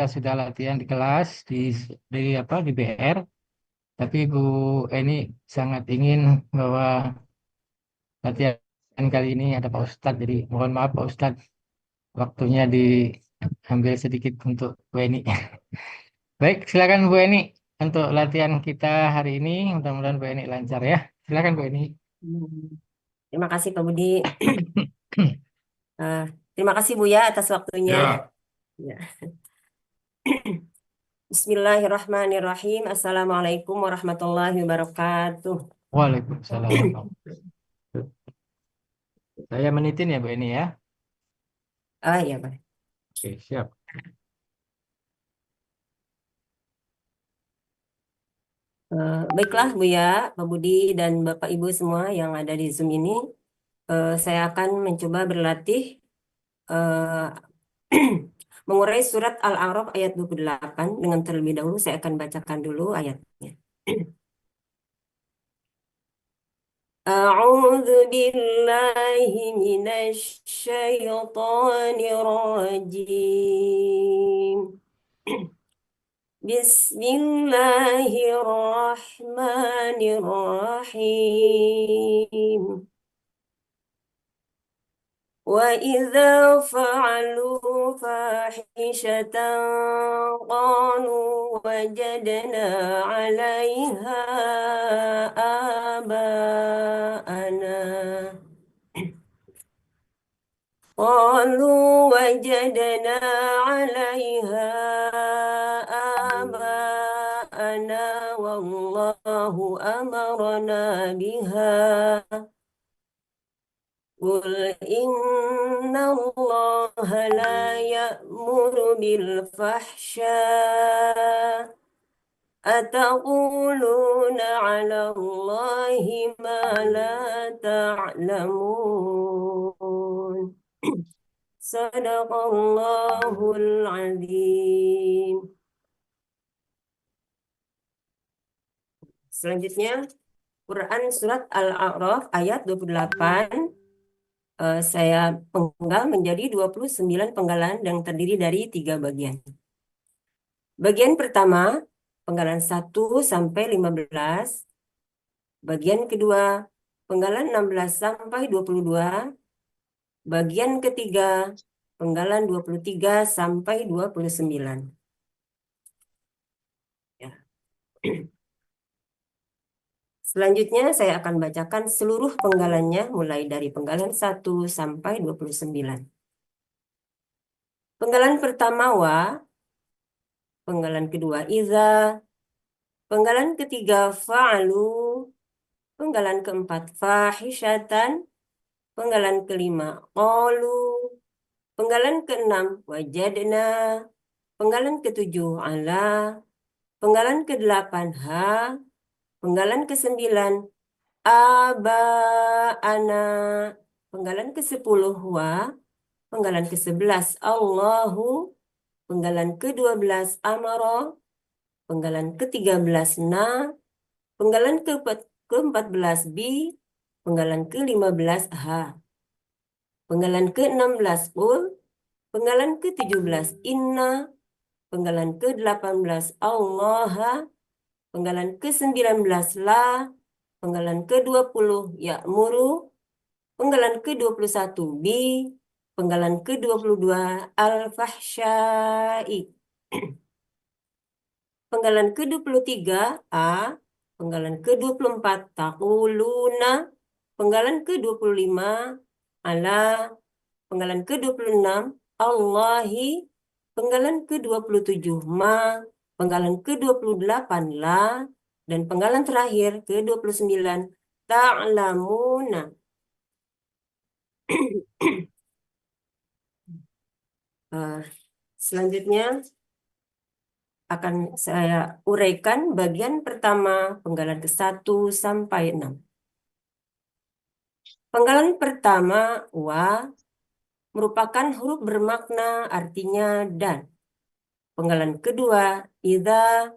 kita sudah latihan di kelas di BR, tapi Bu Eni sangat ingin bahwa latihan kali ini ada Pak Ustadz. Jadi mohon maaf Pak Ustadz, waktunya diambil sedikit untuk Bu Eni. Baik, silakan Bu Eni untuk latihan kita hari ini. Mudah-mudahan Bu Eni lancar ya. Silakan Bu Eni. Hmm. Terima kasih Pak Budi. Eh, terima kasih Bu ya atas waktunya. Ya. Ya. Bismillahirrahmanirrahim. Assalamualaikum warahmatullahi wabarakatuh. Waalaikumsalam. Saya menitin ya Bu Eni ya. Ah ya Pak. Oke, siap. Baiklah Bu ya, Pak Budi dan Bapak Ibu semua yang ada di Zoom ini. Saya akan mencoba berlatih eh, mengurai surat Al-A'raf ayat 28. Dengan terlebih dahulu saya akan bacakan dulu ayatnya. أعوذ بالله من الشيطان الرجيم بسم الله الرحمن الرحيم وإذا فعلوا فاحشة قالوا وجدنا عليها آباءنا قالوا وجدنا عليها آباءنا والله أمرنا بها قل إن الله لا يأمر بالفحشاء أتقولون على الله ما لا تعلمون صدق الله العظيم. Selanjutnya, Quran Surat Al-A'raf ayat 28. Saya penggal menjadi 29 penggalan yang terdiri dari 3 bagian. Bagian pertama, penggalan 1 sampai 15. Bagian kedua, penggalan 16 sampai 22. Bagian ketiga, penggalan 23 sampai 29. Ya. Selanjutnya saya akan bacakan seluruh penggalannya mulai dari penggalan 1 sampai 29. Penggalan pertama wa, penggalan kedua iza, penggalan ketiga fa'alu, penggalan keempat fahisyatan, penggalan kelima qalu, penggalan keenam wajadna, penggalan ketujuh ala, penggalan kedelapan ha, penggalan ke-9 ana, penggalan ke-10 wa, penggalan ke-11 Allahu, penggalan ke-12 amara, penggalan ke-13 na, penggalan ke-14 bi, penggalan ke-15 ha, penggalan ke-16 ul, penggalan ke-17 inna, penggalan ke-18 Allah, penggalan ke-19 la, penggalan ke-20 ya'muru, penggalan ke-21 bi, penggalan ke-22 al-fahsyai, penggalan ke-23 a, penggalan ke-24 taquluna, penggalan ke-25 ala, penggalan ke-26 Allahi, penggalan ke-27 ma, penggalan ke-28 la, dan penggalan terakhir ke-29 ta'lamuna. Selanjutnya akan saya uraikan bagian pertama penggalan ke-1 sampai 6. Penggalan pertama wa merupakan huruf bermakna artinya dan. Penggalan kedua idza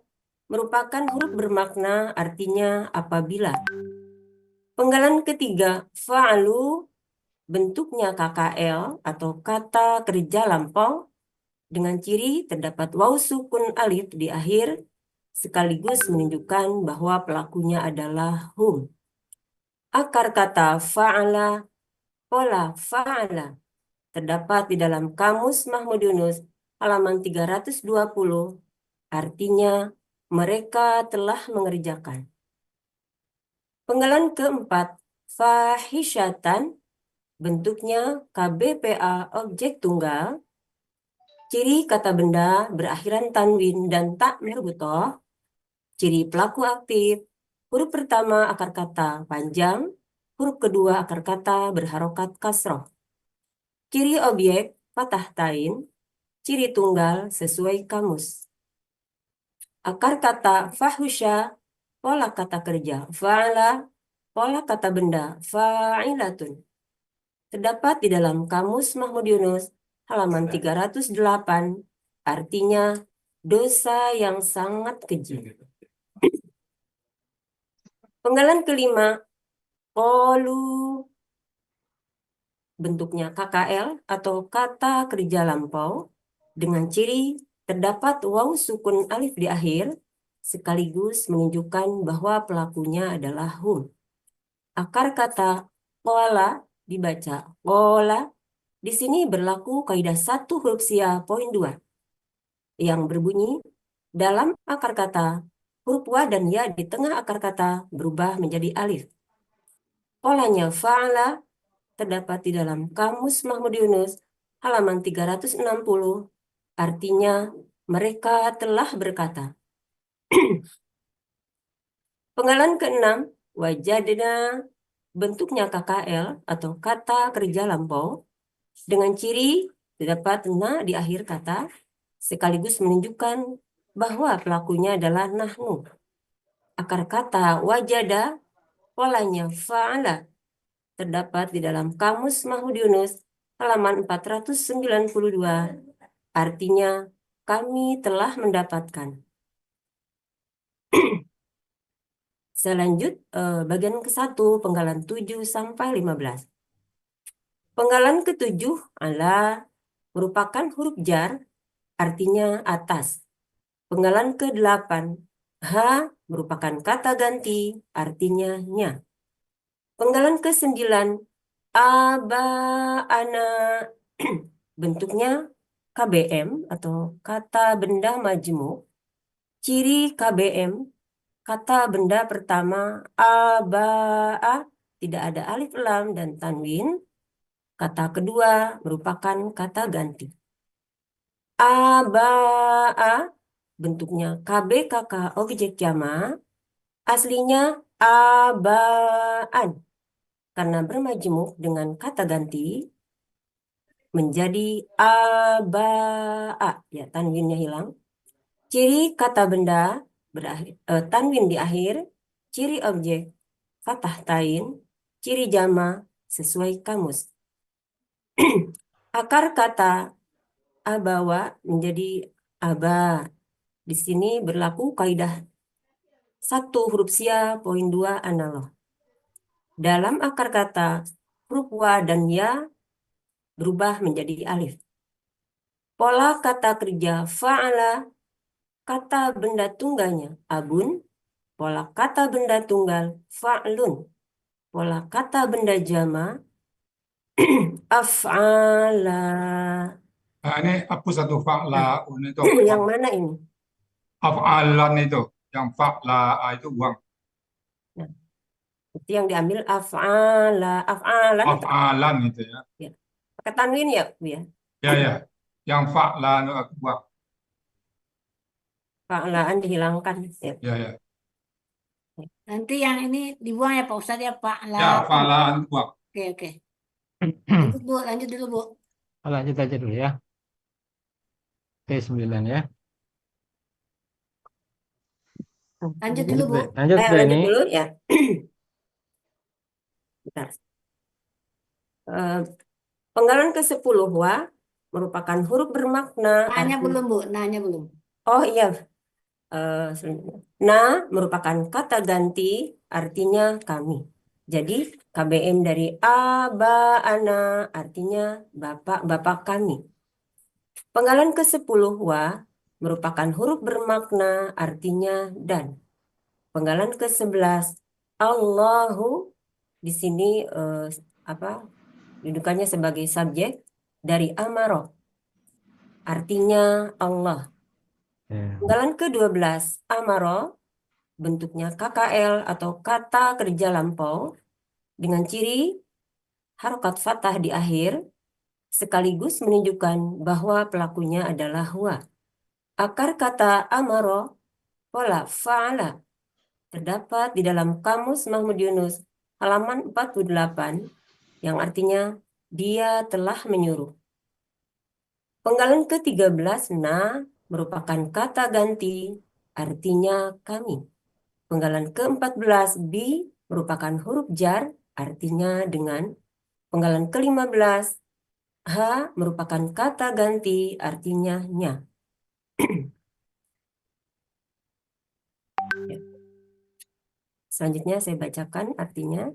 merupakan huruf bermakna artinya apabila. Penggalan ketiga fa'alu bentuknya KKL atau kata kerja lampau dengan ciri terdapat waw sukun alif di akhir sekaligus menunjukkan bahwa pelakunya adalah hum. Akar kata fa'ala, pola fa'ala terdapat di dalam Kamus Mahmud Yunus halaman 320, artinya mereka telah mengerjakan. Penggalan keempat, fahisyatan, bentuknya KBPA objek tunggal, ciri kata benda berakhiran tanwin dan tak marbutoh, ciri pelaku aktif, huruf pertama akar kata panjang, huruf kedua akar kata berharokat kasroh. Ciri objek fathah tain, ciri tunggal sesuai kamus. Akar kata fahusya, pola kata kerja fa'ala, pola kata benda fa'ilatun. Terdapat di dalam Kamus Mahmud Yunus halaman 308, artinya dosa yang sangat keji. Penggalan kelima, qalu, bentuknya KKL atau kata kerja lampau dengan ciri terdapat waw sukun alif di akhir sekaligus menunjukkan bahwa pelakunya adalah hum. Akar kata qala dibaca qola. Di sini berlaku kaidah 1 huruf sia poin 2 yang berbunyi dalam akar kata huruf wa dan ya di tengah akar kata berubah menjadi alif. Polanya fa'ala terdapat di dalam Kamus Mahmud Yunus halaman 360, artinya mereka telah berkata. Penggalan keenam, wajadna, bentuknya KKL atau kata kerja lampau dengan ciri terdapat na di akhir kata sekaligus menunjukkan bahwa pelakunya adalah nahnu. Akar kata wajada, polanya fa'ala terdapat di dalam Kamus Mahmud Yunus halaman 492, artinya kami telah mendapatkan. Selanjut bagian ke-1 penggalan 7 sampai 15. Penggalan ke-7 adalah merupakan huruf jar, artinya atas. Penggalan ke-8, ha merupakan kata ganti, artinya nya. Penggalan ke-9, ana, bentuknya KBM atau kata benda majmuk. Ciri KBM, kata benda pertama aba'a, tidak ada alif lam dan tanwin. Kata kedua merupakan kata ganti. Aba'a, bentuknya KBKK objek jama, aslinya abaan. Karena bermajmuk dengan kata ganti menjadi aba'a, ya tanwinnya hilang. Ciri kata benda berakhir tanwin di akhir, ciri objek fathah tain, ciri jama sesuai kamus. Akar kata abawa menjadi aba. Di sini berlaku kaidah 1 huruf sia poin 2 analog. Dalam akar kata huruf wa dan ya berubah menjadi alif. Pola kata kerja fa'ala, kata benda tunggalnya abun, pola kata benda tunggal fa'lun, pola kata benda jama af'ala. Nah, ini hapus satu Nah, fa'laun itu yang buang. mana ini? Af'alan itu yang fa'la itu buang. Nah, itu yang diambil af'ala, af'alan atau Af'alan itu ya. ya. Pakai tanwin ya, Bu ya. Ya ya. Yang fa'lan itu aku buang. Fa'laan dihilangkan ya. Ya ya. Nanti yang ini dibuang ya Pak Ustadz ya Pak. Ya fa'lan itu buang. Oke oke. Lanjut Bu, lanjut dulu Bu. Lanjut aja dulu ya. Oke, 9 ya. Lanjut dulu Bu. Lanjut Bu Lanjut ini. dulu ya. Bentar. Penggalan ke-10 wa merupakan huruf bermakna Nanya arti. belum Bu, nanya belum. Oh iya. Selanjutnya. Na merupakan kata ganti artinya kami. Jadi KBM dari aba ana artinya bapak-bapak kami. Penggalan ke-10 wa merupakan huruf bermakna artinya dan. Penggalan ke-11 Allahu di sini dudukannya sebagai subjek dari amaro artinya Allah. Ya. Penggalan ke-12 amaro bentuknya KKL atau kata kerja lampau dengan ciri harokat fathah di akhir sekaligus menunjukkan bahwa pelakunya adalah huwa. Akar kata amaro wala fa'ala terdapat di dalam Kamus Mahmud Yunus halaman 48 yang artinya dia telah menyuruh. Penggalan ke-13 na merupakan kata ganti artinya kami. Penggalan ke-14 bi merupakan huruf jar artinya dengan. Penggalan ke-15 h merupakan kata ganti artinya nya. Ya. Selanjutnya saya bacakan artinya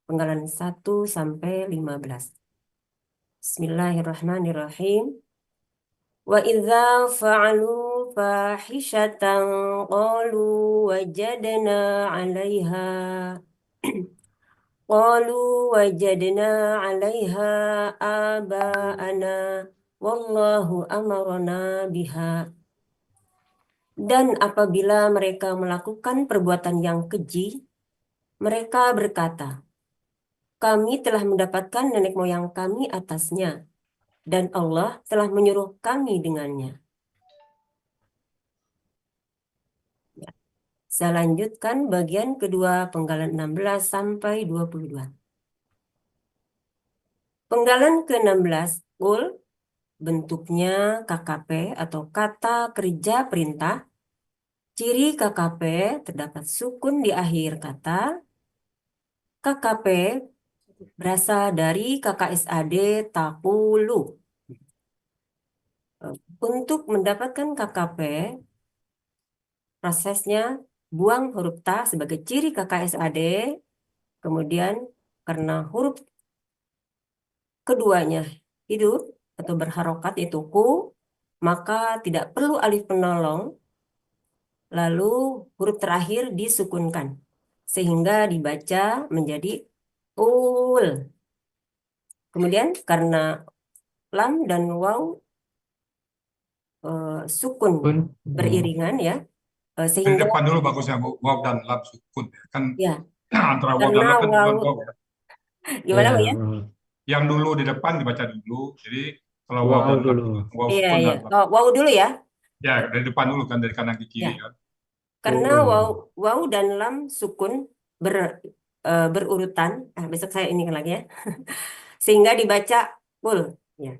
penggalan 1 sampai 15. Bismillahirrahmanirrahim. Wa idza fa'alu fahishatan qalu wajadna 'alaiha aba'ana wallahu amarna biha. Dan apabila mereka melakukan perbuatan yang keji, mereka berkata, kami telah mendapatkan nenek moyang kami atasnya, dan Allah telah menyuruh kami dengannya. Ya. Saya lanjutkan bagian kedua penggalan 16 sampai 22. Penggalan ke-16, ul, bentuknya KKP atau kata kerja perintah. Ciri KKP terdapat sukun di akhir kata. KKP berasal dari KKSAD takulu. Untuk mendapatkan KKP, prosesnya buang huruf ta sebagai ciri KKSAD, kemudian karena huruf keduanya hidup atau berharokat yaitu ku, maka tidak perlu alif penolong, lalu huruf terakhir disukunkan, sehingga dibaca menjadi ul. Kemudian karena lam dan waw sukun Pun. beriringan ya, Di sehingga depan dulu bagusnya waw dan lam sukun. Kan ya antara waw dan karena lam kan waw duluan waw ya. gimana Ya, Bu ya? Yang dulu di depan dibaca dulu. Jadi kalau waw wow dan lam dulu. waw Iya sukun iya. dan lam. Oh, waw dulu ya. Ya dari depan dulu kan, dari kanan ke kiri Ya. kan. Karena Oh. waw dan lam sukun berurutan. Besok saya ini lagi ya. Sehingga dibaca ul. Ya.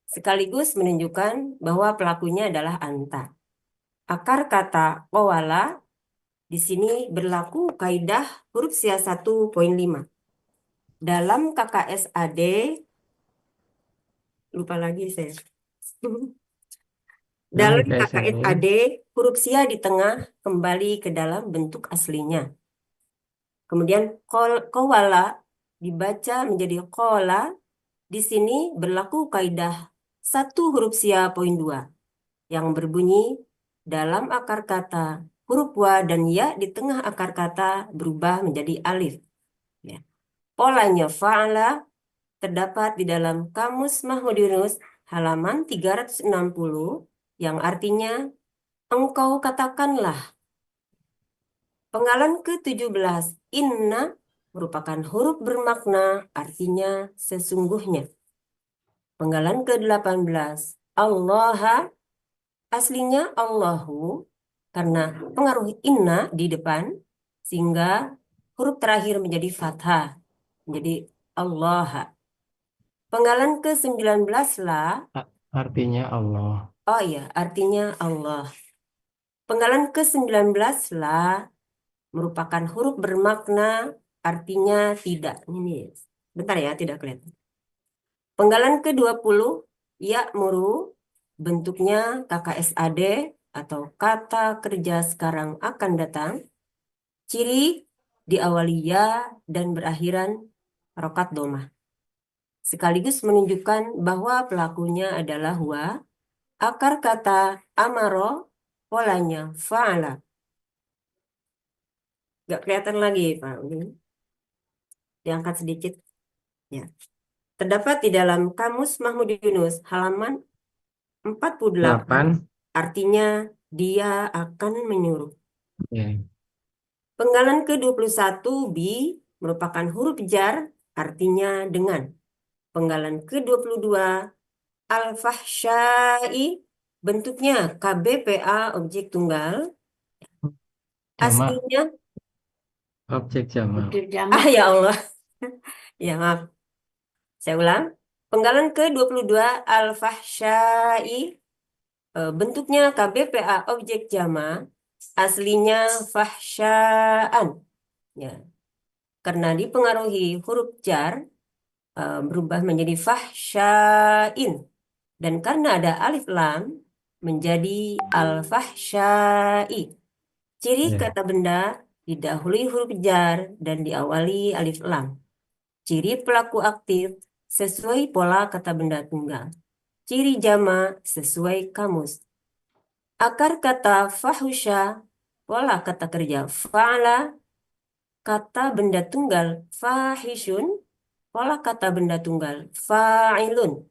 Sekaligus menunjukkan bahwa pelakunya adalah anta. Akar kata qawala di sini berlaku kaidah huruf sia 1.5. Dalam KKSAD, lupa lagi saya. Dalam KKSAD, huruf sia di tengah kembali ke dalam bentuk aslinya. Kemudian qawala dibaca menjadi qola. Di sini berlaku kaidah 1 huruf sia poin 2 yang berbunyi dalam akar kata huruf wa dan ya di tengah akar kata berubah menjadi alif. Ya. Polanya fa'ala terdapat di dalam Kamus Mahmud Yunus halaman 360 yang artinya engkau katakanlah. Penggalan ke-17 inna merupakan huruf bermakna artinya sesungguhnya. Penggalan ke-18 Allah aslinya Allahu karena pengaruh inna di depan sehingga huruf terakhir menjadi fathah menjadi Allah. Penggalan ke-19 la. Artinya Allah. Oh iya, artinya Allah. Penggalan ke-19 la merupakan huruf bermakna artinya tidak. Ini bentar ya, tidak kelihatan. Penggalan ke-20 ya'muru bentuknya KKSAD atau kata kerja sekarang akan datang. Ciri diawali ya dan berakhiran harokat domah. Sekaligus menunjukkan bahwa pelakunya adalah huwa. Akar kata amaro, polanya fa'ala. Nggak kelihatan lagi, Pak. Ini diangkat sedikit. Ya. Terdapat di dalam Kamus Mahmud Yunus, halaman 48. 8. Artinya, dia akan menyuruh. Ya. Penggalan ke-21 bi merupakan huruf jar, artinya dengan. Penggalan ke-22 al-fahsyai, bentuknya KBPA objek tunggal. Jamak. Aslinya, Objek jamak. Objek jamak. ya Allah. Ya maaf, saya ulang. Penggalan ke-22 al-fahsyai, bentuknya KBPA objek jamak. Aslinya fahsyaan. Ya. Karena dipengaruhi huruf jar, berubah menjadi fahsyain. Dan karena ada alif lam, menjadi al-fahsyai. Ciri Ya. kata benda didahului huruf jar dan diawali alif lam. Ciri pelaku aktif sesuai pola kata benda tunggal. Ciri jama sesuai kamus. Akar kata fahusya, pola kata kerja fa'ala, kata benda tunggal fahishun, pola kata benda tunggal fa'ilun,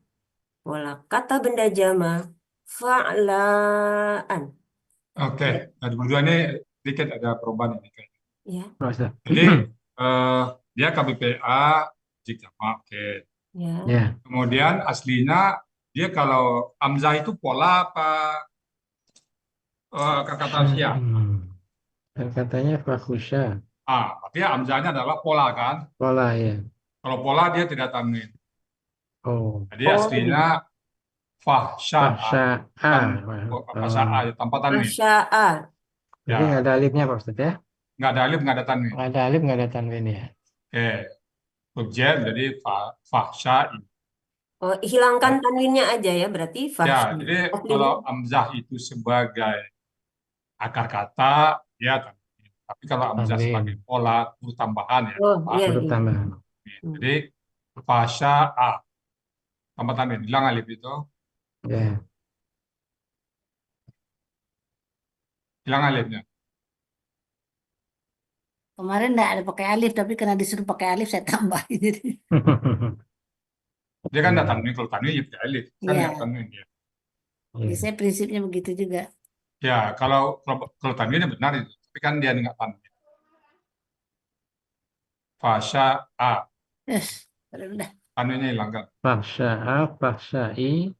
pola kata benda jama fa'laan. Oke, nah, berdua ini sedikit ada perubahan ini. Ya, Pak Ustaz. Jadi dia KBPA objek jamak. Oke. ya. Ya. Kemudian aslinya dia kalau Hamzah itu pola apa kata sia? Dan katanya fakhusya. Berarti Hamzahnya adalah pola kan? Pola ya. Kalau pola dia tidak tanwin. Oh. Jadi aslinya fahsya'a. Fahsya'a. Fahsya'a tanpa tanwin. Masya'a. Jadi Ya, nggak ada alifnya Pak Ustaz ya? nggak ada alif, nggak ada tanwin. Nggak ada alif, nggak ada tanwin ya. Oke, subjek jadi fahsya'i. Oh, hilangkan tanwinnya aja ya, berarti Ya, fahsy. jadi Aslinya. kalau hamzah itu sebagai akar kata, ya tanwin. Tapi kalau hamzah Tanwin. sebagai pola huruf tambahan ya, Oh, tanpa iya, Huruf iya. tambahan. tanwin. Jadi fahsya'a tanpa tanwin, hilang alif itu, Ya. hilang alifnya. Kemarin nggak ada pakai alif, tapi karena disuruh pakai alif saya tambahin. Jadi, Dia kan ada tanwin, kalau tanwin ya pakai alif, kan Iya. nggak tanwin dia. Ya. saya prinsipnya begitu juga. Ya, kalau tanwinnya benar itu, tapi kan dia nggak tanwin. Fahsya'a, Yes, udah. tanwinnya hilang kan. Fahsya'a, fahsya'i.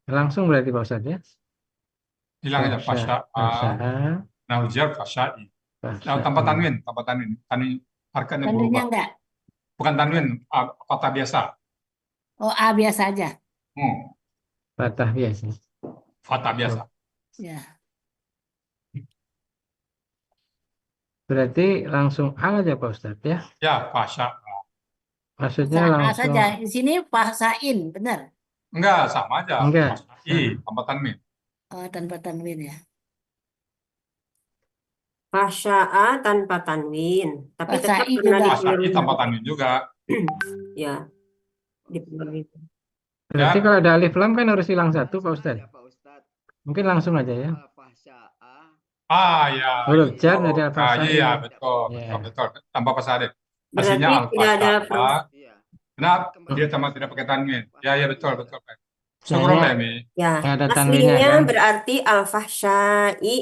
Langsung berarti Pak Ustaz ya? Hilang aja fahsya'a, Fahsya'a, nah ujar fahsya'i. Nah, fahsya'i. tanpa tanwin, tanwin harkatnya Tanwinnya berubah. enggak. Bukan tanwin, kata biasa. Oh, A biasa aja. Fathah biasa. Kata biasa. Ya. Berarti langsung al aja Pak Ustaz ya? Ya, fahsya'a. Maksudnya A langsung. saja. Di sini pasain, benar. Enggak, sama aja. Enggak. Fahsya'i, tanpa tanwin. Oh, tanpa tanwin ya. Fasya'a tanpa tanwin, tapi tetap Fasai pernah juga. Fahsya'i tanpa tanwin juga. Ya, dipengaruhi. Berarti Ya. kalau ada alif lam kan harus hilang satu Pak Ustaz. Mungkin langsung aja ya. Ya. Huruf jar Betul. dari al-fahsya'i. Iya, betul, Ya. betul. Tanpa fasadeh. Berarti Aslinya tidak ada al-fahsya'a. Kenapa? Dia sama tidak pakai tanwin. Ya, betul. Syukur Soalnya- ini. Ya, Ada tanwinnya, aslinya kan? berarti al-fahsya'i.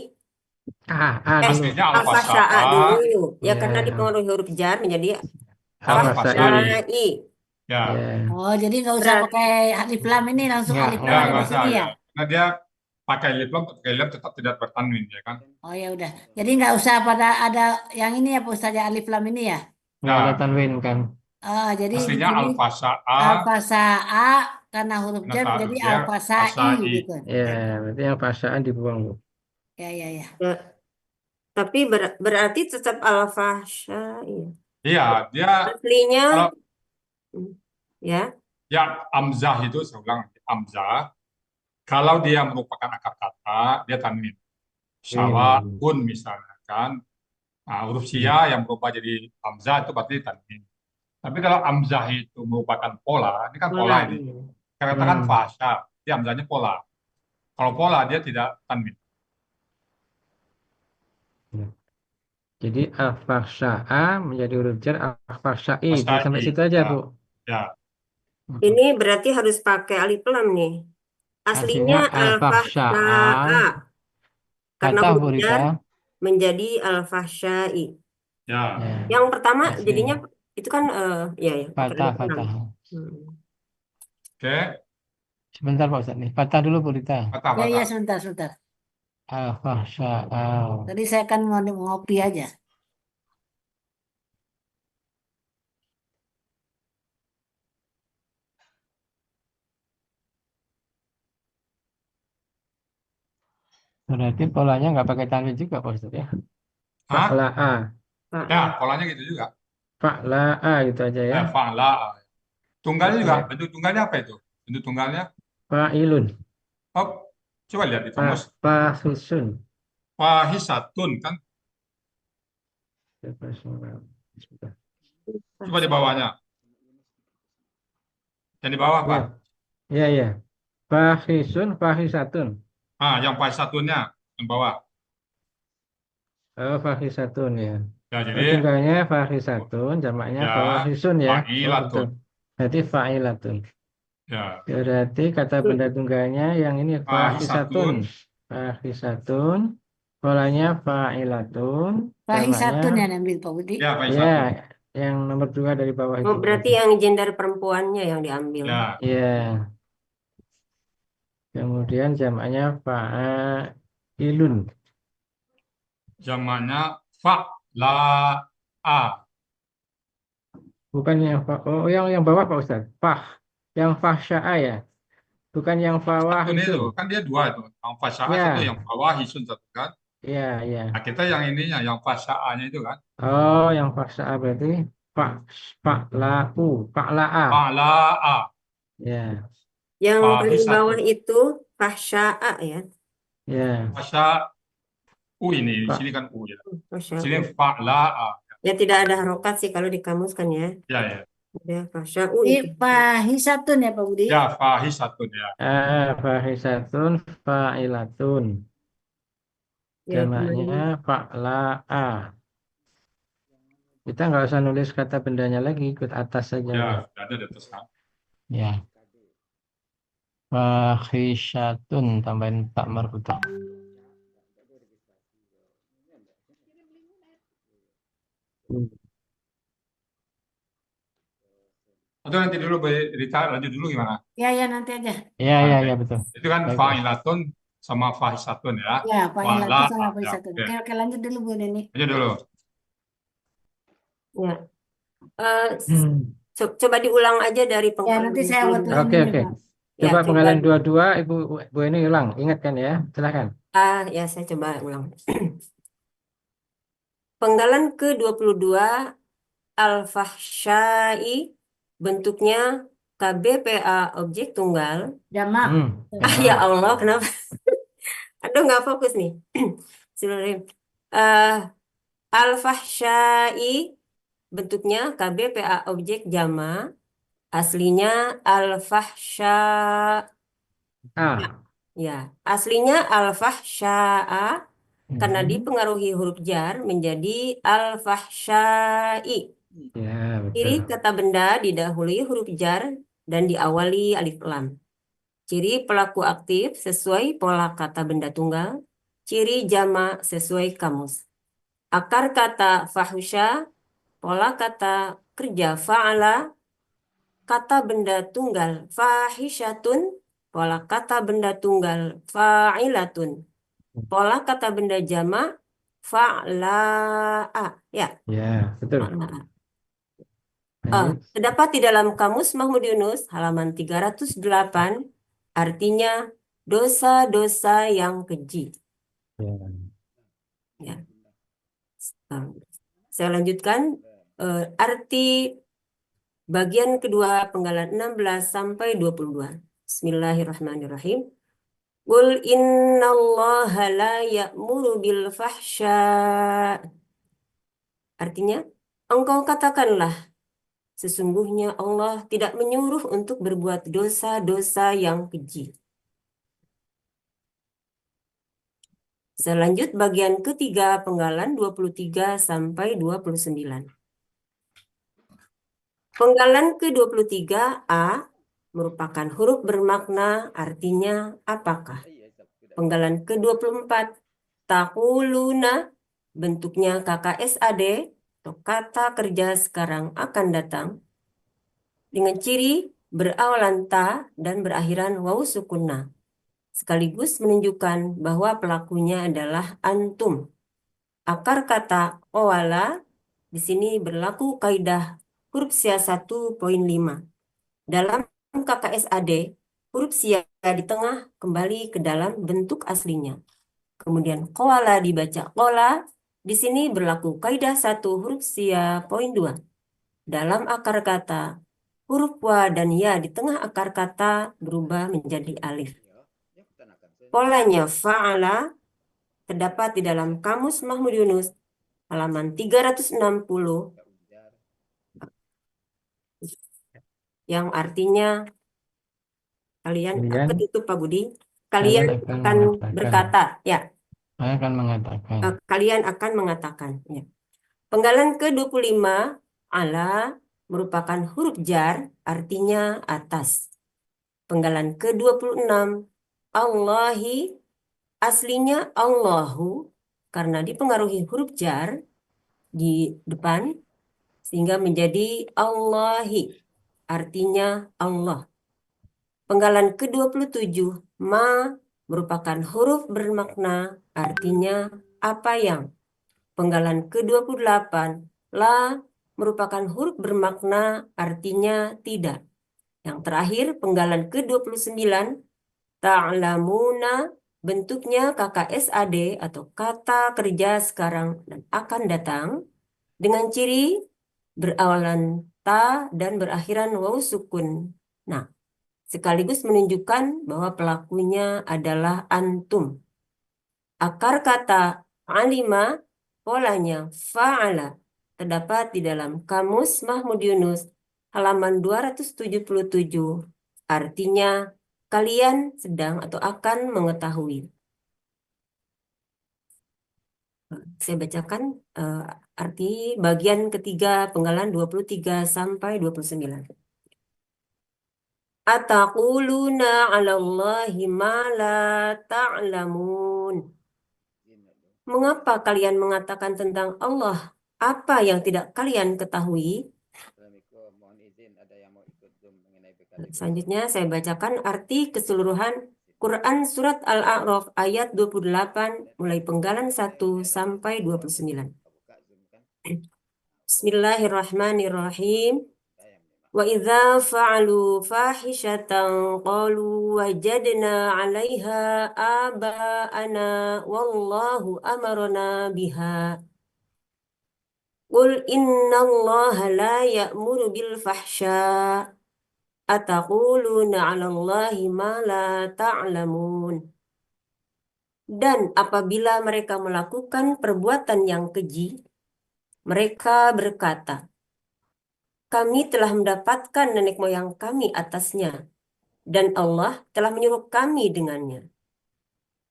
Dulu. Aslinya Al-fahsya'a al-fahsya'a. dulu. Ya, Ya. karena dipengaruhi huruf jar menjadi Al-fahsya'i. fahsya'i. Ya. Ya. Oh, jadi nggak usah Berat. pakai alif lam ini, langsung Nggak, alif lam Enggak ada di usah sini ya. ya. Karena dia pakai lip tetap tidak bertanwin ya kan. Oh ya udah. Jadi nggak usah pada ada yang ini ya, Pak Ustaz, ya, alif lam ini ya. Nggak ada Nah. tanwin kan? Jadi di Aslinya sini al-fahsya'a. al-fasa'a karena huruf jar Karena menjadi huruf jar, al-fasa'i fasa'i. gitu. Ya, berarti yang fahsya'an dibuang Bu. Ya. Ya. Tapi berarti tetap al-fahsya'i. Iya, dia Aslinya kalau ya, ya hamzah itu saya ulang lagi, hamzah kalau dia merupakan akar kata dia tanwin. Syawa'un misalnya kan. Nah, huruf sia yang berubah jadi hamzah itu berarti tanwin. Tapi kalau hamzah itu merupakan pola, ini kan pola ini. Kita katakan Hmm. fahsya, dia hamzahnya pola. Kalau pola dia tidak tanwin. Jadi al-fahsya'a menjadi huruf jar al-fahsya'i. Jadi sampai Fahsyai, situ aja, ya, Bu. ya. Ini berarti harus pakai alif lam nih. Aslinya Aslinya al-fahsya'a. al-fahsya'a. Karena Patah, huruf Bu Rita. jar menjadi al-fahsyai. Ya, Ya. Yang pertama jadinya Aslinya itu kan ya pakai patah, alif lam. patah. Hmm. oke. Sebentar Pak Ustadz nih. Patah dulu Bu Rita. Patah, Ya, ya, patah. sebentar, sebentar. Al-fahsya'a. Tadi saya kan mau ngopi aja. Berarti polanya nggak pakai tanwin juga Pak Ustadz ya. Hah? Fa'la'a. Ya, Pak. polanya gitu juga. Fa'la'a gitu aja ya. Fa'la. Tunggalnya juga. Oke. Bentuk tunggalnya apa itu? Bentuk tunggalnya. Fa'ilun. Oh, coba lihat di kamus. Fahisun. Fahisatun kan. Sebentar. Coba di bawahnya. Yang di bawah apa? Ya, ya, ya. Fahisun, fahisatun. Yang fahisatunnya yang bawah. Oh, fahisatun ya. Ya, Oh, jadi tunggalnya fahisatun, jamaknya ya fahisun ya. Oh, betul. fa'ilatun. Berarti fa'ilatun. Ya, Berarti kata benda tunggalnya yang ini fahisatun. fahisatun. Fahisatun. Polanya fa'ilatun. Fahisatun Jamaknya yang ambil Pak Budi. Ya, ya, fahisatun. yang nomor 2 dari bawah Oh, itu berarti berarti. yang gender perempuannya yang diambil. Ya, Ya. Kemudian jamaknya fa'ilun. zamannya fa'la'a. Bukan yang oh yang bawah Pak Ustaz. Yang fahsya'a ya. Bukan yang Satu nih itu fawahisun. kan dia dua itu. Yang fasya'ah satu, Ya, yang fawahisun satu kan. ya, Nah, ya. kita yang ininya, yang fasya'ahnya itu kan. Oh, yang fahsya'a berarti fa fa'la'u, fa'la'a. Fa'la'a. Ya, Yang paling bawah Fahisatun. itu fahsya'a ya. ya. Fasya'u ini. Di Fa sini kan U ya. Di sini Fasya'u. fa'la'a. Ya tidak ada harokat sih kalau di kamus kan ya. Ya, ya. Ada fasya'u Ini itu. fahisatun ya Pak Budi. Ya, fahisatun ya. fahisatun, fa'ilatun. Ya, Jamaknya kembali. fa'la'a. Kita nggak usah nulis kata bendanya lagi, ikut atas saja. Ya, sudah ada di atas kan. Ya. Fahisyatun tambahin tak marbutoh. Atau nanti dulu Rita lanjut dulu gimana? Ya, ya, nanti aja. Ya, Nah, ya, oke. ya, betul. Itu kan Baik, Pak. fa'ilatun sama fahisatun ya. Ya, fa'ilatun sama Fa'la'a. Ya, fahisatun. oke. Oke, oke, lanjut dulu Bu Neni. Lanjut dulu. Ya. Eh, Hmm. coba diulang aja dari Ya, penggalan nanti saya dua. ulang Oke, dulu oke. Pak. Ya, Coba coba. penggalan 22, Bu ini ulang. Ingat kan ya? Silakan. Ya saya coba ulang. Penggalan ke-22 al-fahsyai bentuknya KBPA objek tunggal. Jamak. Ya Allah, kenapa? Aduh, nggak fokus nih. Sebenarnya. Al-fahsyai bentuknya KBPA objek jama. Aslinya al-fahsya. Ya, aslinya al-fahsya'a karena dipengaruhi huruf jar menjadi al-fahsyai. Ya, Ciri betul. kata benda didahului huruf jar dan diawali alif lam. Ciri pelaku aktif sesuai pola kata benda tunggal. Ciri jama sesuai kamus. Akar kata fahusya, pola kata kerja fa'ala, kata benda tunggal fahisyatun, pola kata benda tunggal fa'ilatun, pola kata benda jama fa'la'a. Ya, Ya, betul. fa'la'a. Lanjut. Terdapat di dalam kamus Mahmud Yunus halaman 308 artinya dosa-dosa yang keji. Ya. Ya. Saya lanjutkan arti bagian kedua penggalan 16 sampai 22. Bismillahirrahmanirrahim. Qul innallaha la ya'muru bil fahsya. Artinya, engkau katakanlah, Sesungguhnya Allah tidak menyuruh untuk berbuat dosa-dosa yang keji. Selanjut bagian ketiga penggalan 23 sampai 29. Penggalan ke-23 A merupakan huruf bermakna artinya apakah? Penggalan ke-24 taquluna bentuknya KKSAD atau kata kerja sekarang akan datang dengan ciri berawalan ta dan berakhiran waw sukunna, sekaligus menunjukkan bahwa pelakunya adalah antum. Akar kata qawala di sini berlaku kaidah huruf sia 1.5. Dalam KKSAD, huruf sia di tengah kembali ke dalam bentuk aslinya. Kemudian qawala dibaca qola, di sini berlaku kaidah 1 huruf sia poin 2. Dalam akar kata, huruf wa dan ya di tengah akar kata berubah menjadi alif. Polanya fa'ala terdapat di dalam Kamus Mahmud Yunus halaman 360 yang artinya kalian Kalian ketutup Pak Budi, kalian kalian akan akan mengatakan. berkata, ya, Akan mengatakan. kalian akan mengatakan, ya. Penggalan ke-25 ala merupakan huruf jar artinya atas. Penggalan ke-26 Allahi aslinya Allahu karena dipengaruhi huruf jar di depan sehingga menjadi Allahi artinya Allah. Penggalan ke-27 ma merupakan huruf bermakna artinya apa yang. Penggalan ke-28 la merupakan huruf bermakna artinya tidak. Yang terakhir penggalan ke-29 ta'lamuna bentuknya KKSAD atau kata kerja sekarang dan akan datang dengan ciri berawalan ta dan berakhiran waw sukun. Nah, sekaligus menunjukkan bahwa pelakunya adalah antum. Akar kata alima, polanya fa'ala, terdapat di dalam Kamus Mahmud Yunus halaman 277. Artinya, kalian sedang atau akan mengetahui. Saya bacakan arti bagian ketiga penggalan 23 sampai 29. Ataquluna 'alallahi ma la ta'lamun. Mengapa kalian mengatakan tentang Allah apa yang tidak kalian ketahui? Selanjutnya saya bacakan arti keseluruhan Quran Surat Al-A'raf ayat 28 mulai penggalan 1 sampai 29. Bismillahirrahmanirrahim. Wa idza fa'alu fahishatan qalu wajadna 'alaiha aba'ana wallahu amarna biha. Qul innallaha la ya'muru bil fahsya ataquluna 'alallahi ma la ta'lamun. Dan apabila mereka melakukan perbuatan yang keji, mereka berkata, kami telah mendapatkan nenek moyang kami atasnya, dan Allah telah menyuruh kami dengannya.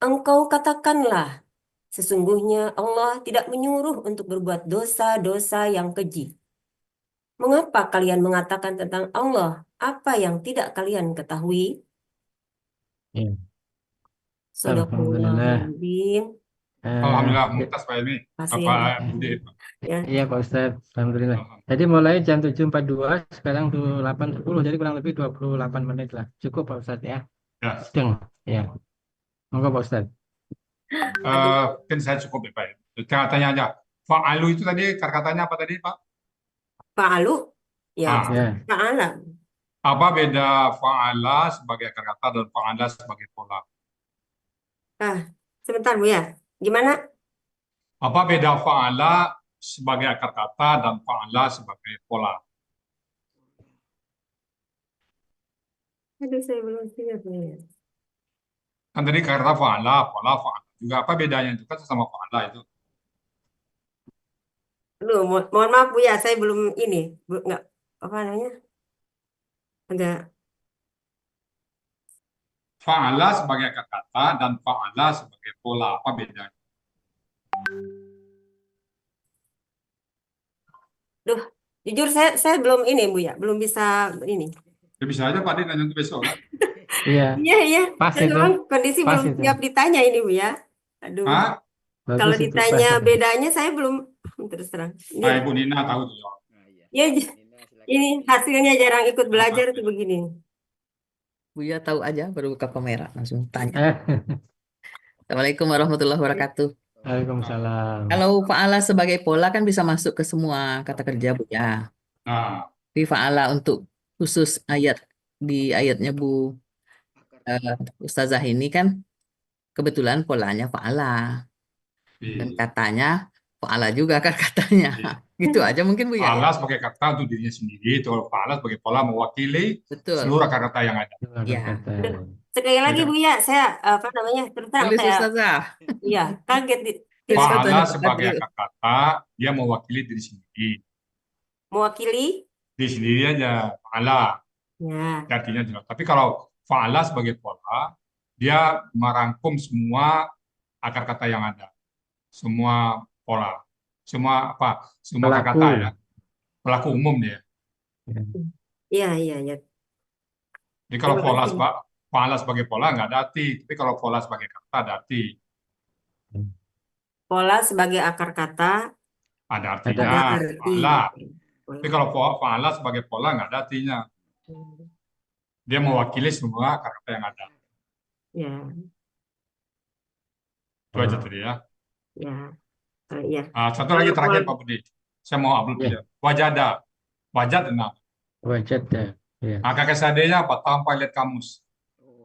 Engkau katakanlah, sesungguhnya Allah tidak menyuruh untuk berbuat dosa-dosa yang keji. Mengapa kalian mengatakan tentang Allah apa yang tidak kalian ketahui? Ya. Shadaqallahul Alhamdulillah. Azim. Alhamdulillah, mumtaz Pak Ilmi. Masih Apa ya. Budi? Ya. Iya Pak Ustadz, Alhamdulillah. Alhamdulillah. Jadi mulai jam 7.42, sekarang 8.10, jadi kurang lebih 28 menit lah. Cukup Pak Ustadz ya. Ya, Sedang, ya. Monggo Pak Ustadz. mungkin saya cukup ya Pak. Tinggal tanya aja. Fa'alu itu tadi kata-katanya apa tadi Pak? Fa'alu, ya, Ah, Ya. fa'ala. apa beda fa'ala sebagai akar kata dan fa'ala sebagai pola? Sebentar Bu ya. Gimana? Apa beda fa'ala sebagai akar kata dan fa'ala sebagai pola? Aduh, saya belum siap nih. Kan tadi kata fa'ala, pola, fa'ala juga. Apa bedanya itu kan sama fa'ala itu? Aduh, mohon maaf Bu ya, saya belum ini. Nggak apa namanya? Agak Fa'ala sebagai akar kata dan fa'ala sebagai pola. Apa bedanya? Duh, jujur saya belum ini Bu ya, belum bisa ini. Ya, bisa aja Pak Din nanya untuk besok kan? Iya, Iya, iya. pas Saya itu. memang kondisi Pas belum itu. siap ditanya ini Bu ya. Aduh, Hah? kalau Bagus itu, ditanya pas itu. bedanya saya belum terus terang. Ini, Nah, Ibu Nina tahu tuh. ya ini hasilnya jarang ikut belajar Apa? tuh begini. Buya tahu aja baru buka kamera langsung tanya. Eh, Assalamualaikum warahmatullahi wabarakatuh. Waalaikumsalam. Kalau fa'ala sebagai pola kan bisa masuk ke semua kata kerja Buya. Nah, Tapi fa'ala untuk khusus ayat di ayatnya Bu Ustazah ini kan kebetulan polanya fa'ala dan di katanya fa'ala juga kan katanya. Gitu aja mungkin Bu ya. fa'ala sebagai kata untuk dirinya sendiri, itu kalau fa'ala sebagai pola mewakili Betul. seluruh akar kata yang ada. Itu akar Ya. kata. Sekali lagi Beda. Bu ya, saya apa namanya terus terang Tulis saya Ustazah. iya kaget di Tulis Fa'ala katanya sebagai Pak akar kata, dia mewakili diri sendiri. mewakili. Diri sendiri aja, fa'ala. Ya, Artinya jelas. Tapi kalau fa'ala sebagai pola, dia merangkum semua akar kata yang ada. Semua pola. Semua apa? Semua akar Pelaku. kata ya. Pelaku umum dia. Ya. iya, iya, iya. Jadi kalau Terima kasih. fa'ala sebagai pola nggak ada arti. Tapi kalau pola sebagai kata ada arti. Pola sebagai akar kata Ada ada artinya. arti. Fa'ala. Pola. Tapi kalau fa'ala sebagai pola nggak ada artinya. Dia mewakili semua akar kata yang ada. Ya, Itu aja tadi ya. ya, ya. Satu lagi Kalau terakhir pola- Pak Budi. Saya mau upload Ya. dia. Wajada. Wajad nah. Wajad ya. Ya. Kakak sadenya apa? Tanpa lihat kamus.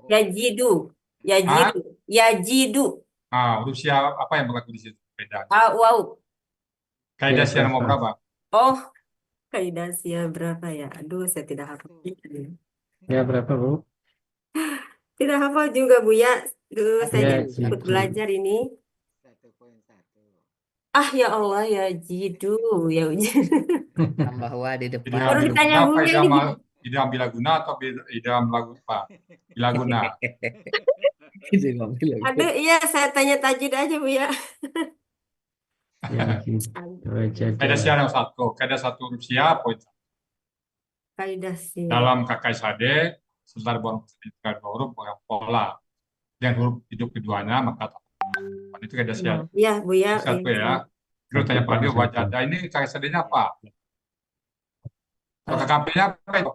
Yajidu, yajidu, yajidu. Huruf siap apa yang berlaku di situ? Beda. Wow. Kaidah Ya, siar nomor berapa? Oh, kaidah sia berapa ya? Aduh, saya tidak hafal. Ya, berapa, Bu? Tidak hafal juga Bu ya. Duh, saya Ya, ikut gitu. belajar ini. Ah ya Allah, yajidu, ya tambah wa di depan. Idgham Baru bila ditanya guna apa? Buya ini. Idgham bila guna atau idgham lagu apa? Bila guna. Gitu, ngomong lagi. Aduh, iya saya tanya tajwid aja Bu ya. Ya, gitu. Wajad. Kaidah siar yang satu. Kaidah satu huruf siap poin satu. Kaidah sia. Dalam kakak sade setelah dua huruf pola. Dan huruf hidup keduanya maka itu kaidah siar. Iya Bu ya. Satu ya. Terus tanya Pak Dio, wajada ini kakak sadenya apa? Kalau KKP-nya apa itu?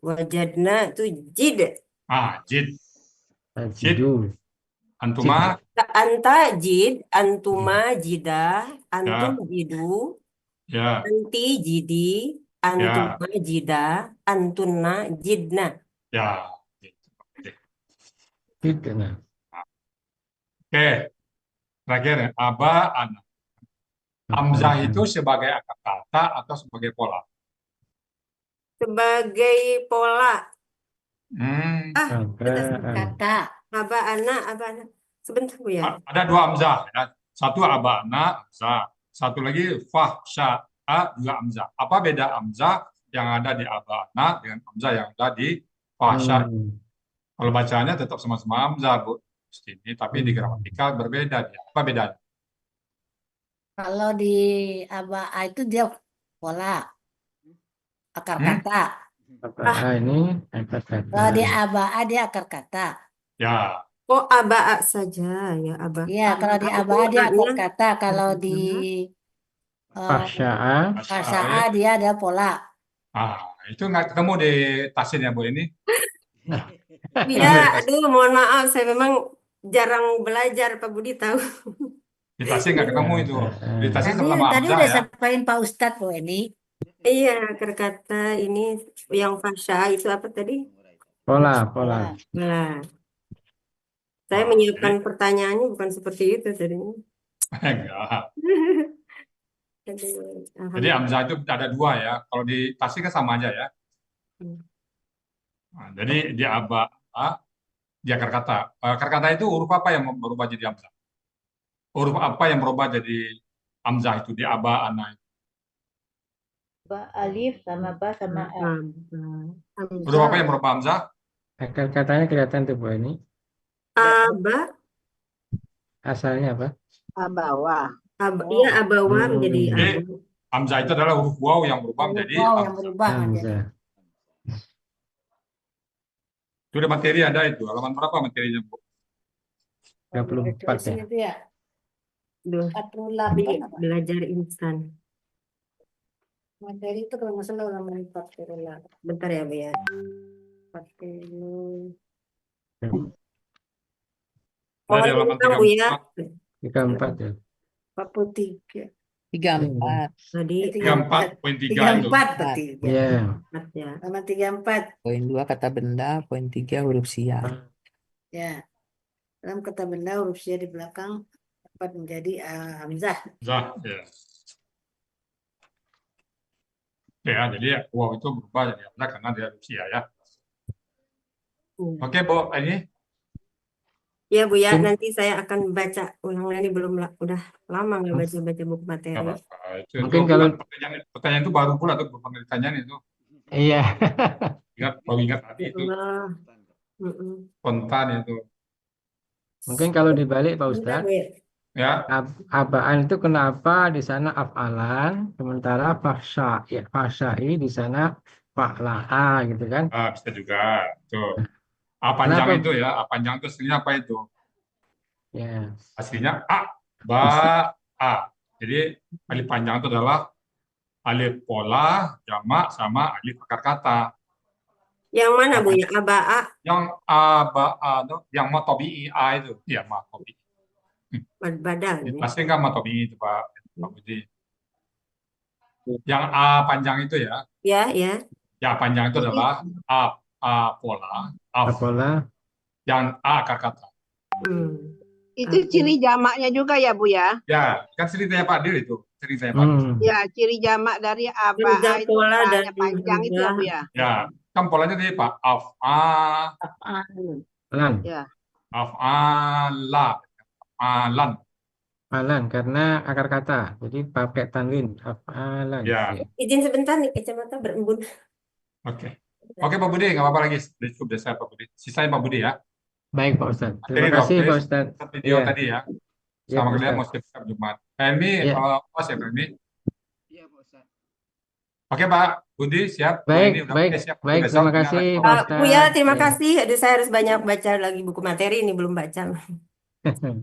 Wajadna itu jid. Jid. Tajidu. Antuma. Anta jid, antuma jidah, antum jidu, Ya. anti jidi, antuma jidah, antunna jidna. Ya. Gitu, nah. Oke. Terakhir, aba, anak. Hamzah itu sebagai akar kata atau sebagai pola? Sebagai pola. Kata. Aba anak. Sebentar Bu ya. Ada dua hamzah ya. Satu aba, anak, hamzah. Satu lagi fahsya'a juga hamzah. Apa beda hamzah yang ada di aba, anak dengan hamzah yang ada di fahsya? Kalau bacanya tetap sama-sama hamzah, Bu. Ini, tapi di gramatikal berbeda dia. Apa bedanya? Kalau di aba itu dia pola akar kata. Ini akar kata. Kalau di aba dia akar kata. Ya. Oh, aba saja ya aba. Iya, kalau di aba dia akar kata. Kalau di Fahsya'a. dia ada pola. Itu nggak ketemu di tasin ya Bu ini. Ya, aduh, mohon maaf, saya memang jarang belajar, Pak Budi tahu. Di tasin nggak ketemu itu. Di tasin Tadi sama tadi hamzah udah ya. sampaikan Pak Ustadz Bu ini. Iya, akar kata ini yang fasya itu apa tadi? Pola. Nah, saya menyiapkan pertanyaannya bukan seperti itu tadinya. Enggak. Aduh, Jadi hamzah itu ada dua ya. Kalau di tasin kan sama aja ya. Jadi di aba, di akar kata. Akar kata itu huruf apa yang berubah jadi hamzah? Huruf apa yang berubah jadi hamzah itu di aba, ana? Ba alif sama ba sama a. Huruf apa yang berupa hamzah? Akar katanya kelihatan tuh Bu ini. Aba, Asalnya apa? Abawa. iya abawa Hmm. menjadi Jadi abu. hamzah itu adalah huruf waw yang berubah menjadi Wow, yang hamzah. berubah menjadi. Hamzah. Itu ada materi ada itu. Halaman berapa materinya, Bu? 34 Tulisin ya. itu ya. Duh, 48. belajar instan. Materi itu kalau nggak salah ulang 48. Bentar ya, Bu ya. 40. Ada di Mohon halaman diulang, Bu ya. 34 ya. 43. 34. Tadi 34.3 itu. 34 berarti. Iya. ya. Sama 34. Poin 2 kata benda, poin 3 huruf siap. Ya. Dalam kata benda huruf sia di belakang dapat menjadi hamzah. Hamzah, ya. Ya, jadi waw itu berubah jadi hamzah karena dia Rusia ya. Oke, Bu, ini Ya, Bu ya, nanti saya akan baca ulang lagi udah lama nggak baca buku nggak materi. apa-apa. Itu Mungkin bukan kalau- pertanyaan itu baru pula tuh, bukan pertanyaan itu. Iya. Baru ingat tadi itu Allah. spontan itu. Mungkin kalau dibalik Pak Bentar, Ustadz, Bu ya. Ya, abaan itu kenapa di sana af'alan, sementara fahsyai di sana fa'la'a gitu kan? bisa juga. Tuh. A panjang Kenapa? itu ya, A panjang itu aslinya apa itu? Ya. Aslinya A, ba, A. Jadi alif panjang itu adalah alif pola, jamak, sama alif akar kata. Yang mana, Bu ya? Aba'a, Yang A, ba, A, tuh, yang matobi'i A itu. Iya, matobi'i. badal. Pasti nggak matobi'i itu, Pak Budi. Yang A panjang itu ya, Ya, ya. yang panjang itu adalah A pola, Apola. yang A akar kata. Itu ciri jamaknya juga ya, Bu ya? Ya, kan ceritanya Pak Dir itu. Ceritanya Pak Dir. Ya, ciri jamak dari Hamzah aba'a itu pola dan polanya panjang itu ya, Bu ya? Ya, kan polanya tadi Pak. Lan. Ya. Af'ala. Alan. Alan karena akar kata. Jadi pakai tanwin. Af'alan. Ya. Izin sebentar nih, kacamata berembun. Oke. Oke Pak Budi, nggak apa-apa lagi. Sudah cukup desa Pak Budi. Sisanya Pak Budi ya. Baik Pak Ustadz. Terima Materi kasih dong, Pak please. Ustadz. Video Iya. tadi ya. Iya, Sama Pak kalian mau Ustadz. siap-siap Jumat. Helmi, Iya. pas ya Helmi. Iya, Pak Ustadz. Oke Pak Budi, siap. Bu Baik, ini udah baik, siap. baik. Besok Terima punya kasih lagi. Pak Bu ya, Ustadz. terima Iya. kasih. Aduh, saya harus banyak baca lagi buku materi ini, belum baca.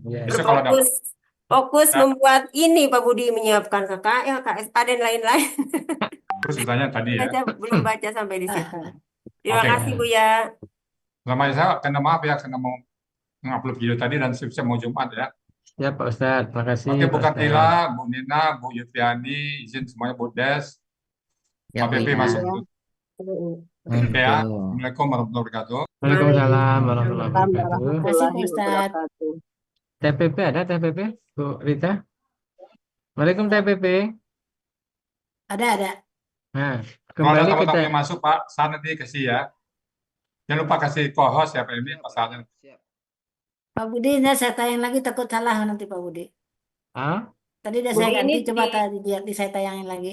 Iya. Besok kalau ada Fokus Ya. membuat ini Pak Budi, menyiapkan KKL, KSA, dan lain-lain. terus ditanya tadi ya. Belum baca sampai di situ. Terima Oke. kasih Bu ya. Sama saya, karena maaf ya, karena mau mengupload video tadi dan siap-siap mau Jumat ya. Ya Pak Ustadz. Terima kasih Oke, Bu Pak Ustadz. Kartila, Bu Nina, Bu Yutriani, izin semuanya Bu Des, Ya, Pak Pepe baik. masuk. Oke ya. Betul. Assalamualaikum warahmatullahi wabarakatuh. Waalaikumsalam warahmatullahi wabarakatuh. Terima kasih Pak Ustadz. wabarakatuh. TPP ada TPP Bu Rita? Waalaikumsalam TPP. Ada. Nah, Kalau ada kembali tamu-tamu kita. yang masuk, Pak, saya nanti kasih ya. Jangan lupa kasih co-host ya, Pak ini, Pak Saleh. Pak Budi, ini saya tayang lagi takut salah nanti Pak Budi. Ah? Tadi udah Budi, saya ganti, ini coba di- tadi di saya tayangin lagi.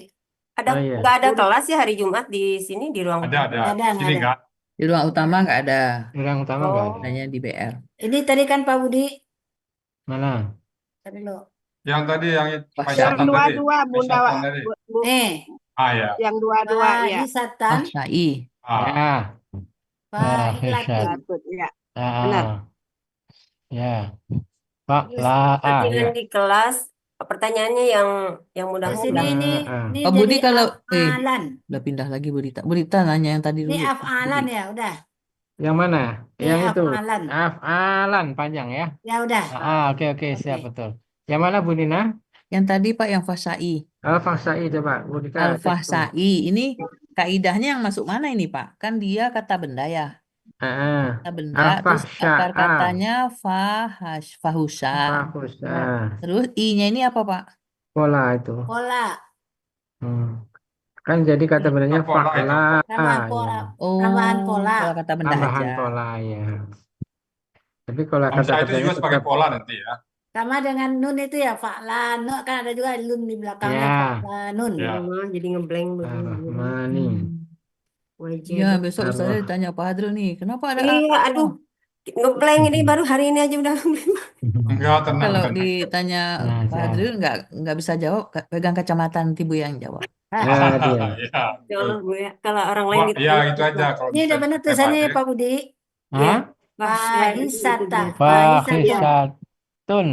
Oh, iya. Nggak ada kelas ya hari Jumat di sini di ruang. Ada. Ada, Sini ada. enggak? Di ruang utama nggak ada, Yang utama nggak ada. hanya di BR. Ini tadi kan Pak Budi. Mana? Tadi lo. Yang tadi yang Pak Yang Syatan tadi. dua-dua, Bunda. Syatan tadi. Nih, Ya. Yang dua-dua, ya. ini Satan, Fahsyai. Ya. Pak Ilakin. Patut, ya. Ya. Benar. Ya. Pak Terus La A latihan ya. di kelas, pertanyaannya yang Di sini mudah-mudah. ini Oh, Budi jadi kalau afalan. udah pindah lagi Burita. Burita nanya yang tadi Ini dulu. afalan Budi. ya, udah. Yang mana? Ini Yang itu. afalan. Afalan panjang ya. Ya udah. Oke, siap betul. Yang mana Bu Nina? Yang tadi Pak yang fahsyai. Al-Fahsai coba Bu Dika cek tuh. Al-fahsyai. Ini kaidahnya yang masuk mana ini Pak? Kan dia kata benda ya. Ah, Kata benda, terus Al-fahsya'a. akar katanya fahusya. Fahusya. Terus I-nya ini apa Pak? Pola itu. Pola. Kan jadi kata bendanya Pola itu. fa'la. Tambahan Ya. pola. Oh, Tambahan pola. pola kata benda Tambahan aja. pola ya. Tapi kalau kata Hamzah itu kerjanya juga sebagai tetap pola nanti ya. Sama dengan nun itu ya, fa'lan. Nun kan ada juga nun di belakangnya, Ya, fa'lanun. Ya. Jadi ngeblank begini. Ar-Rahmani. Iya, Wajah. besok Ustazah Ar-Rah. ditanya Pak Hadril nih, kenapa ada Iya, aduh, ngeblank ini baru hari ini aja udah ngeblank. Enggak, tenang, kalau tenang. ditanya Nah, Pak Hadril nggak bisa jawab, pegang kacamata nanti Bu yang jawab. ya dia. Ya, Ya Allah, Bu ya. Kalau orang lain Wah, ya ditanya, itu aja kalau Ini udah misalnya benar pakai tulisannya ya badai. Pak Budi. ya, Hah? itu dia. Fahisatun. Fahisatun.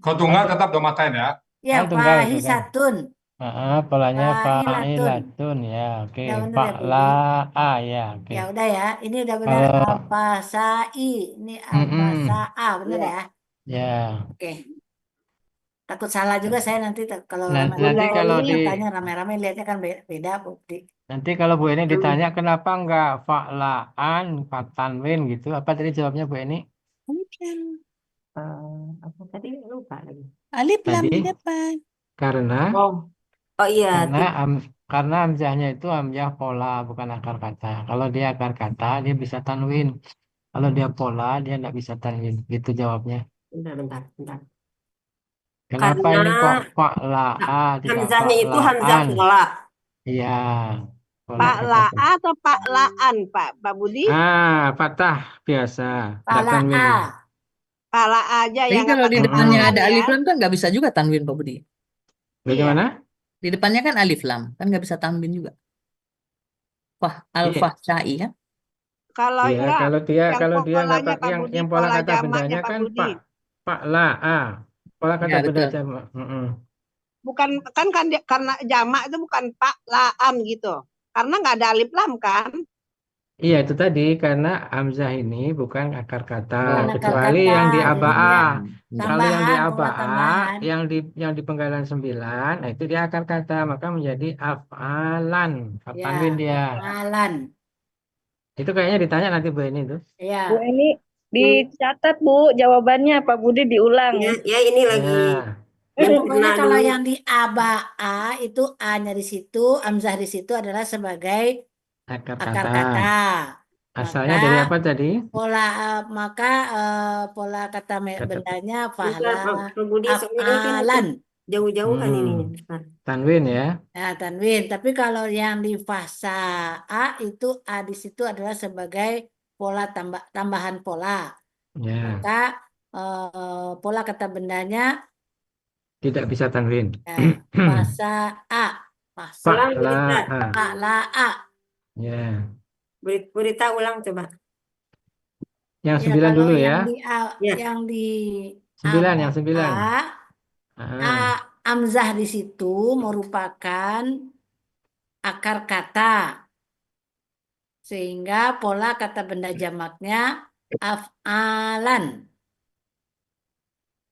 Kalau tunggal tetap domatain ya. Ya, Kan tunggal itu kan. fahisatun. Polanya Fa'ilatun. fa'ilatun ya, oke. Ya benar ya, Bu. Fa'la'a ya, oke. Ya udah ya, ini udah benar. Kalau Al-fasai, ini mm-mm, al-fasa'a, benar ya? ya. Oke. Takut salah juga saya nanti kalau Nanti rame-rame kalau ini di tanya rame-rame lihatnya kan beda, Bu Budi. nanti kalau Bu Eni ditanya kenapa enggak fa'la'an, fatanwin gitu. Apa tadi jawabnya Bu Eni? Apa tadi lupa lagi. Alif lam Tadi di depan. karena Oh iya, karena hamzahnya itu hamzah pola bukan akar kata. Kalau dia akar kata dia bisa tanwin. Kalau dia pola dia enggak bisa tanwin. Gitu jawabnya. bentar. Kenapa Karena ini kok fa'la'a tidak hamzahnya itu hamzah fa'la'an? pola. Iya, pola Pak kata. La atau Pak Laan, Pak Budi? Fathah biasa. Enggak tanwin. Fala'a. Pak La aja Tapi yang nggak kalau di pakai depannya tangan ada ya. alif lam kan nggak bisa juga tanwin Pak Budi. Bagaimana? Di depannya kan alif lam, kan nggak bisa tanwin juga. Wah, Iya. al-fahsyai kan? Kalau Iya, enggak, kalau dia yang nggak polanya pakai Pak Budi, yang pola pola kata jamaknya bendanya Pak kan Budi. pak la a. Pola kata Ya, benda betul. jamak. Bukan kan karena jamak itu bukan Pak Laan gitu. Karena nggak ada alif lam kan? Iya, itu tadi karena hamzah ini bukan akar kata Bukan akar kecuali kata, yang di aba'a. jadinya Kalau yang di tambahan, pola aba'a, tambahan. yang di penggalan 9, nah itu dia akar kata, maka menjadi af'alan. Ya, Tanwin dia. alan. Itu kayaknya ditanya nanti Bu Eni itu. Ya, Bu ini dicatat Bu jawabannya Pak Budi diulang. Ya ini lagi Ya, pokoknya mencerna kalau dulu. yang di aba'a itu A-nya di situ, hamzah di situ adalah sebagai akar akar kata. kata. Asalnya Maka dari apa tadi? pola kata Kata bendanya Bentar, fahla Pak Budi, soalnya ini kan afalan. jauh-jauh kan ini. tanwin ya. Nah, tanwin. Tapi kalau yang di fasa A itu A di situ adalah sebagai pola tambahan pola. Ya, Maka pola kata bendanya tidak bisa tanwin. fasa A. Fasa Ulang, Berita. fa'la A. Ya. Berita ulang coba. Yang Ya, 9 kalau dulu yang ya. di Ya. yang di 9, yang A, 9. hamzah di situ merupakan akar kata. Sehingga pola kata benda jamaknya af'alan.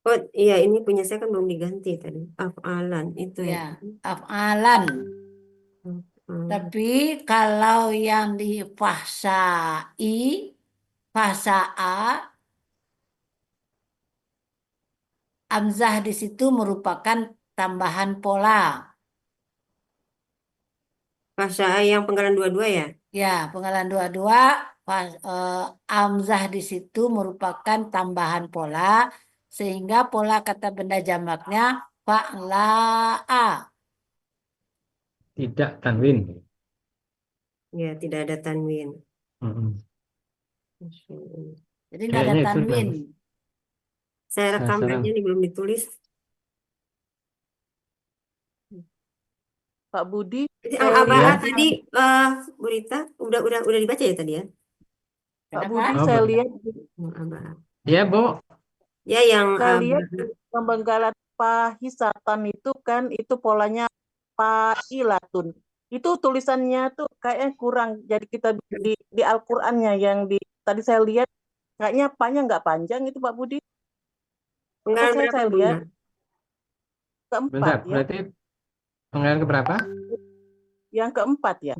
Oh iya, ini punya saya kan belum diganti tadi. Afalan itu ya. Ya, af'alan. Tapi kalau yang di fasa A, hamzah di situ merupakan tambahan pola. Pasha yang penggalan dua-dua ya. Ya, penggalan dua-dua, hamzah di situ merupakan tambahan pola, sehingga pola kata benda jamaknya fa'la'a. Tidak tanwin. Ya, tidak ada tanwin. Jadi nggak ada Kayaknya itu tanwin. Saya rekam Sasaran. aja nih belum ditulis. Pak Budi, Yang saya aba'a lihat tadi berita udah dibaca ya tadi ya. Pak Kenapa? Budi Oh, saya benar. lihat Yang aba'a. Ya, Bu. Ya yang saya lihat aba'a. pembenggalan pahisatan itu kan itu polanya fa'ilatun. Itu tulisannya tuh kayaknya kurang. Jadi kita di Al-Qur'annya yang tadi saya lihat kayaknya apanya nggak panjang itu Pak Budi. Penggalan berapa Saya Bunda? lihat keempat Bentar, ya. berarti penggalan keberapa? Yang keempat ya.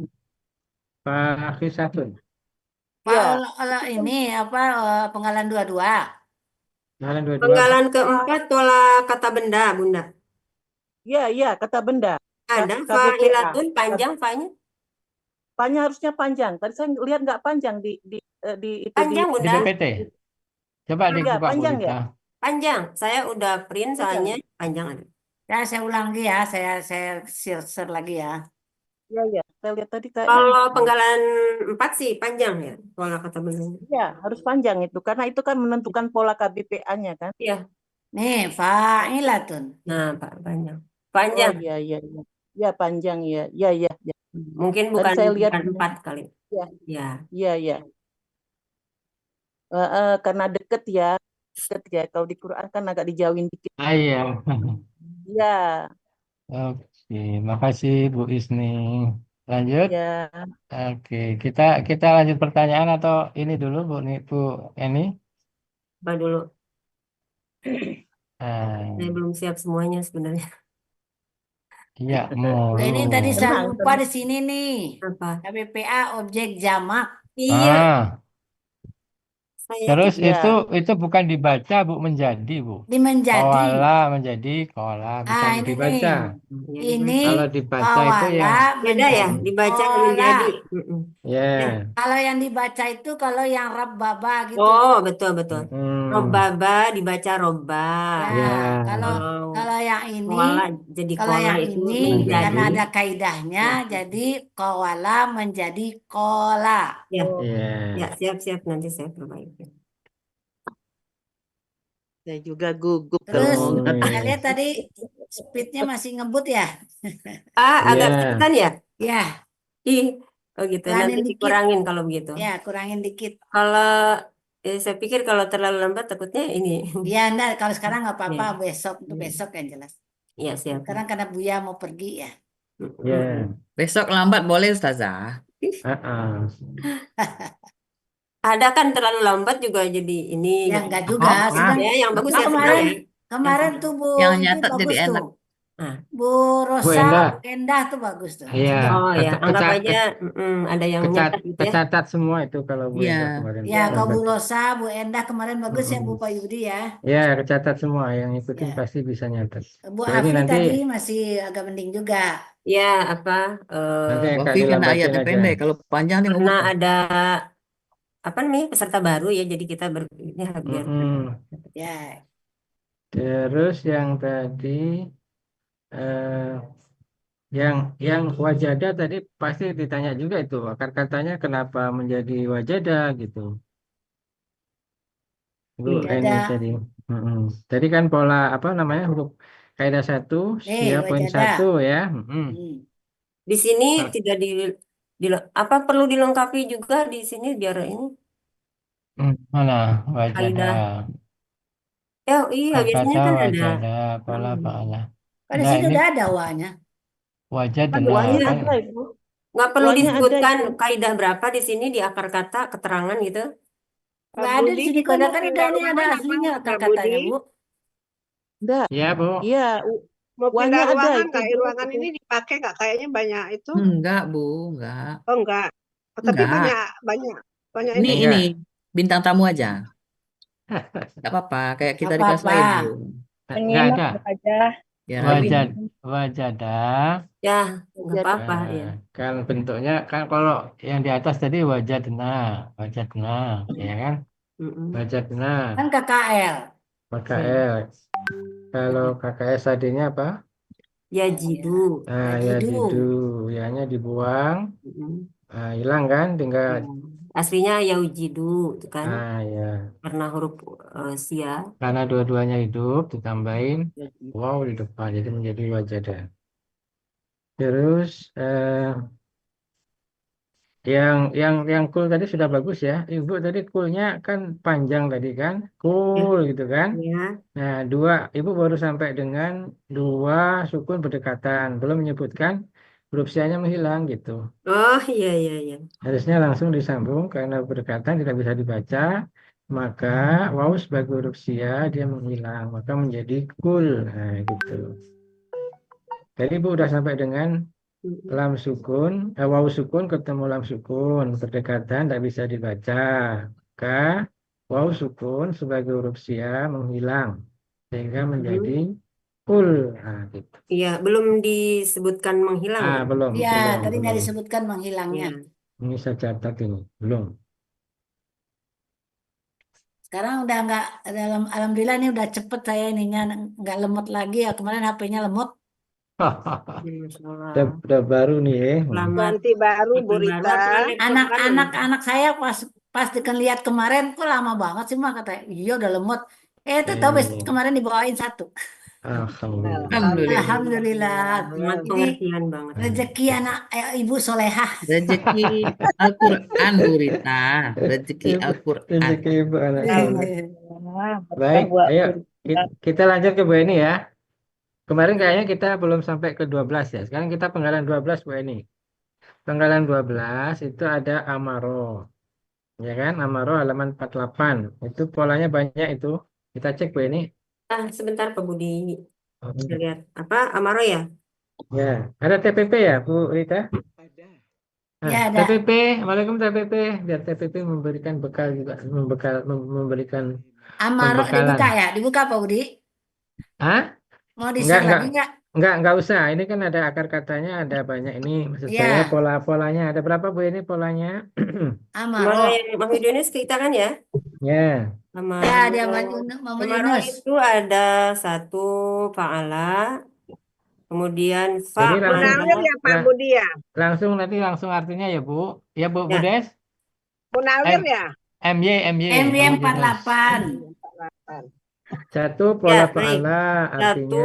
Fahisatun. Ya. Ini apa penggalan dua-dua. Penggalan 22. Penggalan keempat pola kata benda Bunda. Iya, kata benda. Ada KBPA. fa'ilatun panjang fa'nya. Fa'nya harusnya panjang. Tadi saya lihat nggak panjang di itu Panjang Di Bunda. PPT. Coba Iya, dibuka Bu panjang Rita. ya? Panjang. Saya udah print soalnya Betul. panjang ada. Ya, saya ulang lagi ya. Saya share lagi ya. Ya, ya. Saya lihat tadi kayaknya Kalau penggalan 4 sih panjang ya pola kata benernya. ya harus panjang itu karena itu kan menentukan pola KBPA-nya kan. Iya. Nih, fa'ilatun. Nah, Pak, panjang. Oh Panjang. iya iya iya. Ya panjang ya. Ya ya ya. Mungkin Tadi bukan saya lihat 4 kali. ya. Ya. Iya ya. Karena deket ya. Deket ya. Kalau di Quran kan agak dijauhin dikit. Ah, iya. Ya. Oke, makasih Bu Isni. Lanjut. Ya. Oke, kita lanjut pertanyaan atau ini dulu Bu Eni. Apa dulu? Ah, Saya belum siap semuanya sebenarnya. iya, Ini tadi mulu. saya Tenang, lupa tenang. di sini nih. Apa? KBPA objek jamak Iya, Ah, saya terus tidak. Ya. itu bukan dibaca Bu, menjadi Bu. di menjadi. Koala menjadi koala, bukan Ini dibaca. nih. Ya, Ini Kalau dibaca itu kawala yang beda ya, menjadi dibaca dan kola. menjadi. Mm-mm. Ya. ya. Kalau yang dibaca itu kalau yang rabbaba gitu. Oh, betul betul. Hmm, Robaba dibaca roba. Ya, ya. kalau Kalau yang ini koala jadi kalau kola yang itu ini menjadi. karena ada kaidahnya Ya, jadi kawala menjadi kola. ya, Oh, ya, Ya. siap-siap nanti saya perbaiki. saya juga gugup kalau Terus mau Oh, ngatur. saya iya. lihat tadi speednya masih ngebut ya. Agak Ya. kesulitan ya? Ya, Ih, oh gitu. Nanti peranin dikit. dikurangin kalau begitu. Ya, kurangin dikit. Kalau saya pikir kalau terlalu lambat takutnya ini. Ya, enggak, kalau sekarang nggak apa-apa, Ya, besok untuk ya, besok yang jelas. ya, siap. Sekarang karena Buya mau pergi ya. Ya. Besok lambat boleh Ustazah. Ah, Ada kan terlalu lambat juga jadi ini. Ya Jadi enggak juga, Apa-apa. sedang. ya yang bagus Oh, ya sedang kemarin ya. Yang kemarin sedang. tuh Bu Yang ini nyatat jadi bagus tuh. enak. Nah, Bu Bu Rosa, Endah. Bu Endah tuh bagus tuh. Iya, Sedang. oh ya, anggap aja ada yang nyatat gitu ya. kecatat semua itu kalau Bu Iya. Endah kemarin. Ya, kalau Bu Kecatat. Rosa, Bu Endah kemarin bagus ya Bu Mm-mm. Pak Yudi ya. Ya, kecatat semua. Yang ikutin Ya. pasti bisa nyatat. Bu Kalau ini Afi nanti tadi masih agak mending juga. Ya, apa nanti yang Wafi kami karena lambatin ayatnya aja. pendek. Kalau panjang dia karena ngebut. ada apa namanya peserta baru ya, jadi kita ini biar Mm-mm. Ya, Terus yang tadi eh, yang wajada tadi pasti ditanya juga itu akar katanya kenapa menjadi wajada gitu. Bu iya. ini wajada. tadi. Mm-mm. Tadi kan pola apa namanya huruf kaidah 1, Nih, ya poin wajada. 1 ya. Mm-mm. Hmm. Di sini Nah, tidak apa perlu dilengkapi juga di sini biar ini mana wajada? kaidah. Ya, iya biasanya Kata kan ada. wajada, pola Hmm. paala. Kan di Enggak sini ini udah ada wanya. wajadna Wanya Iya, kan. ada Ibu. nggak perlu Wanya ada disebutkan itu. kaidah berapa di sini di akar kata keterangan gitu. Nggak ada di Budi sini itu kode mau kan udah pindah ini ada ruangan apa aslinya akar Kak katanya Budi? Bu. Enggak. Iya, Bu. Iya, Mau wanya pindah ada ruangan itu nggak? Bu. Ruangan ini dipakai nggak? Kayaknya banyak itu. Enggak, Bu. Enggak. Oh enggak. Oh, tapi Enggak. banyak banyak banyak Ini ini. ini Enggak. bintang tamu aja. Enggak apa-apa. Kayak kita di kelas Apa-apa. lain, Bu. Enggak Menyimak ada. aja. Ya, Wajad lebih. wajada. Ya, nggak Jadi apa-apa ya. Kan bentuknya kan kalau yang di atas tadi wajadna, wajadna, ya kan? Mm-mm. Wajadna, Kan KKL. KKL. Kalau KKS tadinya apa? Ya Oh, jidu. Nah, ya Wajidu. jidu, ya-nya dibuang, Mm-mm. hilang kan? Tinggal, Ya. Aslinya yaujidu itu kan ya. karena huruf sia. Karena dua-duanya hidup, ditambahin jadi wow di depan, jadi menjadi wajada. Terus yang cool tadi sudah bagus ya. Ibu tadi coolnya kan panjang tadi kan, Ya, cool gitu kan. ya. Nah, ibu baru sampai dengan dua sukun berdekatan, belum menyebutkan huruf sianya menghilang gitu. Oh iya iya iya. Harusnya langsung disambung karena berdekatan tidak bisa dibaca, maka waw sebagai huruf sia dia menghilang, maka menjadi cool. Nah, gitu. Jadi ibu udah sampai dengan Mm-mm. lam sukun, waw sukun ketemu lam sukun, berdekatan tidak bisa dibaca. Maka waw sukun sebagai huruf sia menghilang sehingga menjadi Mm-mm. kul. Nah, gitu. Iya, belum disebutkan menghilang ya. Belum, Ya, tadi nggak belum. disebutkan menghilangnya. Ya. Ini saya catat ini, belum. Sekarang udah nggak alhamdulillah ini udah cepet saya ininya nggak lemot lagi ya. Kemarin HP-nya lemot. Masya Allah. Udah baru nih ya. Selamat Ganti baru Bu makan baru Rita. artinya laptop baru. Anak saya pas lihat kemarin kok lama banget sih mah kata iya udah lemot. Itu tahu bes kemarin dibawain satu. Alhamdulillah. Alhamdulillah. Alhamdulillah. Sangat Jadi pengertian banget. rezeki anak ibu solehah. Rezeki Al-Quran, Bu Rita. Rezeki Al-Quran. Rezeki ibu anak soleh. Wah, berkah Baik, buat ayo Bu Rita. kita lanjut ke Bu Eni ya. Kemarin kayaknya kita belum sampai ke 12 ya. Sekarang kita penggalan 12 Bu Eni. Penggalan 12 itu ada amaro. Ya kan? Amaro halaman 48. Itu polanya banyak itu. Kita cek Bu Eni. Sebentar Pak Budi. Kita lihat apa Amaro ya? Ya, ada TPP ya Bu Rita? Nah, Ya ada. TPP, Waalaikumsalam TPP. Biar TPP memberikan bekal juga, memberikan Amaro pembekalan. dibuka ya, dibuka Pak Budi. Hah? Mau di-share lagi nggak? Enggak usah. Ini kan ada akar katanya, ada banyak ini. Maksud Iya. saya pola-polanya. Ada berapa Bu ini polanya? Amaro Amaro. yang Muhammad Yunus kita kan ya? Ya, Amaro. Ya dia Muhammad Amaro Yunus. itu ada satu fa'ala, kemudian jadi fa'ala. Munawir ya Pak Budi ya. langsung artinya ya Bu. Ya Bu Ya. Des. Munawir ya. MY MY 48. Satu pola baik. fa'ala Satu artinya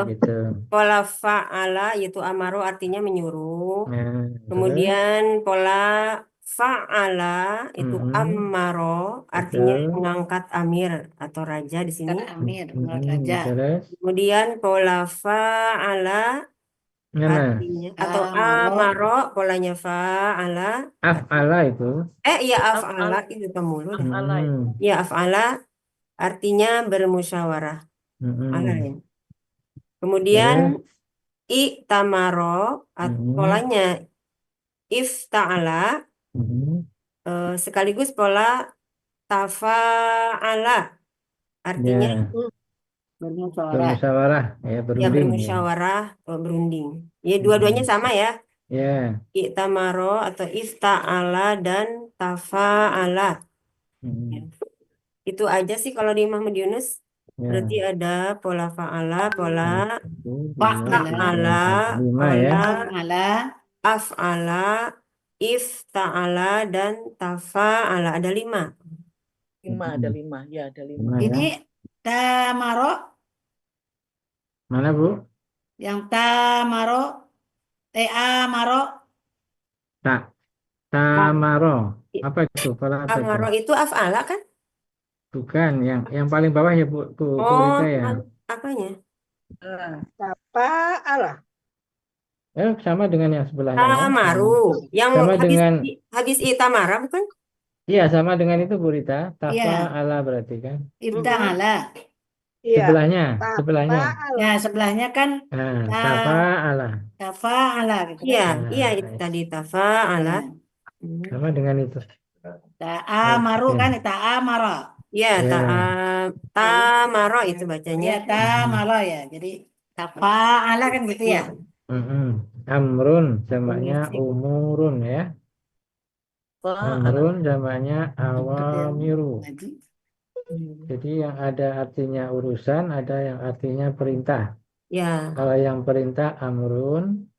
gitu. pola fa'ala yaitu amaro artinya menyuruh. Nah, Kemudian pola fa'ala itu amaro artinya Betul. mengangkat amir atau raja di sini. Amir, Muhammad Raja. Terus, Kemudian pola fa'ala mana? artinya atau Amaro. amaro polanya fa'ala. Af'ala itu. Iya af'ala itu pemulu deh. Af'ala itu. Ya af'ala artinya bermusyawarah. Ala ya. Kemudian i'tamaro polanya ifta'ala sekaligus pola tafa'ala artinya Bermusyawarah ya, ya berunding bermusyawarah atau berunding. Ya dua-duanya sama ya. ya. I'tamaro atau ifta'ala dan tafa'ala. Ya. Itu aja sih kalau di Muhammad Yunus. Berarti ada pola fa'ala, pola fa'ala, Lima ya. pola af'ala, ifta'ala, dan tafa'ala. Ada 5. 5, ada 5. Ya, ada 5. Lima ya. Ini tamaro, Mana Bu? yang tamaro, maro, Tamaro. Apa itu? Pola apa itu? Amaro itu af'ala kan? Bukan, yang paling bawah ya Bu Oh, Rita ya. apanya? Apa Allah? Sama dengan yang sebelahnya ya. Tamaru. Yang Sama dengan habis itamara bukan? iya, sama dengan itu Bu Rita. Iya. Tafa'ala berarti kan. Ifta'ala. Iya. Sebelahnya. Ya sebelahnya kan Nah, tafa'ala. tafa'ala gitu Iya, kan. iya itu tadi tafa'ala. Sama dengan itu. Ta'amaru kan ta'amara. Iya, tamaro itu Ya bacanya. ta'amara ya. Jadi tafa'ala kan gitu ya. Amrun jamaknya umurun ya. Fa'ala. Amrun jamaknya awamiru. Jadi yang ada artinya urusan, ada yang artinya perintah. Ya. Kalau yang perintah amrun,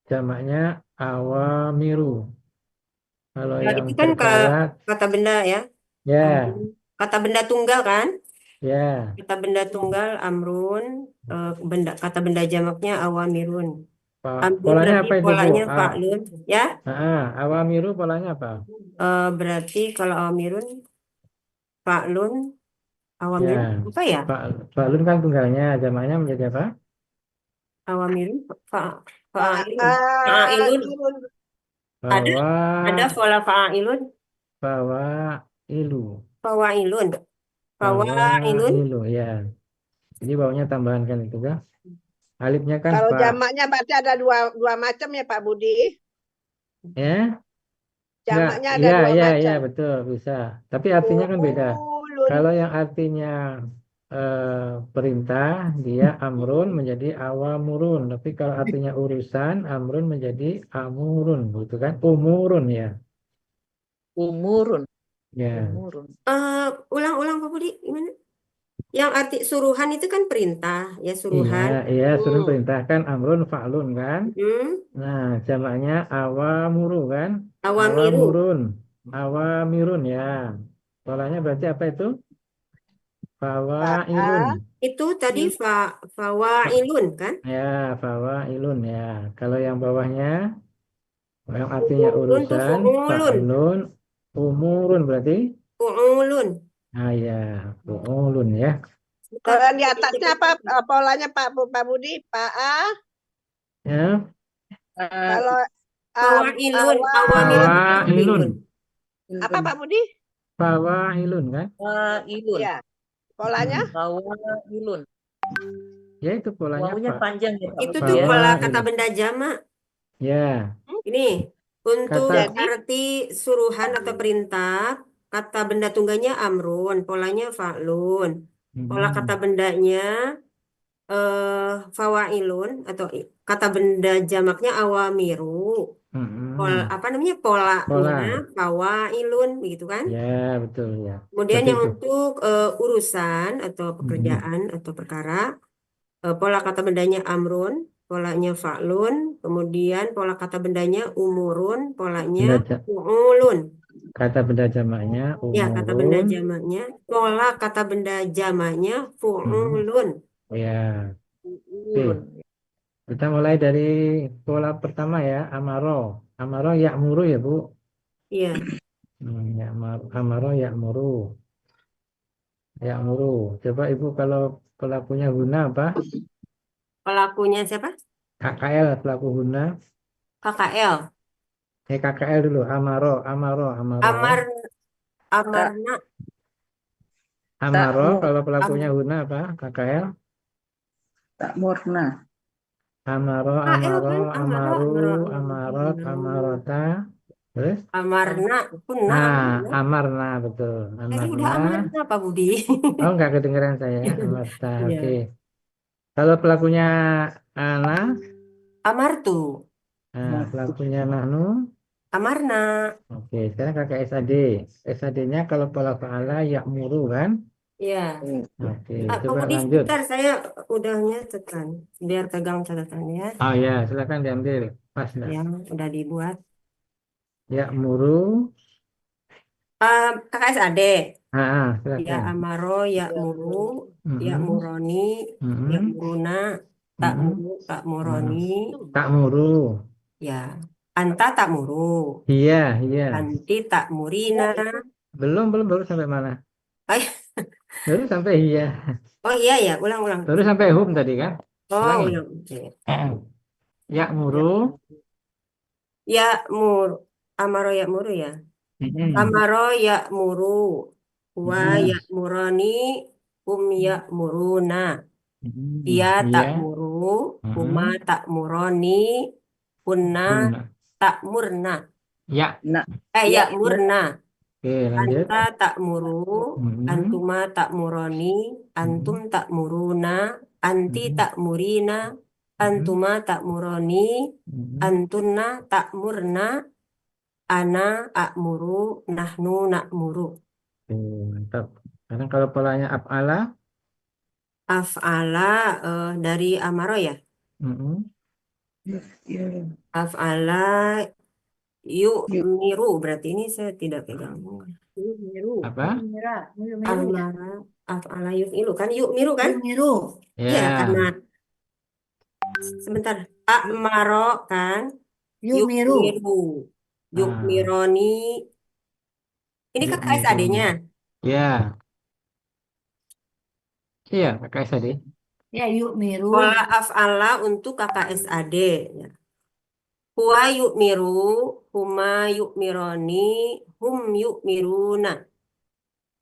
jamaknya awamiru. Kalau Ya, yang itu kan terkalat, kata benda ya. ya, Kata benda tunggal kan? ya. Kata benda tunggal amrun, kata benda jamaknya awamirun. Amrun Polanya berarti apa itu Bu? polanya fa'lun, ya. Awamiru polanya apa? Berarti kalau awamirun fa'lun, awamirun apa ya? Fa'lun kan tunggalnya, jamaknya menjadi apa? Awamirun fa'ilun. Ada pola fa'ilun, Fawailu. fa'ilun. Fawailu ya. Jadi bawahnya tambahan kan itu kan? Alifnya kan Kalau fa. jamaknya berarti ada dua macam ya Pak Budi. Ya. Jamaknya ada Iya, dua iya, macam. iya, betul, bisa. Tapi artinya kan beda. Ulun. Kalau yang artinya perintah, dia amrun menjadi awamurun. Tapi kalau artinya urusan, amrun menjadi amurun, gitu kan? Umurun ya. Umurun. Ya. Umurun. Ulang-ulang Pak Budi, gimana? Yang arti suruhan itu kan perintah, ya Iya, suruhan. iya, suruh Hmm. perintahkan amrun fa'lun kan. Hmm. Nah, jamaknya awamuru kan. Awamiru. Awamurun. Awamirun ya. Polanya berarti apa itu? Fawailun. Itu tadi Il- fawailun kan? Ya, fawailun ya. Kalau yang bawahnya, yang artinya Umurun tuh urusan, fu'ulun. fa'ilun, umurun berarti. Fu'ulun. Ah ya, fu'ulun ya. Bentar. Kalau yang di atasnya apa polanya Pak Budi? Pak A. Ya, Kalau Fawailun. awa Awamirun tuh fawailun. fawailun. apa Pak Budi? Fawailun kan. Ilun. Ya, polanya Ilun. Ya itu polanya Wawunya Pak. panjang ya Pak Itu Budi tuh ya. pola kata Fawailun. benda jamak. Ya, Ini untuk kata jadi arti suruhan atau perintah, kata benda tunggalnya amrun, polanya fa'lun. Pola kata bendanya fawailun atau kata benda jamaknya awamiru. Apa namanya? Polanya pola. fawailun begitu kan? Ya, betul ya. Kemudian Seperti yang itu. untuk urusan atau pekerjaan atau perkara, pola kata bendanya amrun, polanya fa'lun, kemudian pola kata bendanya umurun, polanya Benda ja- fu'ulun. Kata benda jamaknya Ya, kata benda umurun. jamaknya, pola kata benda jamaknya Hmm. fu'ulun. Ya, oke. Ilun. Kita mulai dari pola pertama ya, amaro. Amaro ya'muru ya, Bu. Iya, Amaro ya'muru. Ya'muru. Coba Ibu kalau pelakunya guna apa? pelakunya siapa? KKL pelaku guna. KKL. KKL dulu. Amaro. Amar, amarna, Amaro Takmur. kalau pelakunya am, guna apa? KKL. Takmurna. Amaro, KL kan, amaru, amaru, amarot, amarota. Terus? amarna, punna, amarna. Amarna betul. Tadi udah Amarna. amarna Pak Budi. Oh, nggak kedengeran saya. Amarta. Oke. Iya. Kalau pelakunya Ana, Amartu, pelakunya Nahnu. amarna. Oke, sekarang kakak SAD. SAD-nya kalau pola fa'ala ya'muru kan? Ya. Oke, Pak coba Budi lanjut. sebentar, saya udahnya tekan. Biar pegang catatannya Oh ya, silakan diambil. Pas enggak? yang udah dibuat. Ya'muru. Kakak SAD. Ya Silakan. amaro, ya muru, ya Mm-mm. muroni, Mm-mm. ya muruna, tak Mm-mm. muru, tak muroni. Ta'muru. Ya, anta tak muru, Iya, iya. anti tak murina. Belum, baru sampai mana? Ay, Baru sampai iya. oh iya ya, ulang-ulang. Baru sampai hum tadi kan? Oh, Ulangi. ulang. Oke. Ya'muru. Ya mur, amaro ya muru ya. Mm-mm. Amaro ya muru, wa Mm-mm. ya muroni, ya muruna. Mm-mm. Dia tak Iya. muru, Mm-mm. huma tak muroni, punna Guna. tak murna. Ya. Ya murna. Oke, lanjut. Anta tak muru, Mm-mm. antuma tak muroni, antum tak muruna, anti Mm-mm. tak murina, antuma tak muroni, Mm-mm. antunna tak murna, ana akmuru, nahnu nakmuru. Oke, mantap. Sekarang kalau polanya af'ala. Af'ala dari amaro ya. Mm-mm. Af'ala yuk miru, berarti ini saya tidak pegang. Yuk miru. Apa? Amara, af'ala yuk miru kan? Yuk miru kan? Miru. Iya, Ya. karena sebentar. Amaro kan? Yuk miru. Miru. Yuk Ah, mironi. Ini yuk kakak miru. SAD-nya. Ya. Iya, kakak tadi. Ya, yuk miru. Pola af'ala untuk kakak SAD. Ya. Huwa yuk miru, huma yuk mironi, hum yuk miruna.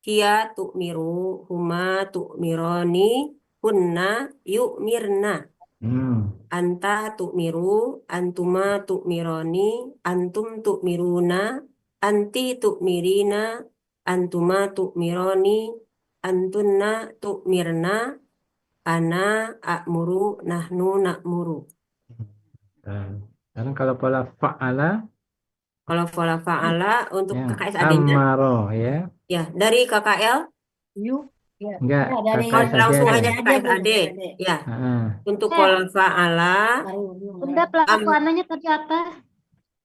Kia tuk miru, huma tuk mironi, hunna yuk mirna. Hmm. Anta tuk miru, antuma tuk mironi, antum tuk miruna, anti tuk mirina, antuma tuk mironi, antunna tuk mirna, ana akmuru, nahnu nakmuru. Nah, sekarang kalau pola fa'ala. Kalau pola fa'ala untuk Ya, KKSAD-nya, amaro ya. ya dari KKL, Yuk. Ya. Enggak, Ya, dari KKS aja langsung ada. aja KKS ke aja, Bu. KSAD. KKSAD. Ya, Heeh. untuk pola fa'ala, Mari, Bu. Bunda am, pelakuannya tadi apa?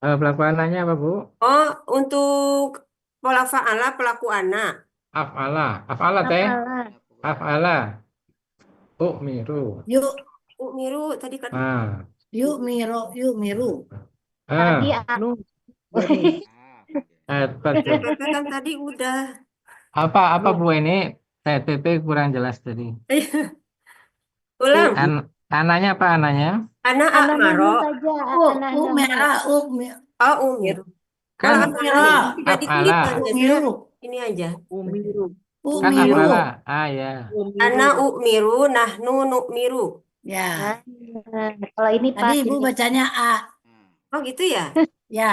Pelakuannya apa, Bu? oh untuk pola fa'ala pelaku anak. Af'ala. Af'ala teh. Apalah. Af'ala. U'miru. Yuk, Miru tadi kata Ah. yuk Miro, yuk Miru. Tadi Ah. anu. Jadi, Apa tuh? TPP kan tadi udah. Apa Bu ini? TPP kurang jelas tadi. Ulang. Ananya apa ananya? Anak Anak Maro. saja. U Anak merah, Oh, Miru. Kan Kalau Miro, tidak ditulis af'ala. aja, Miru, ini aja. Umiru. Kan Miru. af'ala. Ah ya. Anak Miru, nahnu Miru. Ya, Kalau ini tadi pas Ibu ini. bacanya A. Oh gitu ya? Ya,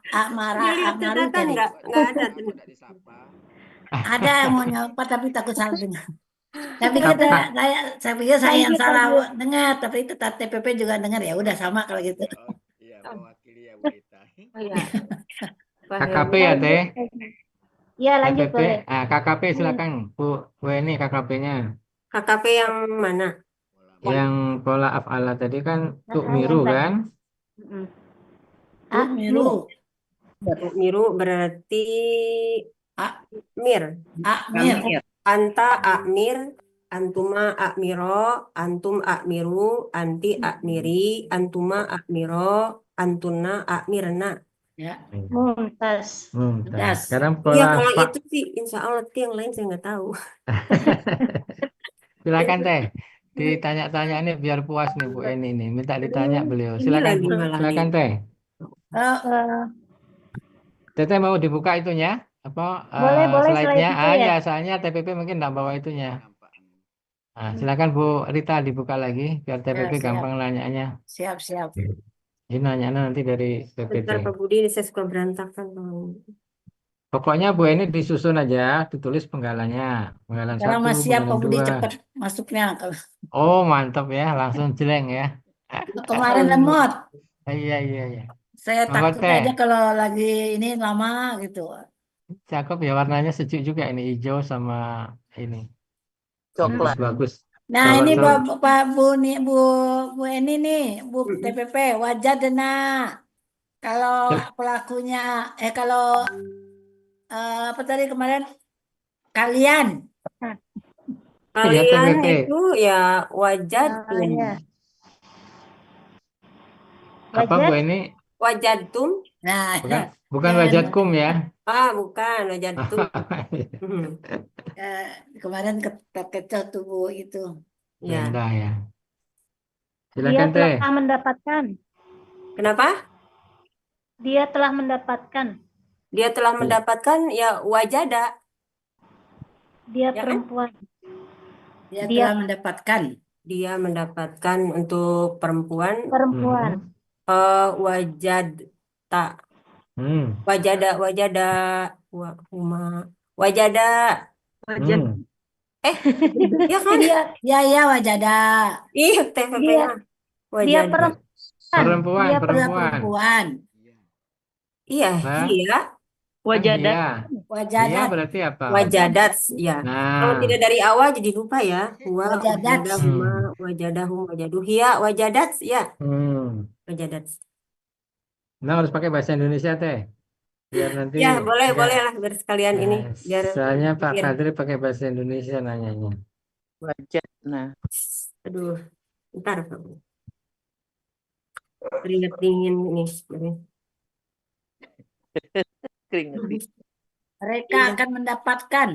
Akmara, Dia lihat Akmaru catatan tadi. nggak ada. Ada yang mau nyapa tapi takut salah dengar. Saya pikir Apa? saya pikir saya yang Lanjut, salah lanjut. dengar, tapi itu TPP juga dengar ya. Udah sama kalau gitu. Oh ya. Pak KKP Helmi. ya Teh? Ya lanjut TPP. boleh. KKP silakan Bu ini KKP-nya. KKP yang mana? Yang pola af'ala tadi kan yang tu'miru tadi. kan? Mm-mm. Miru, Miru berarti A- Mir. Akmir, Anta Akmir, antuma Akmiro, antum Akmiru, anti Akmiri, antuma Akmiro, antuna Akmirna. ya. Mumtaz. Das. Sekarang Iya, pola kalau itu sih insya Allah yang lain saya nggak tahu. silakan Teh. Ditanya-tanya ini biar puas nih Bu Eni ini. Minta ditanya beliau. Ini Silakan lagi Bu. malah Silakan nih. Teh. Eh, Teteh mau dibuka itunya? Apa boleh slide-nya? slide itu ya. Ya, soalnya TPP mungkin nggak bawa itunya. Nah, silakan Bu Rita dibuka lagi biar TPP siap. gampang nanyanya. Siap. Ini nanyanya nanti dari PPT. Bentar Pak Budi, ini saya suka berantakan. Pokoknya Bu ini disusun aja, ditulis penggalannya. Penggalan Sekarang 1, Mas siap Pak penggalan Budi 2. cepat masuknya. Kalau Oh, mantap ya, langsung jeleng ya. kemarin lemot, Iya. saya Monggo takut Teh. aja kalau lagi ini lama gitu. Cakep ya, warnanya sejuk juga ini hijau sama ini. Coklat. Bagus. Nah Kalau ini sama- Pak Bu nih Bu Eni nih Bu TPP wajah dena. Kalau pelakunya kalau apa tadi kemarin kalian Ya, Kalian TPP. itu ya wajadtum. ya. Apa Bu Wajah. ini? Wajadtum. nah Bukan wajatkum ya. Bukan wajadtum. kemarin kecil tuh Bu itu. Ya. Rendah ya. Dia Silakan Teh. telah mendapatkan. Kenapa? Dia telah mendapatkan. Dia telah mendapatkan ya wajada. Dia Ya kan? perempuan. Dia Dia- telah mendapatkan. Dia mendapatkan untuk perempuan Perempuan. wajadta. Hmm. Wajada wajada. Ya kan? Ya wajada. Ih, TPP-nya. Dia Wajada. Perempuan. Dia Perempuan. Iya, Nah. iya. Wajadat. Iya. Wajadat. Iya berarti apa? Wajadat, ya. Kalau Nah. tidak dari awal jadi lupa ya. Wajadat. Wajadahuma, wajadahum, wajaduhia, wajadat, ya. Wajadat. Nah harus pakai bahasa Indonesia Teh. Biar nanti. Ya, boleh enggak. lah biar sekalian ini. Biar Soalnya Pak biar- Kadri pakai bahasa Indonesia nanyanya. Wajat. Nah. Aduh, bentar Pak. Keringat dingin ini. Keringet dingin. Mereka akan mendapatkan.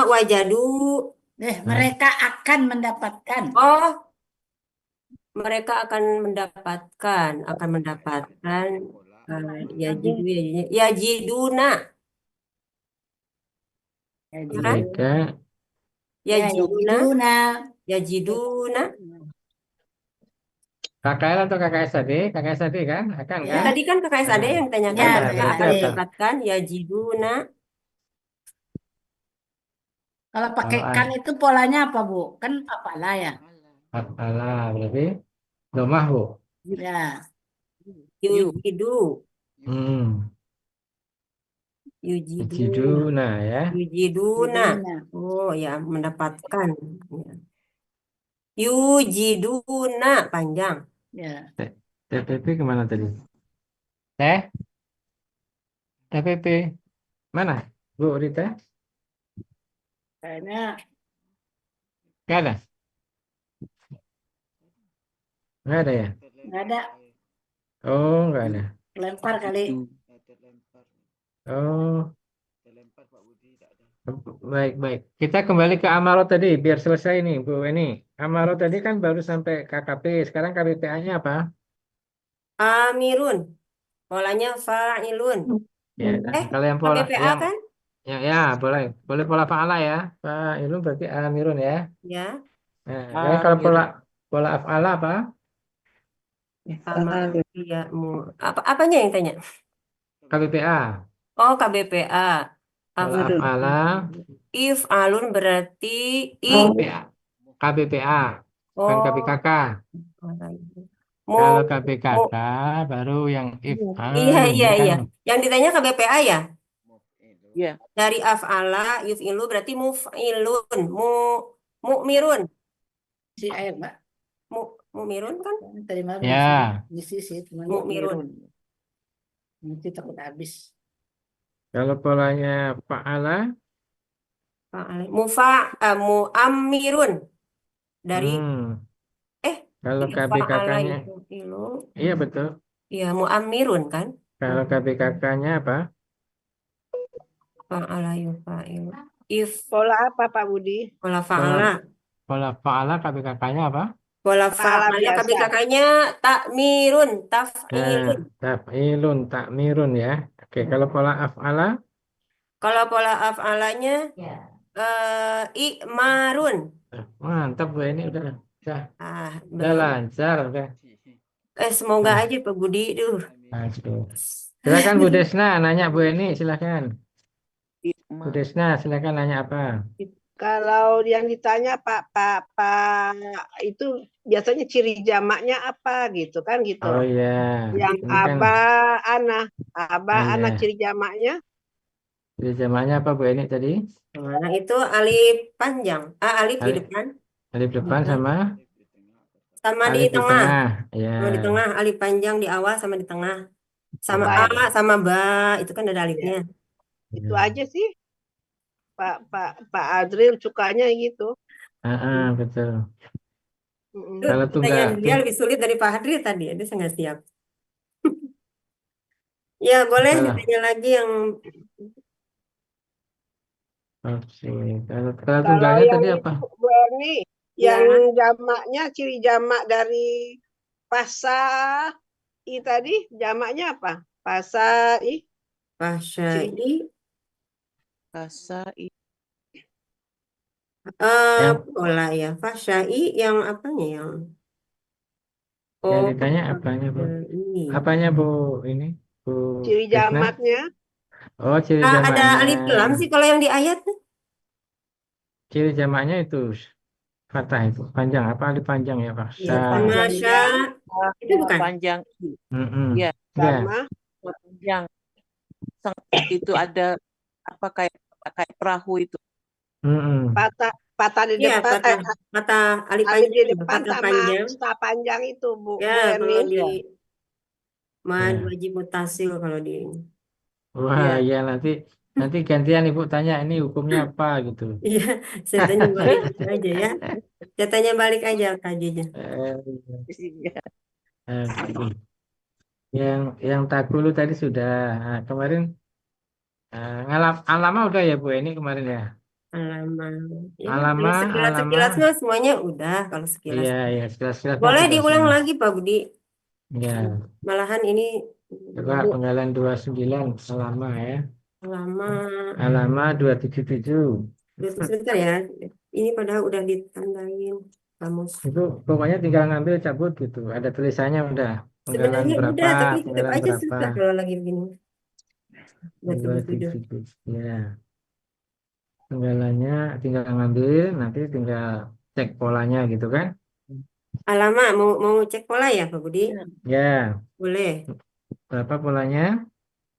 Wajadu. Mereka akan mendapatkan. Oh, mereka akan mendapatkan yajiduna. Mereka Yajiduna. KKL atau KKS tadi? KKS tadi kan? Akan Ya. kan? Tadi kan KKSAD yang ditanyakan Ya, mereka berarti akan apa? mendapatkan yajiduna. Kalau pakai Oh, kan itu polanya apa Bu? Kan apalah ya. Apalah berarti domah Bu. Ya. Yujidu. Hmm. Yujiduna. Yujiduna ya. Yujiduna. Yujiduna. Oh ya, mendapatkan. Ya. Yujiduna panjang. Ya. TPP kemana tadi? Teh? TPP. Mana? Bu Rita? Kayaknya Nggak ada? Nggak ada ya? nggak ada. Oh, nggak ada. Lempar kali. Oh, baik, baik. Kita kembali ke Amarot tadi, biar selesai nih, Bu Eni. Amarot tadi kan baru sampai KKP, sekarang KBPA-nya apa? Amirun. Polanya fa'ilun. Ya, kalau yang pola, KBPA kan? ya, boleh, boleh pola faala ya. Pak Ilmu berarti amirun ya. Ya. Nah, sekarang kalau pola Amirun. pola afala apa? Sama ya, apanya yang tanya? KBPA. Oh, KBPA. Pola afala, If alun berarti KBPA. KBPA, bukan Oh, KBKK. Mu, Kalau mu, KBKK baru yang if'al, iya, ini iya, kan iya. Yang ditanya KBPA ya? Ya. Dari af'ala, yuf'ilu berarti muf'ilun. Mu'mirun. Si air, Mbak. Mu'mirun kan? Tadi malam ya. ngisi sih, cuma Mu'mirun. nanti takut habis. Kalau polanya fa'ala, Mu'ammirun. Dari, kalau dari fa'ala KBKK-nya, yuf'ilu. iya betul. Ya, mu'ammirun kan? Kalau KBKK-nya apa? Fa'ala yuf'ilu. Pola apa Pak Budi? Pola fa'ala. Pola fa'ala KBKK-nya apa? Pola Fa'ala fa'ala biasa. KBKK-nya takmirun, taf'ilun. Taf'ilun, takmirun ya. Oke, kalau pola af'ala, Kalau pola af'alanya i'marun. mantap Bu ini udah Belum. lancar udah. Semoga aja Pak Budi. Aduh. Silakan Bu Desna nanya Bu Eni, silakan. Bu Desna, silakan nanya apa? Kalau yang ditanya Pak itu biasanya ciri jamaknya apa gitu kan gitu. Oh iya. Yang Ini kan aba ana iya. ciri jamaknya. Jadi jamaknya apa Bu Eni tadi? Nah, itu alif panjang. Alif di Alif, depan. alif depan sama Sama di alif di tengah. tengah. Ya. Sama di tengah. Alif panjang di awal sama di tengah. Sama Baik. A, sama ba. Itu kan ada alifnya. Itu aja sih. Pak Adril sukanya gitu. Betul. Itu Kalau pertanyaan dia tunggal, lebih sulit dari Pak Hadri tadi. Dia saya nggak siap. Ya, boleh Salah. ditanya lagi yang Oke. Kalau Kalau tunggalnya yang tadi itu apa? Bu Erni, yang jamaknya ciri jamak dari pasai tadi jamaknya apa? Pasai. Pasai. Kasai. Pola ya. Pasai yang apanya yang? Yang Oh, ditanya apanya Bu? ini. Apanya Bu ini? Bu Ciri Desna? jamaknya. Oh, ciri Ada jamaknya. alif lam sih kalau yang di ayat. Ciri jamaknya itu fathah itu panjang apa alif panjang ya Pak? Iya, sama sya. Itu bukan? Panjang. Iya. Sama. Panjang. Itu ada apa kayak perahu itu. Patah di Iya, depan. patah alif Alif di panjang, depan patah sama panjang. sta panjang itu Bu Ya, Erni. kalau di mad Ya. wajib mutasil kalau di Wah, ya nanti gantian Ibu tanya ini hukumnya apa gitu. Iya, saya tanya balik aja ya. Saya tanya balik aja kajinya. Yang takulu tadi sudah. Nah, kemarin alama udah ya Bu ini kemarin ya. Alama. Ya, Alama, kalau sekilas mah semuanya udah kalau sekilas. Iya, sekilas Boleh sudah diulang semua. lagi Pak Budi. Ya, Malahan ini coba penggalan 29 alama ya. lama. Alama 277. Sebentar ya. Ini padahal udah ditandain kamus. Itu pokoknya tinggal ngambil cabut gitu. Ada tulisannya udah. Penggalan Sebenarnya berapa? udah, tapi tetap Penggalan aja berapa? susah kalau lagi begini. 277. Ya. Penggalannya tinggal ngambil, nanti tinggal cek polanya gitu kan? Alama mau cek pola ya Pak Budi? Ya. Boleh. Berapa polanya?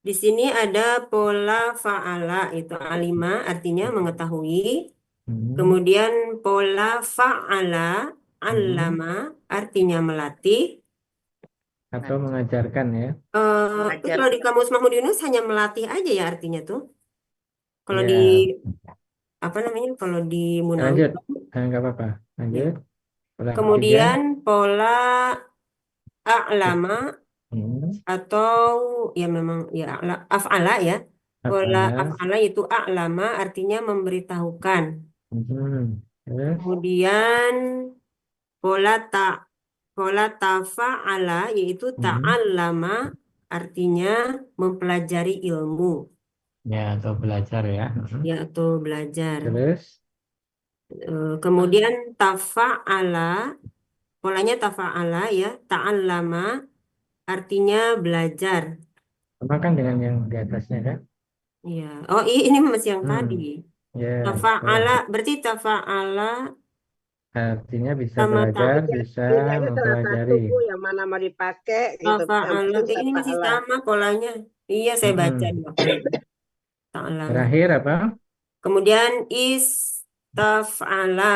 Di sini ada pola fa'ala, itu alima artinya mengetahui. Kemudian pola fa'ala, allama artinya melatih. Atau mengajarkan ya. Itu kalau di Kamus Mahmud Yunus hanya melatih aja ya artinya tuh. Kalau Iya. di apa namanya? Kalau di Munawi. Lanjut. Nggak apa-apa. Lanjut. Pola ketiga. Kemudian pola a'lama Hmm. atau ya memang ya af'ala ya. Pola Af'ala. af'ala itu a'lama artinya memberitahukan. Terus. Kemudian pola tafa'ala yaitu ta'allama artinya mempelajari ilmu Ya, atau belajar ya. ya atau belajar. Terus. Kemudian tafa'ala polanya tafa'ala ya, ta'allama artinya belajar. Sama kan dengan yang di atasnya kan? Ya. Oh, ini masih yang tadi. Ya, Tafa'ala berarti tafa'ala artinya bisa sama belajar, Ya, bisa pilihannya salah satu mempelajari. Bu, yang mana mau dipakai gitu. Yang tafa'ala. penting Ini masih tafa'ala. sama polanya. Iya, saya baca di waktu itu. Ta'allama. Terakhir apa? Kemudian istaf'ala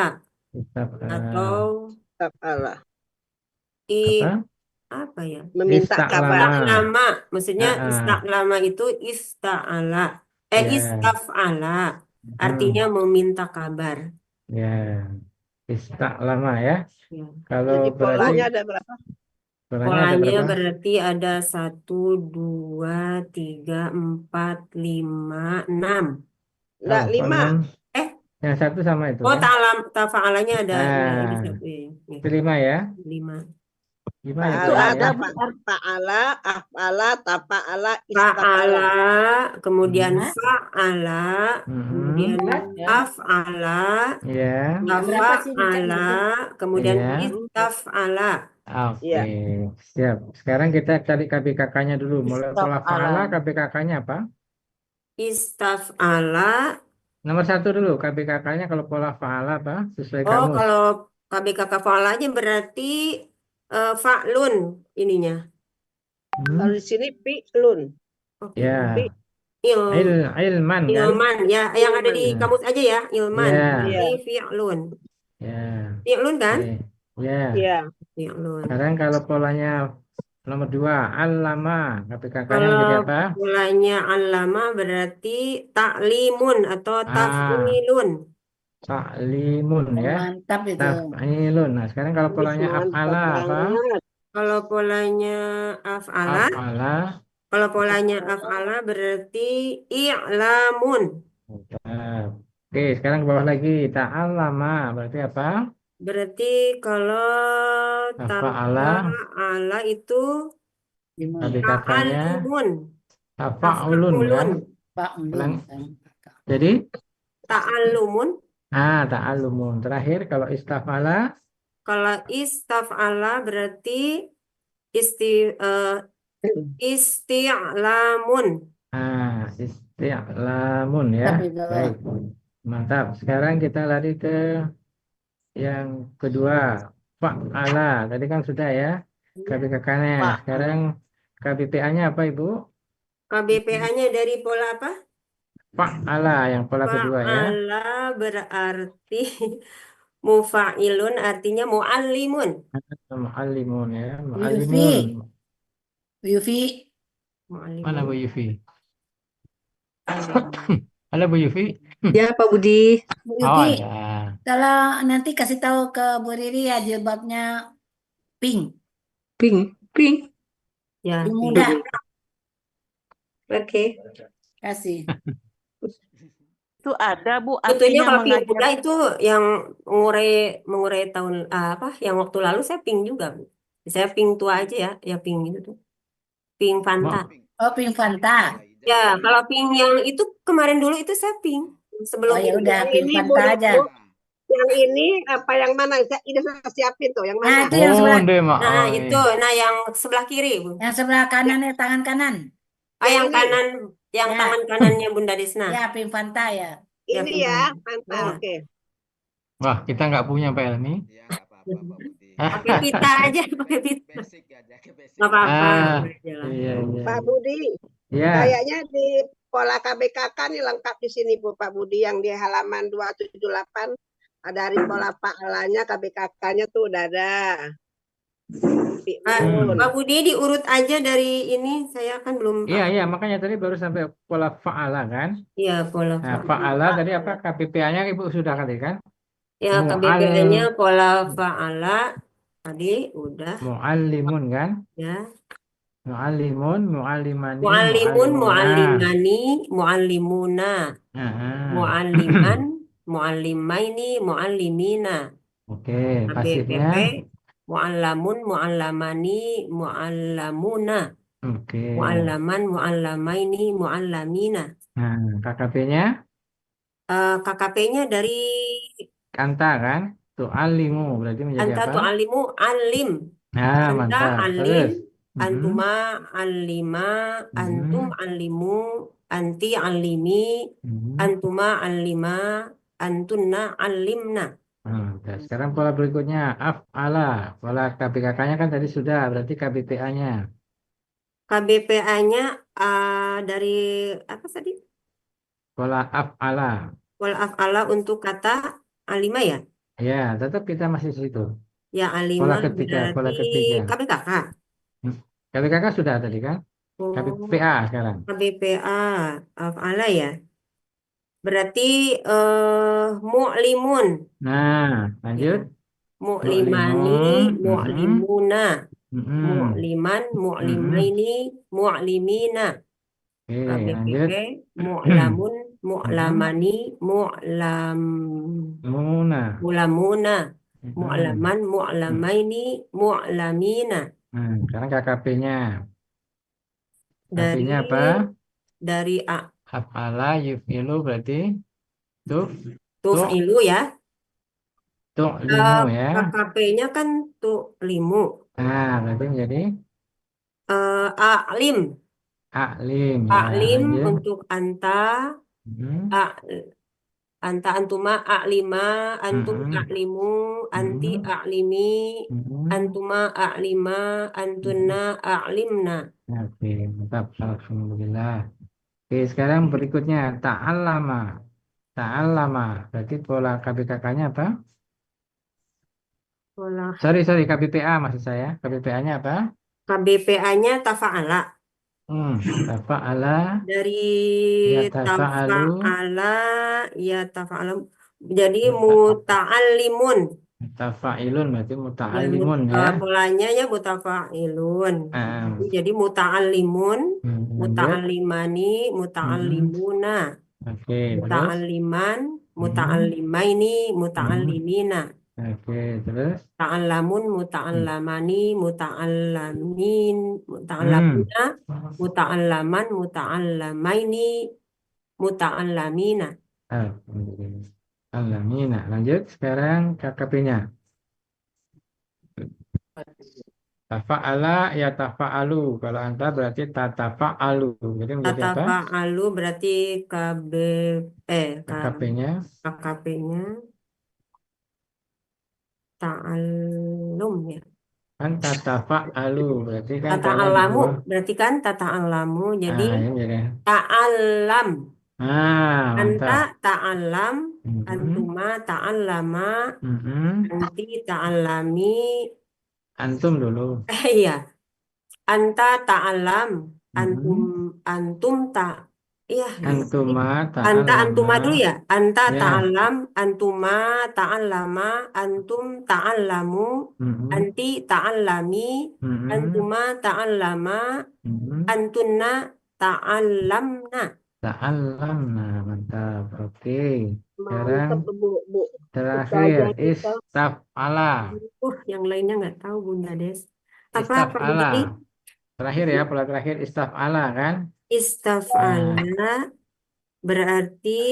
atau Tafa'ala. apa ya? Meminta kabar. Ista'lama. Maksudnya ista'lama itu ista'ala. Ya. Istaf'ala. Artinya meminta kabar. Ya, lama ya. Ya. Kalau Jadi berarti polanya ada berapa? Polanya berarti ada 1, 2, 3, 4, 5, 6. Enggak, 5. Yang satu sama itu Oh, kan? tafa'alanya ada satu ya. Itu 5 ya? 5. Gimana Fa'ala, itu ya? ada fa'ala, af'ala, tafa'ala, Fa'ala, istafa'ala. kemudian fa'ala, kemudian af'ala, Ya. tafa'ala, kemudian istaf'ala. Oke, siap. Sekarang kita cari KBKK-nya dulu. Mulai pola fa'ala, KBKK-nya apa? Istaf'ala. Nomor 1 dulu, KBKK-nya kalau pola fa'ala apa? Sesuai Oh, kamus. kalau KBKK fa'ala aja berarti fa'lun ininya. Kalau di sini fi'lun. Ya. Ilman Ilman kan? ya, yang ada di kamus aja ya, ilman. Ya. Berarti fi'lun. Ya. Fi'lun kan? Ya. Iya. Fi'lun. Sekarang kalau polanya nomor 2, al-lama, KBKK-nya Kalau menjadi apa? polanya allama berarti ta'limun atau taf'ilun. Ta'limun ya. Mantap itu. Taf'ilun. Nah, sekarang kalau polanya af'ala apa? Kalau polanya af'ala, kalau polanya af'ala berarti i'lamun. Oke, sekarang ke bawah lagi. Ta'allama berarti apa? Berarti kalau tafa'ala itu KBKK-nya ta'allumun. tafa'ulun kan? Jadi Ta'allumun. ta'allumun. Terakhir kalau istafala. Kalau istaf'ala berarti isti'lamun. Isti'lamun ya. Baik. Mantap. Sekarang kita lari ke yang kedua. Fa'ala. Tadi kan sudah ya. KBKK-nya. Sekarang KBPA-nya apa Ibu? KBPA-nya dari pola apa? Fa'ala yang pola kedua ya. Fa'ala berarti mufa'ilun artinya mu'allimun. Mu'allimun ya. Mu'allimun. Yufi. Mana Bu Yufi? Halo Bu Yufi. Ya Pak Budi. Bu Yufi, ada. kalau nanti kasih tahu ke Bu Riri ya jilbabnya pink. Pink. Ya. Pink muda. Oke. Kasih. Itu ada Bu Sebetulnya artinya kalau pink mengajar. muda itu yang mengurai tahun apa? Yang waktu lalu saya pink juga, Bu. Saya pink tua aja ya, ya pink gitu tuh. Pink Fanta. Oh, pink Fanta. Ya, kalau pink yang itu kemarin dulu itu saya pink. Sebelum Oh ya ini. udah pink Ini Fanta aja. Yang ini apa yang mana? Ini saya siapin tuh yang Nah, mana? itu yang sebelah. Nah, itu. Nah, yang sebelah kiri, Bu. Yang sebelah kanan ya, tangan kanan. Yang ini. kanan, yang Ya. tangan kanannya Bunda Desna. Ya, pink Fanta ya. Ya, Ini pink ya, Fanta. mantap. Ya. Oke. Wah, kita nggak punya Pak Elmi. Pakai pita aja, pakai pita. Nggak apa-apa. Iya. Pak Budi, Ya, Kayaknya di pola KBKK nih lengkap di sini Bu Pak Budi yang di halaman 278 ada dari pola pahalanya KBKK-nya tuh udah ada. Fi'lun. Pak Budi diurut aja dari ini, saya kan belum iya, iya. Makanya tadi baru sampai pola fa'ala kan. Iya, pola Nah, fa'ala tadi apa? fa'ala. KPPA-nya Ibu sudah kali kan? Ya, Mu'al, KBPA-nya pola fa'ala tadi udah mu'allimun kan? ya. Mu'allimun, mu'allimani, Mu'allimun, mu'allimuna. mu'allimani, mu'allimuna, Nah, mu'alliman, mu'allimaini, mu'allimina. oke, KBPP, pasifnya. mu'allamun, mu'allamani, mu'allamuna, Oke. mu'allaman, mu'allamaini, mu'allamina. Nah, KKP-nya KKP-nya dari kanta kan? Tu'allimu berarti menjadi anta apa? tu'allimu, alim. Nah, Anta mantap. alim, Terus. Mhm, antuma alima, antum mhm, alimu, anti alimi, mhm. antuma alima, antunna alimna. Nah, oke. Sekarang pola berikutnya af'ala. Pola KPKK-nya kan tadi sudah, berarti KBPA-nya. KBPA-nya dari apa tadi? Pola af'ala. Wal af'ala untuk kata alima ya? Ya, tetap kita masih di situ. Ya Pola alima ketiga, berarti pola ketiga. KBKK. Hmm. KPKK sudah tadi kan? Oh, KBPA sekarang. KBPA af'ala ya. Berarti mu'limun. Nah, Ya. lanjut. Mu'limani, Mu'limun. Mhm, mu'limuna, mhm, mu'liman, mhm. mu'limaini, mu'limina. Oke, KBPP, lanjut. mu'lamun, Mhm. mu'lamani, mu'lam, Muna. mu'lamuna, Mhm. mu'laman, mu'lamaini, mu'lamina. Nah, sekarang KKP-nya. Dari KP-nya apa? dari Af'ala yuf'ilu berarti tuh tuh tu'filu ya. tu'limu ya. KKP-nya kan tu'limu. Nah, berarti menjadi A'lim. aklim ya. A'lim Lanjut. untuk anta, Mhm. anta antuma a'lima, antum Mhm. a'limu, anti Mhm. a'limi, Mhm. antuma a'lima, antunna a'limna. Oke, mantap. Alhamdulillah. Oke, sekarang berikutnya ta'allama. Ta'allama. Berarti pola KBKK-nya apa? Pola Sorry, KBPA maksud saya. KBPA-nya apa? KBPA-nya tafa'ala. Hmm, tafa'ala, Dari ya tafa'alu, tafa'ala, ya tafa'ala. Jadi muta- muta'allimun. tafa'ilun berarti Ya, muta'allimun ya. polanya ya mutafa'ilun. Ah, Jadi muta'allimun, lanjut. muta'allimani, Hmm, muta'allimuna. oke, terus. Muta'alliman, Hmm, muta'allimaini, hmm, muta'allimina. oke, terus. Ta'allamun, Hmm, muta'allamani, muta'allamin, hmm, muta'allamuna, muta'allaman, muta'allamaini, muta'allamina. alhamdulillah. Alamina. Lanjut, sekarang KKP-nya. Tafa'ala, ya tafa'alu. Kalau anta berarti tatafa'alu. Jadi menjadi apa? Tatafa'alu berarti KKP-nya. KKP-nya ta'allum ya. Kan tatafa'alu. Berarti kan ta'nya di Tata'allamu bawah. berarti kan tata'allamu. Jadi Ah, ini jadi. ta'allam. Ah, Anta mantap. ta'allam, Mhm, antuma ta'allama, mhm. anti ta'allami. Antum dulu. Iya, anta ta'allam, antum Mhm. antum ta. Iya, gimana nih? Antuma Anta ta'alama. antuma dulu ya. Anta Ya. ta'allam, antuma ta'allama, antum ta'allamu, Mhm, anti ta'allami, mhm, antuma ta'allama, mhm. antunna ta'allamna. Ta'allamna. Mantap. Oke. Sekarang Mantap Bu, Bu. terakhir Ustazah kita. istaf'ala. Yang lainnya nggak tahu Bunda Des. Apa Pak Istaf'ala. Budi? Terakhir ya, pola terakhir istaf'ala kan? Nah, Istaf'ala berarti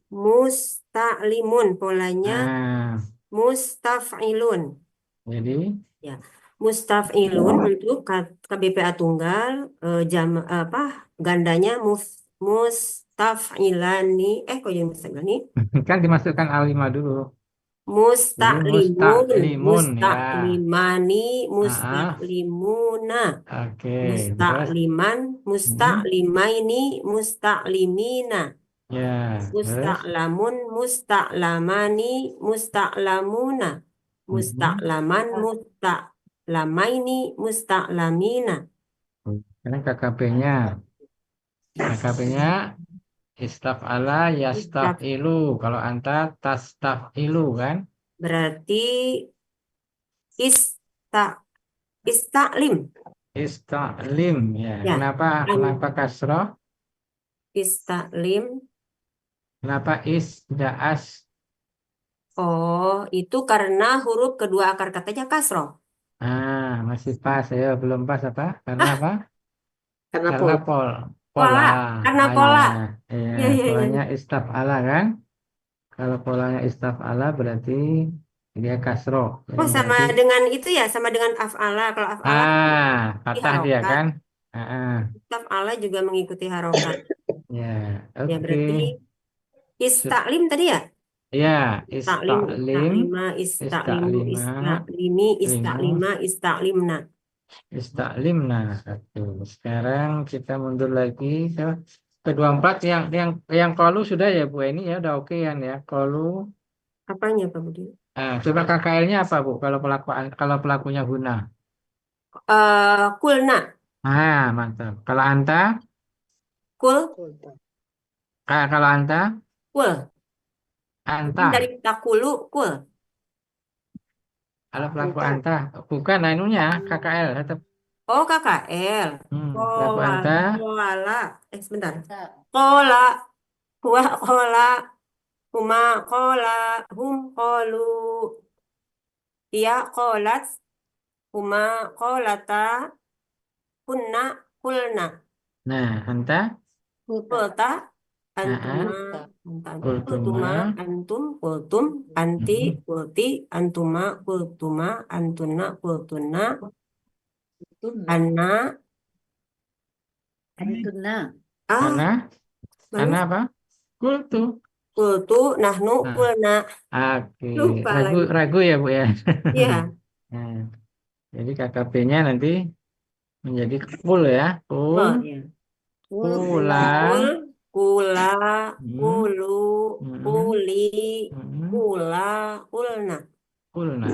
musta'limun. Polanya nah, mustaf'ilun. jadi Ya, mustaf'ilun untuk KBPA tunggal apa gandanya mustaf'ilani. Kok jadi mustaf'ilani? kan dimasukkan alima dulu. Mustaklimun, mustaklimun ya. mustaklimani, Ah, mustaklimuna, oke. Terus mustakliman, mustaklimaini, mustaklimina, ya, terus mustaklamun, mustaklamani, mustaklamuna, mustaklaman, mustaklamaini, mustaklamina. sekarang KKP-nya. KKP-nya istaf'ala yastaf'ilu. Kalau anta tastaf'ilu kan? Berarti istaklim. Istaklim ya. Ya, Kenapa kasroh? istaklim. Kenapa isdaas? Oh, itu karena huruf kedua akar katanya kasroh. Masih pas ya, belum pas apa? Karena apa? Karena Karena pola. pola. Karena pola. Iya, Ya, ya, ya. polanya istaf'ala kan? Kalau polanya istaf'ala berarti dia kasroh. Oh, Jadi sama berarti dengan itu ya, sama dengan af'ala. Kalau af'ala kan mengikuti fathah dia harokat. kan? Af'ala juga mengikuti harokat. Ya, Ya, oke. berarti istaklim tadi ya? Ya, Istaklim, istaklim, istaklima, istaklimu, istaklima, istaklimi, limu, istaklima, istaklimna. istaklimna. Satu. Sekarang kita mundur lagi ke 24 yang kolu sudah ya Bu, ini ya udah okean ya kolu. Apanya Pak Budi? Coba KKL-nya apa Bu? Kalau pelakunya guna. Kulna, Mantap. Kalau anta, kul, kalau anta, kul. anta. Dari takulu, kul. Kalau pelaku anta, bukan anunya KKL tetap. Oh, KKL. Pelaku anta, Koala. Sebentar. Kola. Huwa kola. Huma kola. Hum kolu. Ia kolat. Huma kolata. Kunna kulna. nah anta, Kulta. Antuma. Kultuma. Antum. Kultum. Anti. Kulti. Antuma. Kultuma. Antuna. Kultuna. Anna. Antuna. Ana apa? Kultu. Kultu. Nahnu. Kulna. Oke, Lupa ragu ya Bu ya. Iya. Nah, jadi KKP-nya nanti menjadi kul ya, kul, Oh, iya. kula, Kula, kulu, kuli, Hmm. kula, kulna. Kulna.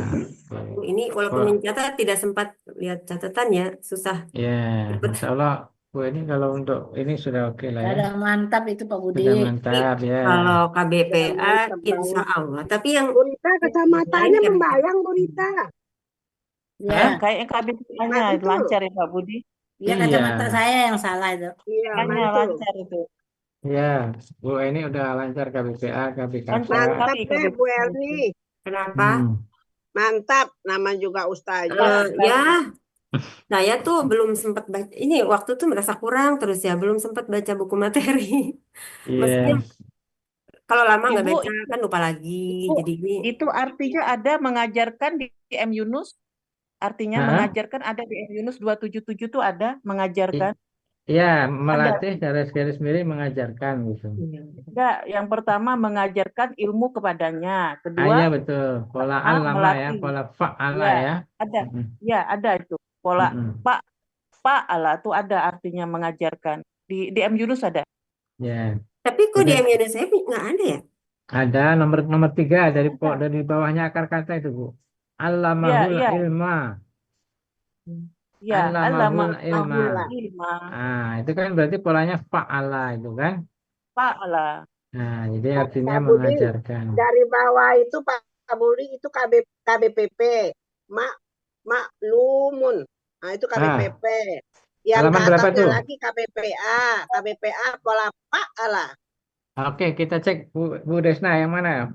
Ini walaupun mencatat tidak sempat lihat catatan ya, susah. Ya, Insya Allah Bu ini kalau untuk ini sudah oke lah ya. Sudah mantap itu Pak Budi. Sudah mantap ya. Kalau KBPA, insya Allah. Tapi yang Burita kacamatannya membayang Burita. Ya, Kayak KBPA-nya Mantul. lancar ya Pak Budi. ya kacamata saya yang salah itu. Iya, Hanya mantul. lancar itu. Ya, Bu ini udah lancar KBPA, KBKK. Lancar Mantap sekali deh Bu Elni. kenapa? Mantap, nama juga ustazah. Ya, saya tuh belum sempat baca. Ini waktu tuh merasa kurang terus ya, belum sempat baca buku materi. Maksudnya Yes. kalau lama nggak Ibu, baca kan lupa lagi. Ibu, Jadi ini itu artinya ada mengajarkan di M Yunus. Artinya mengajarkan ada di M Yunus 277 itu ada mengajarkan. Ya, melatih garis-garis miring mengajarkan gitu. Enggak, yang pertama mengajarkan ilmu kepadanya. Kedua, Iya betul. Pola lama ya, melatih. pola fa'ala Ya, ya. ada. Ya, ada itu. Pola Pak itu ada artinya mengajarkan. Di M Yunus ada. Ya. tapi kok di MUN saya nggak ada ya? Ada nomor 3 dari bawahnya akar kata itu Bu. Allamahul ilma. Ya, Allamahul ilma. ilma. Itu kan berarti polanya fa'ala itu kan. Fa'ala. Nah, jadi artinya Pak Budi, mengajarkan. dari bawah itu Pak Budi itu KBPP. Maklumun. Nah, itu KBPP. Yang halaman berapa atasnya tuh? lagi KBPA. KBPA pola fa'ala. Oke, kita cek Bu Desna yang mana?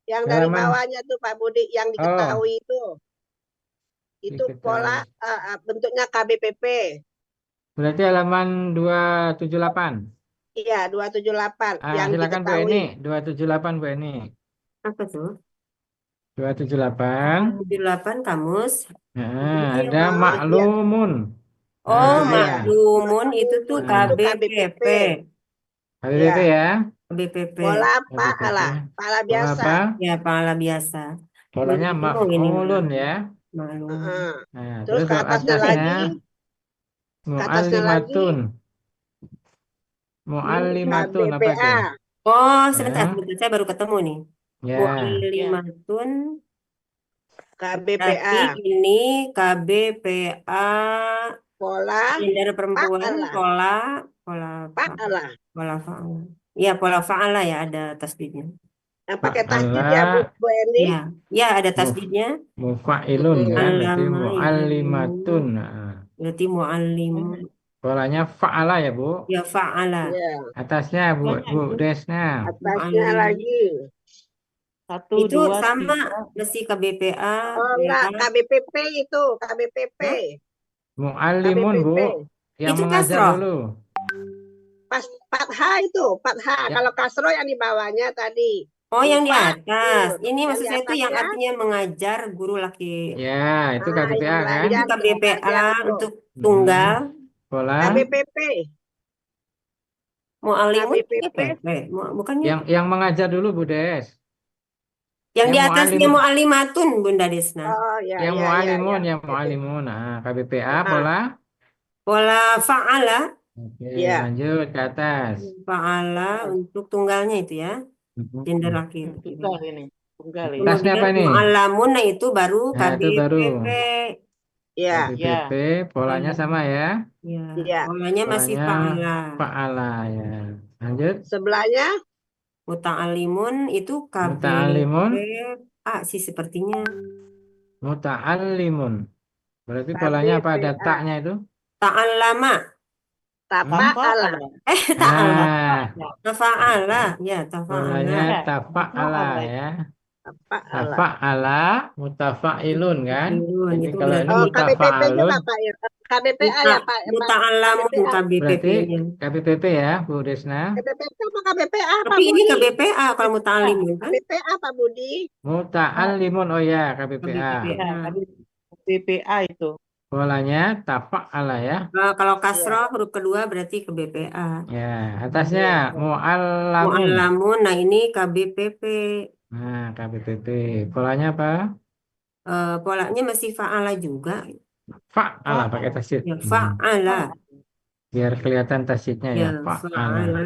Yang dari bawahnya tuh Pak Budi yang diketahui itu. Itu pola bentuknya KBPP. Berarti halaman 278. Iya, 278 yang Silakan Bu diketahui. Eni, 278 Bu Eni. Apa tuh? 278. 78 kamus. Ada maklumun. Oh, maklumun itu tuh KBPP. KBPP ya. KBPP. Pola KBPP. pa'ala. Pa'ala Pola biasa. apa? Ya, pala biasa. Polanya Belum ngomong ini, maf'ulun ya. Maklum. Heeh. Nah, Terus terus ke kalau atasnya atasnya lagi, ke atasnya lagi mu'allimatun. Mu'allimatun apa itu? KBPA. Oh, sebentar, Ya, sebentar. Saya baru ketemu nih. ya. Mu'allimatun. Berarti KBPA. ini KBPA Pola gender perempuan, pa'ala. pola Pa'ala. fa'ala. Ya, pola fa'ala ya, ada tasdidnya. Yang pakai tasdid Fa'ala ya Bu Eni. Ya, ya ada muf, tasdidnya. mufa'ilun kan, berarti Alama mu'allimatun. ya'lamu. Nah, Berarti mu'allim. polanya fa'ala ya Bu. Ya, fa'ala. Ya. Atasnya Bu Banyak itu. Desna. Atasnya Mu'allim. lagi. 1, Itu 2, sama, 3. mesti KBPA, Oh enggak, PA. KBPP itu. KBPP. Hah? Mu'allimun Bu, KBPP. yang Itu mengajar kasroh. dulu. Pas Fathah itu. Fathah. Ya, Kalau kasro yang di bawahnya tadi. Oh, yang di Mufa. atas. Ini Yang maksud di saya itu yang atasnya. artinya mengajar guru laki. ya itu Nah, KBPA yang kan. Itu belajar tuh. KBPA Belajar itu. untuk tunggal. Pola KBPP. Mu'allimun KBPP. KBPP. Bukannya yang mengajar dulu Bu Des. yang di Yang atasnya mu'allim, mu'allimatun, Bunda Desna. Oh ya yang ya ya ya. mu'allimun, yang mu'allimun. Nah, KBPA Ah, pola. Pola fa'ala. Oke, ya. lanjut ke atas. Fa'ala untuk tunggalnya itu ya. Gender laki. Tunggal ini. Tunggal ini. Atasnya apa Kemudian ini? mu'allamun, nah itu baru Nah, itu baru KBPP. Ya. KBPP, polanya sama ya. Ya, Ya. polanya masih Polanya fa'ala. fa'ala ya. Lanjut. Sebelahnya Muta'alimun itu Muta'allimun, KBPA sih sepertinya. muta'allimun. Berarti polanya apa? Ada KBPA. taknya itu? Ta'allama. Tafa'ala. Ta'ala. Nah, Tafa'ala. Ya, tafa'ala. polanya tafa'ala ya. Tafa'ala. Tafa'ala, mutafa'ilun kan? Mutafa'ilun, Jadi itu kalau ini berarti Oh, KBPP mutafa'alun, juga Pak ya. KBPA ya Pak. muta'allamun KBPA. berarti KBPP-nya. KBPP ya, Bu Desna. KBPP apa KBPA Pak Tapi ini Budi? KBPA kalau muta'allimun kan? KBPA Pak Budi. Muta'allimun, oh ya, KBPA. KBPA. BPA itu. Polanya tafa'ala ya. Kalau kasroh huruf kedua berarti KBPA. Ya, atasnya mu'allamun. Mu'allamun, nah ini KBPP. Nah, KBPP. Polanya apa? Polanya masih fa'ala juga. Fa'ala pakai tasydid. Ya, fa'ala. Biar kelihatan tasydidnya ya, Ya, fa'ala. fa'ala.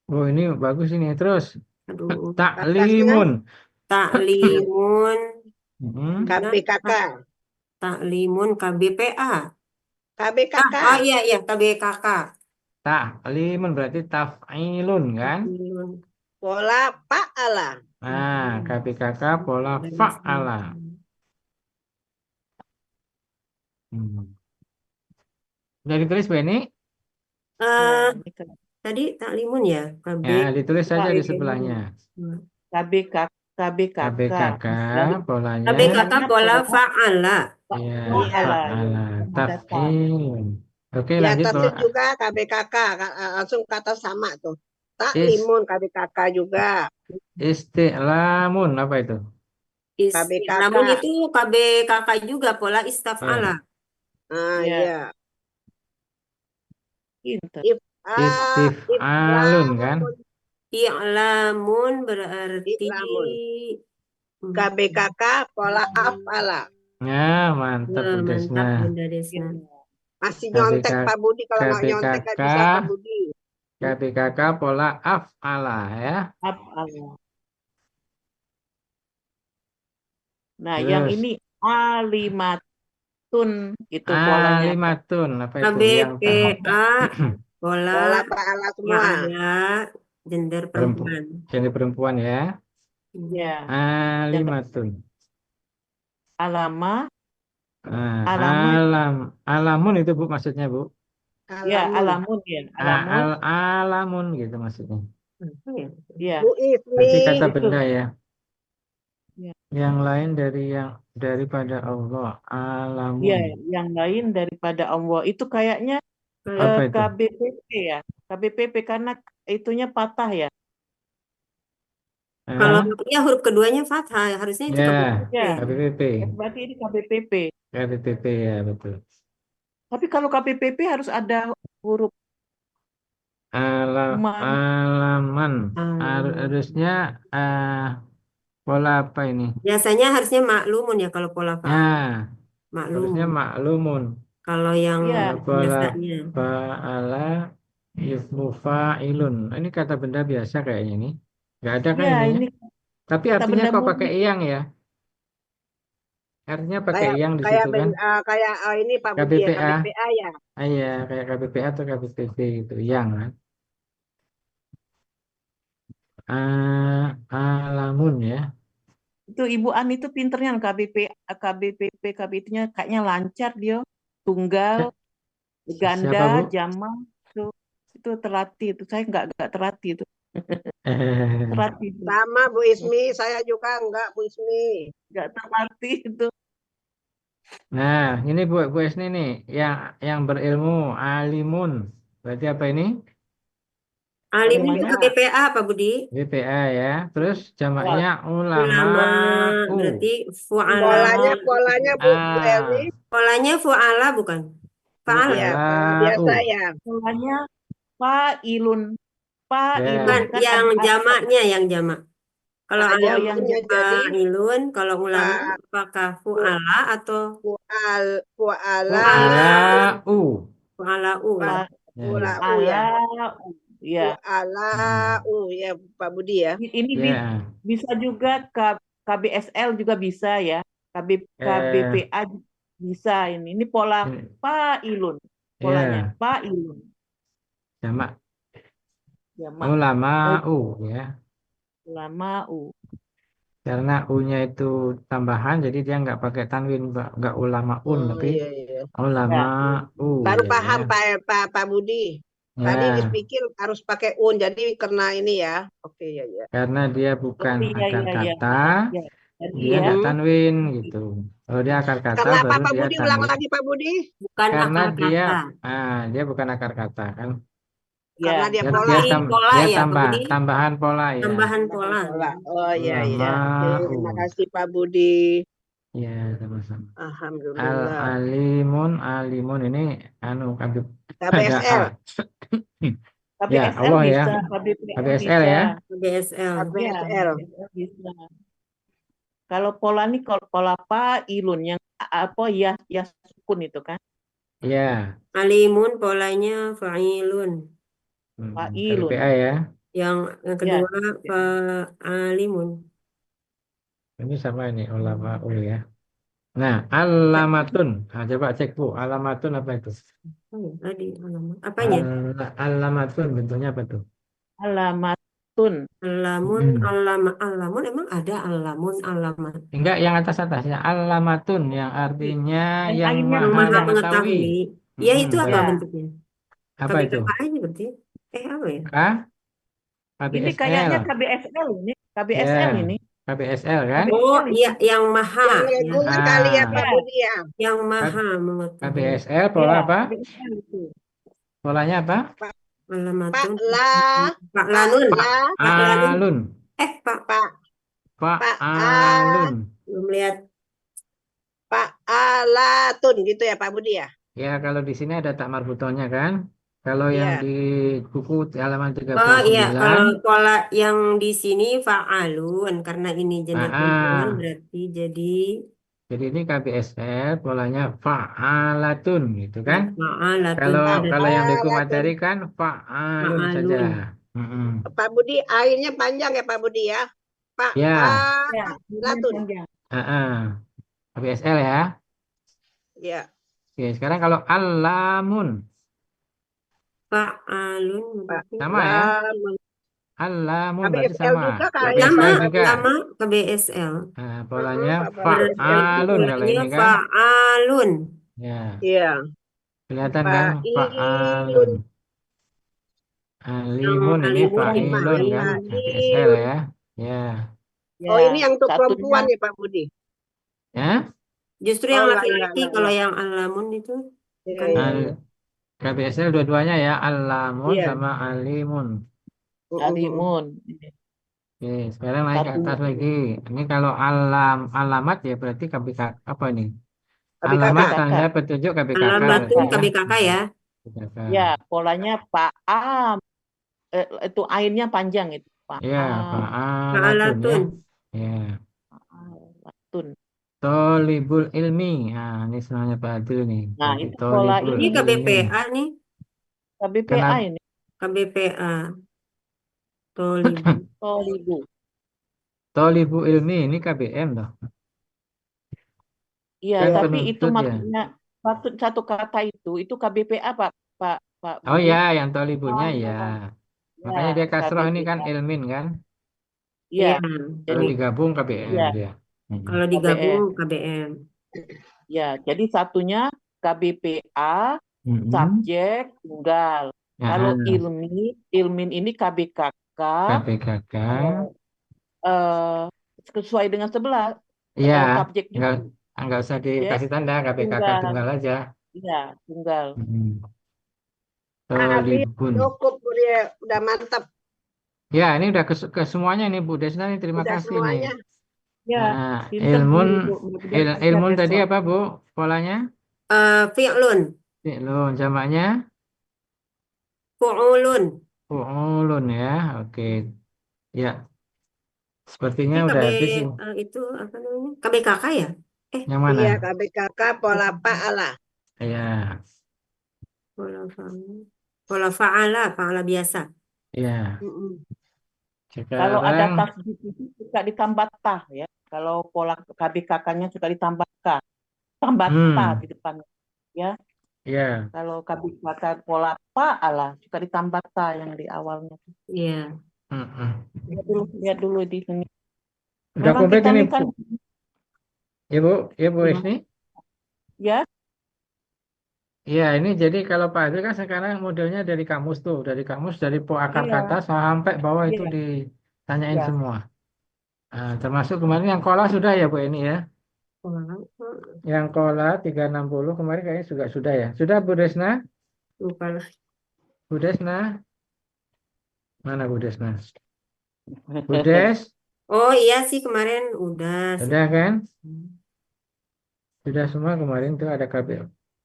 Oh, ini bagus ini. Terus Aduh. ta'limun. Ta'limun. KBKK. Ta'limun KBPA. KBKK. Oh iya, iya, KBKK. Ta'limun berarti taf'ilun kan? Ta'limun. Pola Fa'ala. Nah, KBKK pola fa'ala. Udah ditulis Bu ini? Tadi Ta'limun ya, Ya, ditulis saja di KBPP. sebelahnya. KBKK. KBKK polanya. KBKK pola fa'ala. Ya, Fa'ala. fa'ala. Taf'ilun. Oke, Di lanjut atasnya Bu. juga KBKK. Langsung kata sama tuh. Taklimun KBKK juga. Isti'lamun apa itu? KBKK. Namun itu KBKK juga pola istaf'ala. Ah Ya. iya. Pinter. Istif'alun kan? I'lamun berarti I'lamun. KBKK pola af'ala. Ya, mantap Bu mantap Desna. Bunda Desna. Masih nyontek Pak Budi. Kalau nggak nyontek nggak bisa Pak Budi. KBKK pola af'ala ya. Af'ala. Nah, Terus. yang ini alimatun itu polanya. Alimatun apa itu? Yang KBPA pola Fa'ala semua. fa'ala gender perempuan. Jadi perempuan ya. Ya. Alimatun. Alama. Alamun itu Bu maksudnya Bu. Ya, alamun ya. Alamun. Alamun gitu maksudnya. Ya. Bu Ismi. Berarti kata benda ya. Ya. Yang lain daripada Allah. Alamun. Ya, yang lain daripada Allah. Itu kayaknya Apa itu? KBPP ya. KBPP karena itunya patah ya. Kalau ya huruf keduanya fathah, harusnya itu Ya, KBPP. KBPP. Berarti ini KBPP. KBPP ya betul. Tapi kalau KBPP harus ada huruf Alaman. Harusnya pola apa ini? Biasanya harusnya maklumun ya kalau pola fa'ala. Nah, harusnya Maklumun. maklumun. Kalau yang Ya, Kalau pola biasanya. fa'ala ismu fa'ilun. Ini kata benda biasa kayaknya ini. Nggak ada kan ya ininya? ini Tapi kata artinya benda kok pakai murni. iyang ya? Artinya pakai Kayak iyang di kayak situ kan? kayak ini Pak Budi ya, KBPA. KBPA ya. Ah, iya, kayak KBPA atau KBPP gitu. Iyang kan? Alamun ya. Itu Ibu Ani itu pinternya KBPP, KBP-nya kayaknya lancar dia. Tunggal, ganda, Siapa Bu? jamak itu terlatih itu. Saya nggak terlatih itu. Terlatih itu. Sama Bu Ismi, saya juga enggak Bu Ismi. Nggak terlatih itu. Nah, ini Bu Esni nih, yang berilmu, alimun. Berarti apa ini? Alimun Bagaimana? juga BPA Pak Budi. BPA ya. Terus Ya, jamaknya Ulama ulama'u. berarti fu'ala. Polanya Bu Elni, Polanya fu'ala bukan? Fa'ala. ya pola biasa Fu'ala'u. ya. polanya fa'ilun. Fa'ilun Ya. Bukan kan yang ada jamaknya yang jamak. Kalau Nah, alimun yang jamaknya jadi fa'ilun, kalau ulama Pak apakah fu'ala atau Fuala Fu'ala'u. fu'ala'u? fa- Ya, ya. Fulau ya. ya. Fualau ya Pak Budi ya. Ini Ya. bisa juga KBSL juga bisa ya. Eh, KBPA bisa ini. Ini pola ini. fa'ilun. Polanya Ya, fa'ilun. jamak Jamak ulama'u ya. ulama'u. Karena U-nya itu tambahan, jadi dia nggak pakai tanwin, Mbak. Nggak ulamaun, Oh tapi iya iya. ulama'u Baru ya. paham Pak Budi. Tadi Ya, dipikir harus pakai un, jadi kena ini ya. Oke ya ya. karena dia bukan Oh, iya, akar iya, iya. kata, Ya. Tadi dia ya. nggak tanwin gitu. Kalau dia akar kata, Karena apa baru Pak dia Budi? Ulang tanwin. lagi Pak Budi. Bukan Karena akar dia, kata. dia bukan akar kata kan. Karena Ya. dia Dia, pola. dia, Tapi tam, pola dia ya Pak tambah, Budi. tambahan pola ya. Tambahan pola. Pola. Oh iya iya. Oke, Ulama'u. terima kasih Pak Budi. Ya, sama-sama. Alhamdulillah. Alimun ini anu ada KBSL. A. Ya, KBSL Allah ya. bisa, KBPL KBSL bisa. ya. BSL. Ya, KBSL. KBSL bisa. Kalau pola ini kalau pola fa'ilun yang apa ya sukun itu kan. Ya. Alimun polanya fa'ilun. Fa'ilun. KBPA ya. Yang Ya. kedua fa'alimun. Ini sama ini ulama'u ya. Nah, alamatun. Nah, coba cek Bu, alamatun apa itu? Oh, ya, tadi alamat. Apanya? Alamatun bentuknya apa tuh? Alamatun. Alamun, alamun emang ada alamun, alamat. Enggak, yang atas-atasnya alamatun yang artinya Yang yang lainnya Yang maha maha ada. mengetahui. Ya itu apa Ya. bentuknya? Apa itu? KBKK aja berarti. Apa ya? Ini kayaknya KBSL. KBSL ini. KBSL Ya, ini. KBSL kan? Oh KBSL ini. iya, yang maha. Yang Ya. reguler kali ya Pak Ya. Budi ya. Yang maha mengetahui. KBSL pola Ya, apa? KBSL itu. Polanya apa? Alamatun. Pak Lanun. La, Pak Lanun. Alun. Pak Pak Alun. belum lihat. Pak Alatun gitu ya Pak Budi ya. Ya, kalau di sini ada tak marbutonya kan? Kalau yang Iya. di buku halaman Oh iya, kalau 39, pola yang di sini fa'alun karena ini jenis kumpulan ah, berarti jadi jadi ini KBSL polanya fa'alatun gitu kan? fa'alatun Kalau berarti kalau yang buku Alatun. materi kan fa'alun saja. fa'alun. Mm-mm. Pak Budi A-nya panjang ya Pak Budi ya. Pak Ya, Ya, Alatun. panjang. KBSL ya. Ya. Oke, sekarang kalau alamun Fa'alun Pak berarti sama ya. Lamun. Alamun berarti KBSL sama. juga sama KBSL juga. sama ke BSL. Nah, polanya Berarti fa'alun kalau polanya ini kan. fa'alun. Ya, Iya. kelihatan kan fa'alun. Fa'ilun. Alimun ini Alimun fa'ilun kan. KBSL Fa'ilun. ya. Ya. Oh Ya, ini yang untuk satunya perempuan ya Pak Budi. Ya. justru Oh yang enggak laki-laki enggak. kalau yang alamun itu Iya bukan iya Al iya. KBSL dua-duanya ya. Alamun Iya. sama alimun. alimun. Oke, sekarang naik ke atas Satunya. lagi. Ini kalau alamat ya berarti KBK apa ini? KBKK. Alamat KBKK. tanda petunjuk KBKK berarti alamatun ya. KBKK ya. KBKK. Ya, polanya fa'am. itu ainnya panjang itu. Ya, fa'alatun ya. Fa'alatun. Ya. Fa'alatun. Tolibul ilmi. Nah, ini sebenarnya Pak Adil nih. Nah, Jadi itu pola tolibul Ini ini ilmi. KBPA nih, KBPA Kenapa? ini. KBPA. Tolibu. Tolibu. Tolibu ilmi ini KBM loh. Iya, Kan tapi itu penuntut ya. maksudnya satu kata itu KBPA Pak Oh Budi. ya, yang tolibulnya ya. Ya, Makanya dia kasroh ini kan KBPA. ilmin kan. Iya, Iya. Kalau jadi digabung KBM iya, dia. Kalau KBM. digabung KBM. Ya, jadi satunya KBPA Mm-mm. subjek tunggal. Ya, Kalau ilmin ini KBKK KPKK. eh, sesuai dengan sebelah Iya, subjeknya nggak usah subjek dikasih tanda KPKK tunggal. tunggal aja. Iya, tunggal. Habis Tolibun. cukup Bu dia udah mantap Ya, ini udah ke semuanya nih Bu Desna nih. Terima udah kasih nih. semuanya. Ya, Nah, pinter ilmun Bu. Mudah-mudahan lancar ilmun tadi besok. apa Bu? Polanya? Fi'lun, Fi'lun, jamaknya fu'ulun. fu'ulun ya. Oke. Ya, sepertinya Ini udah habis ini. itu apa namanya? KBKK ya? Yang mana? Iya, KBKK pola fa'ala. Ya, Pola fa'ala biasa. ya. Mm-mm. Kalau ada Sekarang tasdid itu suka ditambah tah ya. Kalau pola KBKK-nya suka ditambah K. Tambah tah di depan. Ya. ya. Kalau KBKK pola fa'ala suka ditambah tah yang di awalnya. Iya. Mm-mm. Lihat dulu di sini. Udah Memang komplit kita ini nih kan Bu. Ya Bu Isni. ya. Iya, ini jadi kalau Pak Adil kan sekarang modelnya dari kamus tuh, dari po akar Iya. kata sampai bawah itu Iya. ditanyain Iya. semua. Termasuk kemarin yang kola sudah ya Bu ini ya. Yang kola 360 kemarin kayaknya juga sudah ya. Sudah Bu Desna? Lupa lah. Bu Desna? Mana Bu Desna? Bu Des? Oh iya sih kemarin udah. Sudah kan? Sudah semua kemarin tuh ada KB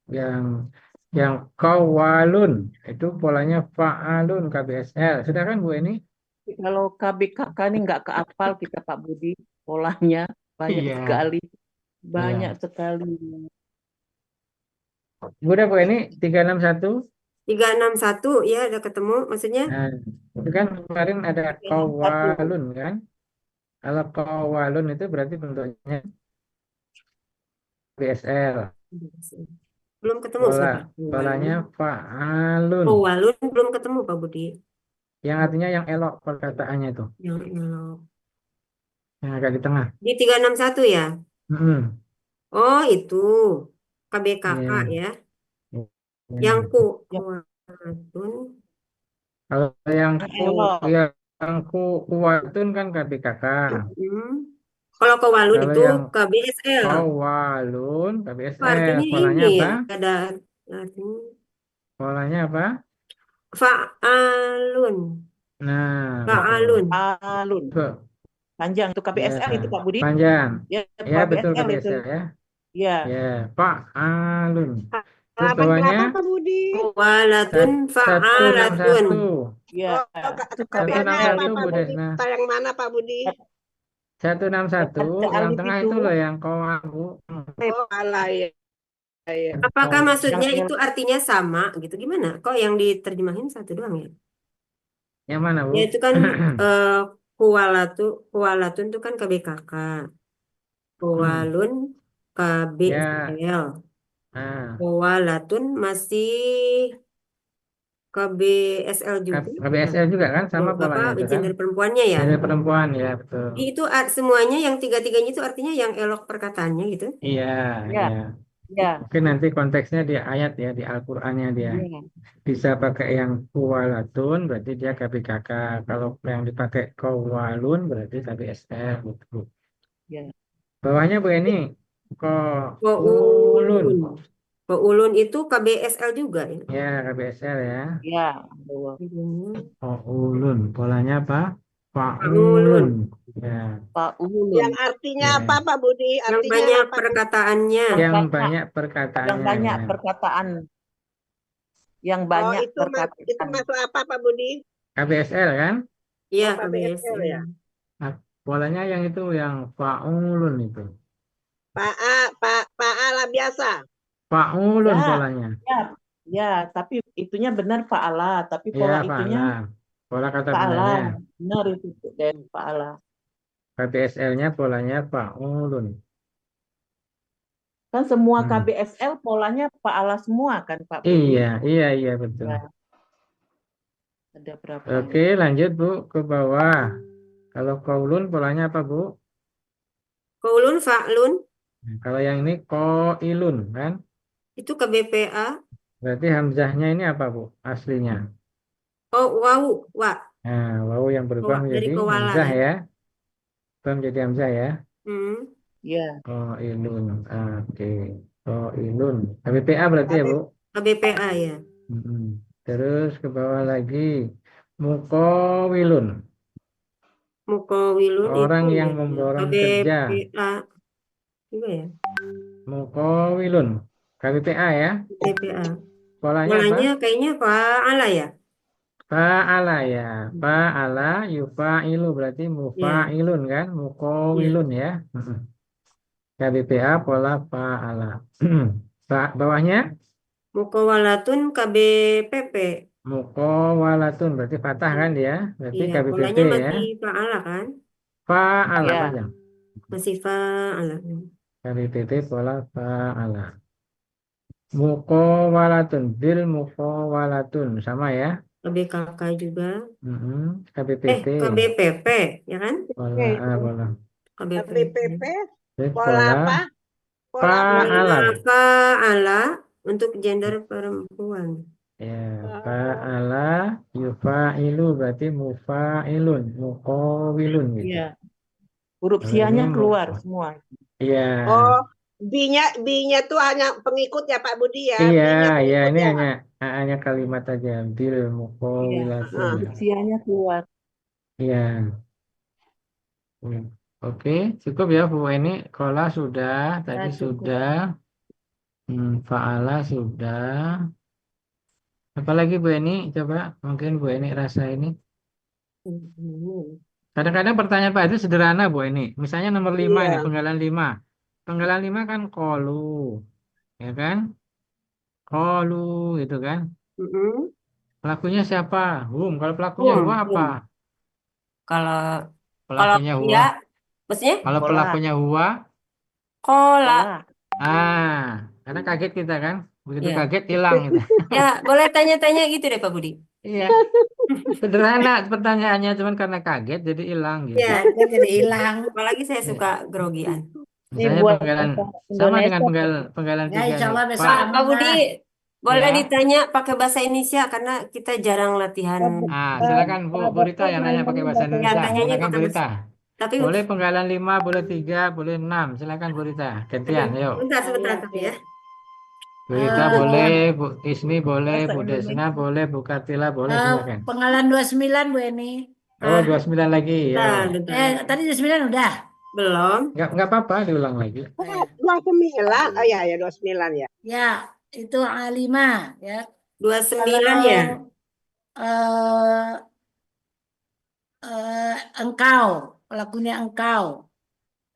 yang kawalun itu polanya fa'alun KBSL. Sudah kan Bu ini? Kalau KBKK ini nggak keapal kita Pak Budi, polanya banyak Iya. sekali. Banyak sekali. Udah Bu ini 361. 361 ya udah ketemu maksudnya. Nah, itu kan kemarin ada kawalun kan? Kalau kawalun itu berarti bentuknya BSL. Belum ketemu Ustaz. Polanya fa'alun. Oh, walun belum ketemu Pak Budi. Yang artinya yang elok perkataannya itu. Yang elok. Yang agak di tengah. Di 361 ya? Mm-mm. Oh, itu KBKK Iya. ya. Iya. Yang kuwatun. Kalau yang Elok. kuwatun kan KBKK. Kalau kawalun Kalau itu yang KBSL. kawalun Oh, KBSL. artinya Polanya ini apa? ada artinya Polanya apa? fa'alun. Nah, Fa'alun. Alun. betul. Panjang itu KBSL Ya, itu Pak Budi. panjang. Ya, Ya, betul KBSL itu. KBSL ya. Ya. Ya, fa'alun. Terus Halaman bawahnya berapa Pak Budi? Walatun fa'alatun. 161. Ya. Itu Katanya KBSL apa itu. Pak Budi? Kita yang mana Pak Budi? 161 yang tengah itu loh yang kawabu. Oh, alah ya. Apakah maksudnya Yang itu artinya sama gitu? Gimana? Kok yang diterjemahin satu doang ya? Yang mana Bu? Ya itu kan kuwalatun itu kan KBKK. Kuwalun KBSL. Nah, Kuwalatun masih KBSL juga. KBSL juga kan sama polanya itu kan. Gender perempuannya ya. Dari perempuan ya betul. Itu semuanya yang tiga-tiganya itu artinya yang elok perkataannya gitu. Iya, Ya. iya. Ya. Mungkin nanti konteksnya di ayat ya di Al-Qur'annya dia. Ya. Bisa pakai yang kuwalatun berarti dia KBKK. Kalau yang dipakai kawalun berarti KBSL gitu. Ya. Bawahnya Bu ini Qaulun. Qaulun. Qaulun itu KBSL juga ya. Ya, KBSL ya. Ya. Qaulun. Polanya apa? Fa'ulun. Ya. Pak Ulun. Yang artinya Ya. apa Pak Budi? Yang Artinya banyak apa? perkataannya. Yang banyak. banyak perkataannya. Yang banyak ya. perkataan. Yang Oh, banyak itu masuk apa Pak Budi? KBSL kan? Iya, KBSL ya. Nah, polanya yang itu yang faulun itu. Paala biasa. Faulun Ya, polanya. ya, ya, tapi itunya benar Paala, tapi Iya, pola faala. itunya Pola kata Paala. bendanya. Benar itu dari Paala. KBSL-nya polanya faulun. Kan semua Hmm. KBSL polanya Paala semua kan Pak Budi? Iya, betul. Ya, ada berapa Oke, ini? lanjut Bu ke bawah. Kalau kaulun polanya apa Bu? Qaulun fa'lun Nah, kalau yang ini koilun kan? itu KBPA. Berarti hamzahnya ini apa Bu? Aslinya. Oh, wau, wa. Nah, wawu yang berubah Dari menjadi kewala hamzah ya. ya. Berubah menjadi hamzah ya. Hmm. Ya, Koilun. Oke. Koilun. KBPA berarti ya Bu? KBPA ya. Mm-mm. Terus ke bawah lagi. Mukowilun. Mukawilun itu Orang yang ya. memborong kerja. KBPA juga ya. Mukowilun. KBPA ya. KBPA. Polanya apa? Polanya kayaknya fa'ala ya. Fa'ala ya. Fa'ala yufa'ilu berarti Ya, mufa'ilun kan? ya. Mukowilun ya. KBPA pola fa'ala. Bawahnya Mukawalatun KBPP. mukowalatun berarti fathah kan dia? Berarti Iya, KBPP polanya ya. masih fa'ala kan? Fa'ala ya, panjang. Masih fa'ala. KBPP pola fa'ala. Mukowalatun bil mukowalatun sama ya. KBKK juga. KBPP KBPP, ya kan? pola pola. KBPP. KBPP Terus pola pola apa? Pola apa? fa'ala. Fa'ala untuk gender perempuan. Ya, fa'ala yufa'ilu berarti mufa'ilun, mukowilun gitu. ya. Huruf Kalau ini sianya keluar semua. Iya, Oh, B-nya tuh hanya pengikut ya Pak Budi ya. iya, B-nya iya pengikut ini ya. hanya kalimat aja bil Iya, mukowilatun. Heeh. huruf sianya keluar. Iya, oke, cukup ya Bu ini. Kola sudah, tadi Ya, cukup. sudah, fa'ala sudah. Apalagi Bu ini, coba mungkin Bu ini rasa ini. Kadang-kadang pertanyaan Pak itu sederhana Bu ini. Misalnya nomor 5 ini, Iya. penggalan 5. Penggalan 5 kan kolu, ya kan? Kolu gitu kan. Mm-mm. Pelakunya siapa? Kalau pelakunya Hum, huwa apa? hum. Kalau kalau Pelakunya dia, huwa. maksudnya Kalau Pola, pelakunya huwa, kola. pola. karena kaget kita kan. Begitu Ya, kaget hilang gitu. ya boleh tanya-tanya gitu deh Pak Budi. Iya, sederhana pertanyaannya cuman karena kaget jadi hilang gitu. Ya, Dia jadi hilang. apalagi saya Iya. suka grogian. Ini Misalnya buat penggalan orang sama dengan Indonesia. penggalan Ya, 3 insya nih. Allah besok Pak, Pak aman Budi, lah. boleh ya. ditanya pakai bahasa Indonesia karena kita jarang latihan. Silakan Bu Rita yang nanya pakai bahasa Ya, Indonesia. tanyanya Silakan Bu pakai bahasa. Rita. Tapi Boleh penggalan 5, boleh 3, boleh 6. Silakan Bu Rita. Gantian, yuk. sebentar tapi ya. Bu Rita Eh, boleh, Bu Ismi boleh, Bahasa Bu Desna Indonesia. boleh, Bu Kartila boleh, silakan. Penggalan 29 Bu Eni. Oh, 29 lagi, ya. Tadi 29 udah. Belum. Nggak apa-apa, diulang lagi. 29. Oh ya, 29 ya. Ya, itu A5 ya. 29 Kalau ya. eh, engkau, pelakunya engkau.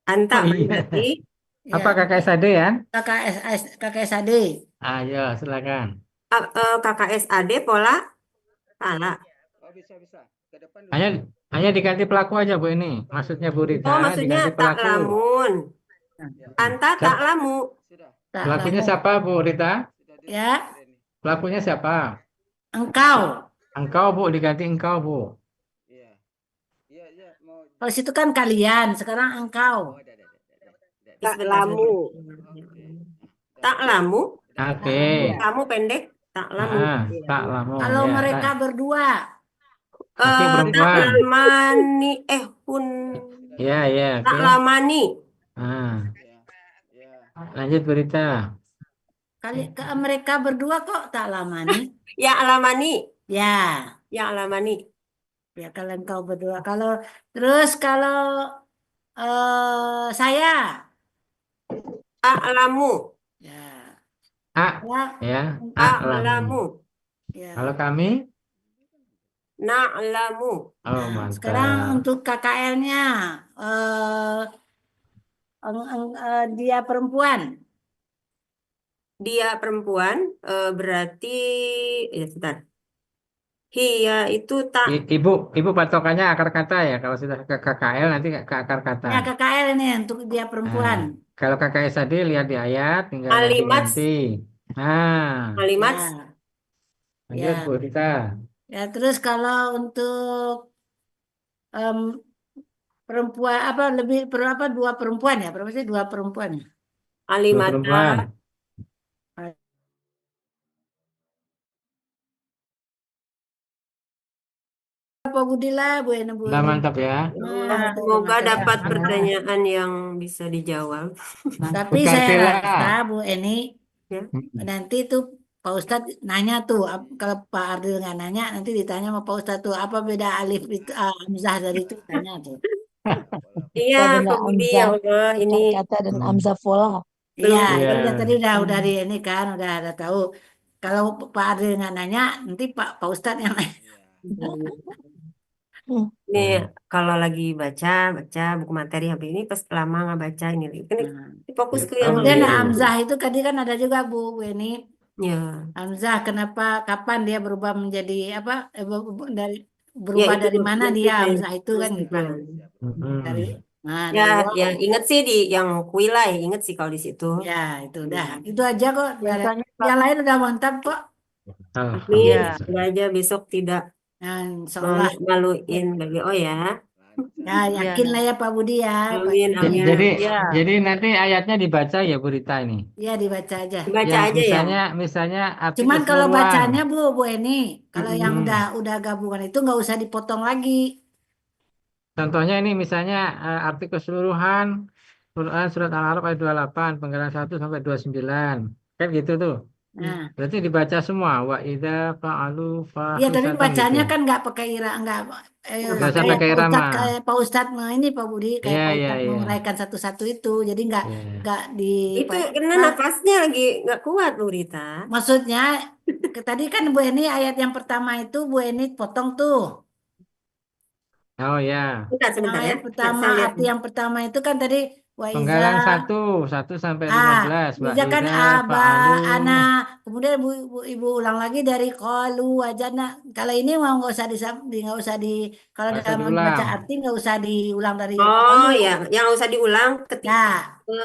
Anta Oh iya. berarti Ya, Apa KKSAD ya? KKSAD. Ayo, silakan. KKSAD pola salah. Hanya hanya diganti pelaku aja Bu ini. Maksudnya Bu Rita Oh, maksudnya diganti tak pelaku. lamun. Anta tak lamu. Tak Pelakunya lamu. siapa Bu Rita? Ya, Pelakunya siapa? engkau. Engkau Bu, diganti engkau Bu. Kalau situ kan kalian, sekarang engkau. Tak lamu. Tak lamu. Oke. Kamu pendek. Tak lamu. Tak lama. Kalau Ya, mereka berdua, Laki Tak perempuan. lamani. Hun. Ya, ya, Tak oke. lamani. Lanjut berita. mereka berdua kok tak lama nih. Ya alamani. Ya, Ya alamani. ya kalian kau berdua. Kalau saya, A'lamu. ya, A, ya, ya, A'lamu. ya. Kalau kami, Na'lamu. Oh, Nah, sekarang mantap. untuk KKL-nya dia perempuan. Dia perempuan berarti ya sebentar. Hiya itu tak Ibu patokannya akar kata ya. Kalau sudah ke KKL nanti ke akar kata. Ya KKL ini untuk dia perempuan. Nah, kalau KKS tadi lihat di ayat, tinggal kalimat ganti-ganti. Nah, kalimat Ya, lanjut ya. Bu Rita. Ya, terus kalau untuk em, perempuan apa lebih apa dua perempuan ya? Berapa sih dua perempuan ya? Dua kalimata perempuan. Pak Budila, Bu Ena, Bu Udah Eni. mantap ya. Allah, Nah, semoga terima dapat kasih. pertanyaan yang bisa dijawab. Tapi Bu saya Kartila. rasa Bu Eni Ya. nanti tuh Pak Ustadz nanya tuh kalau Pak Ardil nggak nanya nanti ditanya sama Pak Ustadz tuh apa beda alif itu hamzah dari itu tanya tuh. Iya, Kata dengan Pak Budi, ya Amzah, Allah, ini kata dan Amzah Fola. Iya, belum itu Iya. udah tadi udah di ini kan udah tahu. Kalau Pak Ardil nggak nanya nanti Pak Ustadz yang nanya. Hmm. Nih, kalau lagi baca buku materi HP ini pas lama nggak baca ini. Kan Nah, fokus ke yang kemudian lain. hamzah itu tadi kan ada juga Bu Eni. Ya, Hamzah kapan dia berubah menjadi apa? Dari ya berubah itu dari mana nanti dia saya Hamzah itu kan gitu kan. Dari Ya, dari wow. yang inget sih di yang kuilai, inget sih kalau di situ. Ya, itu udah. Itu aja kok. Biasanya Yang lain udah mantap kok. Amin, Iya. semoga aja besok tidak Nah, insya Allah. malu-maluin lagi. Oh ya, Ya, yakin lah ya Pak Budi ya. amin, amin. Jadi nanti ayatnya dibaca ya Bu Rita ini. Ya, dibaca aja. Baca Yang aja ya. misalnya arti Cuman kalau keseluruhan. bacanya Bu Eni, kalau yang Mm-mm. udah gabungan itu nggak usah dipotong lagi. Contohnya ini misalnya arti keseluruhan Quran surat Al-Araf ayat 28, penggalan 1 sampai 29. Kan gitu tuh. Nah, Berarti dibaca semua. Wa idza fa'alu iya tapi fahisatan gitu. bacanya kan nggak pakai nggak Nggak usah kayak pakai Pak irama. Ustadz Pak Ustadz ini Pak Budi kayak Iya, Pak iya, Ustadz iya. menguraikan satu-satu itu, jadi nggak Iya. di Itu karena nafasnya lagi nggak kuat, Bu Rita. maksudnya tadi kan Bu Eni ayat yang pertama itu Bu Eni potong tuh. Oh ya. Sebentar ya. Ayat pertama Saya lihat. arti yang pertama itu kan tadi wa iza Penggalan 1 sampai 15. Wa bisa kan idza aba fa'alu. ana kemudian ibu ulang lagi dari qalu wajana kalau ini mau nggak usah di kalau Nggak usah dalam membaca diulang. arti nggak usah diulang dari Oh qalu ya, yang usah diulang ketika ya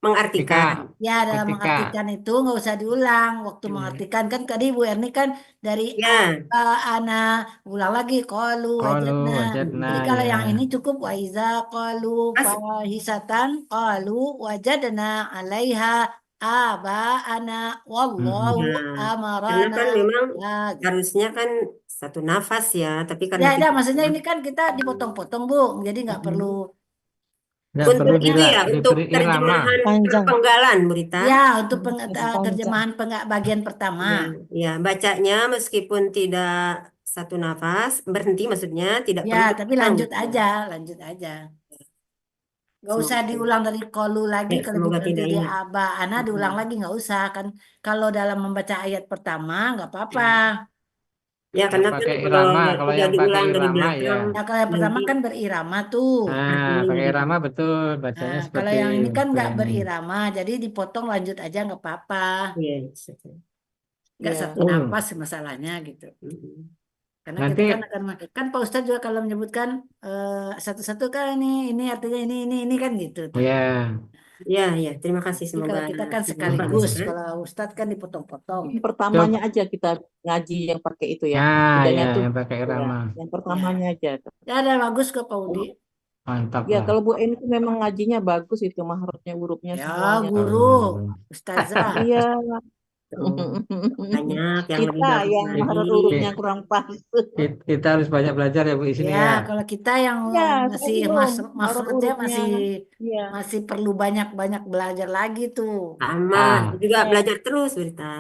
mengartikan. Ketika. ya dalam Ketika. mengartikan itu nggak usah diulang waktu mengartikan kan tadi Bu Erni kan dari Ya, ana ulang lagi qalu Qalu wajadna wajadna jadi kalau ya. yang ini cukup wa iza qalu Mas, fahisatan qalu wajadna alaiha aba ana wallahu nah, karena amarana kan memang ya gitu. harusnya kan satu nafas ya, tapi karena Ya, tidak. maksudnya ini kan kita dipotong-potong Bu jadi nggak perlu Nggak perlu Untuk itu ya, untuk diberi irama. terjemahan Panjang. penggalan, Berita. ya untuk Panjang. terjemahan bagian pertama. Ya, ya, bacanya meskipun tidak satu nafas, berhenti maksudnya tidak Ya, perlu tapi diulang. lanjut aja. Gak usah Semoga, diulang dari kolu lagi, kalau semoga berhenti tidak di ingat. aba, ana diulang lagi nggak usah kan. Kalau dalam membaca ayat pertama nggak apa-apa. Ya, karena kan Pakai kalau irama. Kalau udah yang pakai diulang dari irama ya. belakang, Ya kalau yang pertama nanti kan berirama tuh. Nah, artinya pakai jadi. irama betul. Bacanya Nah, kalau seperti yang ini kan Bu nggak Eni. berirama, jadi dipotong lanjut aja nggak apa-apa. Yes. Nggak Iya. satu nafas masalahnya gitu. Karena kita Nanti kan kan Pak Ustadz juga kalau menyebutkan satu-satu kan ini artinya ini kan gitu tuh. ya. Ya, ya, terima kasih. Jadi Semoga kalau kita kan bermanfaat, sekaligus, Ustaz. kalau Ustadz kan dipotong-potong. Yang pertamanya aja kita ngaji yang pakai itu ya. Nah, Bedanya ya tuh yang pakai ya, irama. yang pertamanya aja. Ya ada bagus kok Pak Udi. Mantap Ya lah. kalau Bu Eni itu memang ngajinya bagus itu mahrotnya hurufnya Ya semuanya. guru, Ustazah. Iya. Banyak yang lebih Kita bagus yang lagi. mahrot hurufnya kurang pas. Kita harus banyak belajar ya Bu di sini Ya ya. kalau kita yang Ya, masih belum mahrot mafrudnya hurufnya. Iya. masih perlu banyak belajar lagi tuh. Sama, Ah, juga Ya. belajar terus, Berita.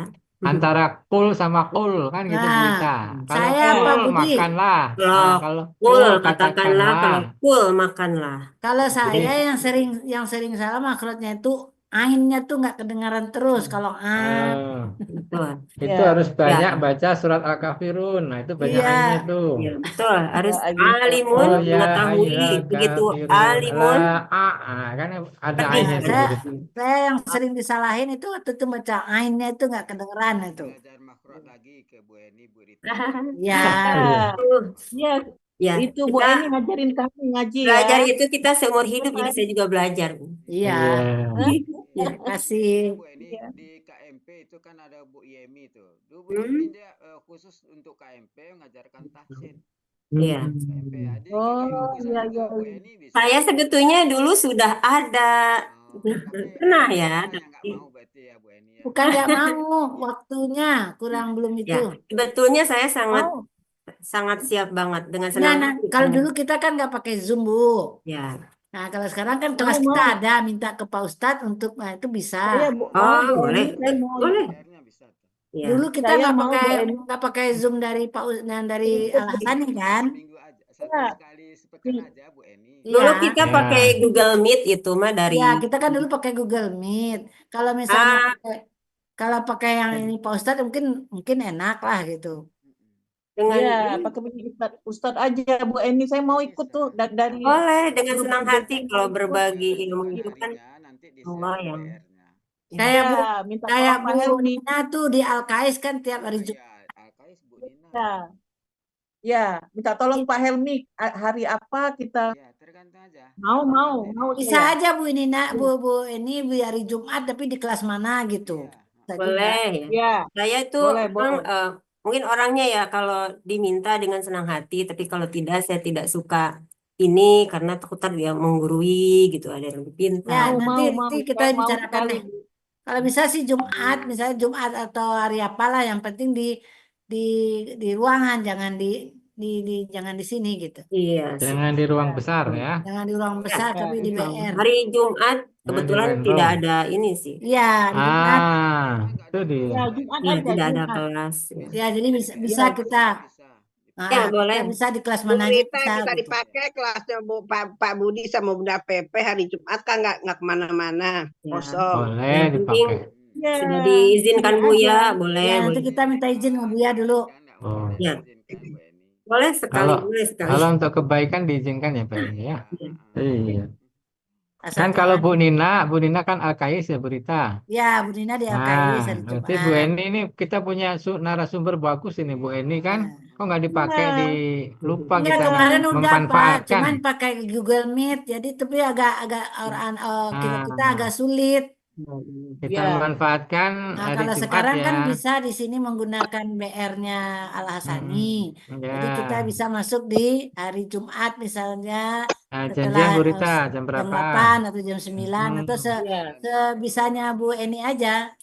antara kul sama kul kan gitu Bu Nah, Rita. Kalau saya kul Pak Budi, makanlah. Kalau Nah, kalau kul, kul katakanlah. katakanlah. Kalau kul, makanlah. kalau saya Jadi yang sering salah makrotnya itu ainnya tuh nggak kedengaran terus kalau Ah, Betul. itu Ya. harus banyak Ya, baca surat Al-Kafirun. Nah, itu banyak iya ainnya tuh. ya, betul. Harus Ayyuhal alimun Oh ya, mengetahui. ayyuhal Begitu kafirun. La alimun, kan ada ngerti ainnya nah, itu, kan? Bu. saya yang sering disalahin itu waktu itu baca ainnya itu nggak kedengeran itu Belajar makhraj lagi ke Bu Eni, Bu Rita. ya Iya. Ya, Ya, itu Bu kita Eni ngajarin kami ngaji ya. belajar itu kita seumur hidup, jadi Kan? saya juga belajar. iya Iya. ya kasih Bu Eni, Iya. di KMP itu kan ada Bu Yemi tuh. Dulu Bu Hmm, Yemi dia khusus untuk KMP mengajarkan tahsin. iya. KMP. Jadi kita Oh, mau ke iya, sana iya, ke Bu iya. Eni bisa. Saya sebetulnya dulu sudah ada, Tapi pernah Eni ya, yang nggak tapi mau berarti ya Bu Eni ya. bukan nggak mau waktunya kurang belum ya itu sebetulnya saya sangat mau sangat siap banget dengan nah, senang nah hati. kalau dulu kita kan nggak pakai Zoom Bu. Ya, Nah kalau sekarang kan Mau, kelas kita mau. ada minta ke Pak Ustadz untuk nah itu bisa. Saya mau oh Bu boleh, Eni, saya mau. boleh. PR-nya bisa tuh. Ya, Dulu kita Saya mau Bu Eni. nggak pakai Zoom dari Pak dari Ikut Al Bu. Hasani kan? Seminggu aja, satu Ya, sekali sepekan aja Bu Eni. dulu Iya. kita Ya. pakai Google Meet itu mah dari Ya, kita kan dulu pakai Google Meet. Kalau misalnya pakai yang ini Pak Ustadz mungkin enak lah gitu. dengan ya, pakai Ustadz aja Bu Eni. Saya mau ikut tuh dari boleh dengan grup senang kerja hati saya kalau ikut. berbagi ilmu Satu itu kan harinya nanti di Allah share yang PR-nya. Kayak Ya, Bu minta kayak tolong Pak Bu Helmi. Nina tuh di Al-Kais kan tiap hari Oh Jumat. iya, Alkais Bu Nina. Ya, ya, minta tolong Pak Helmi hari apa kita Ya, tergantung aja. mau Bisa saya. aja Bu Nina, Bu ini di hari Jumat tapi di kelas mana gitu. Iya. Bisa juga. boleh ya. Ya, Saya itu boleh, memang boleh. mungkin orangnya ya kalau diminta dengan senang hati, tapi kalau tidak saya tidak suka ini karena takut dia menggurui gitu, ada yang lebih Ya, pintar. nanti kita Saya mau bicarakan sekali. deh. Kalau bisa sih Jumat, misalnya Jumat atau hari apalah yang penting di di ruangan, jangan di sini gitu. Iya sih. Jangan di ruang besar ya. Jangan di ruang Ya, besar tapi di BR. hari Jumat Jangan di kebetulan main tidak room. ada ini sih. Iya, di Jumat. Itu dia. Ya, Jumat Iya, aja, tidak ada Jumat. kelas. Ya. Ya, jadi bisa Ya, kita Bisa. Ya, kita boleh. bisa di kelas Bu mana aja Rita bisa kita gitu. dipakai kelasnya Pak Budi sama Bunda Pepe hari Jumat kan nggak kemana-mana, Ya. kosong. Boleh Yang penting dipakai. ya, sudah diizinkan ini Bu aja. ya, boleh, Ya, nanti boleh. kita minta izin sama Buya dulu. Kan nggak Oh. usah Ya. diizinkan Bu Eni. Boleh sekali, Kalau boleh sekali. kalau untuk kebaikan diizinkan ya Pak ini ya. Iya. Asal Kan kalau jangan- Bu Nina kan Al-Kais ya Bu Rita. Ya, Bu Nina di Nah, Al-Kais hari nanti Jumat. Bu Eni ini kita punya narasumber bagus ini Bu Eni kan. Kok nggak dipakai Iya. di lupa Enggak, kita nggak kemarin udah Pak, memanfaatkan. cuman pakai Google Meet, jadi tapi agak kita agak sulit. Kita Ya. manfaatkan Nah, hari kalau Jumat sekarang ya. kan bisa di sini menggunakan BR-nya Al Hasani. Jadi Ya. kita bisa masuk di hari Jumat misalnya Nah, setelah janjian Bu Rita jam jam berapa? 8 atau jam 9 atau Ya. sebisanya Bu Eni aja.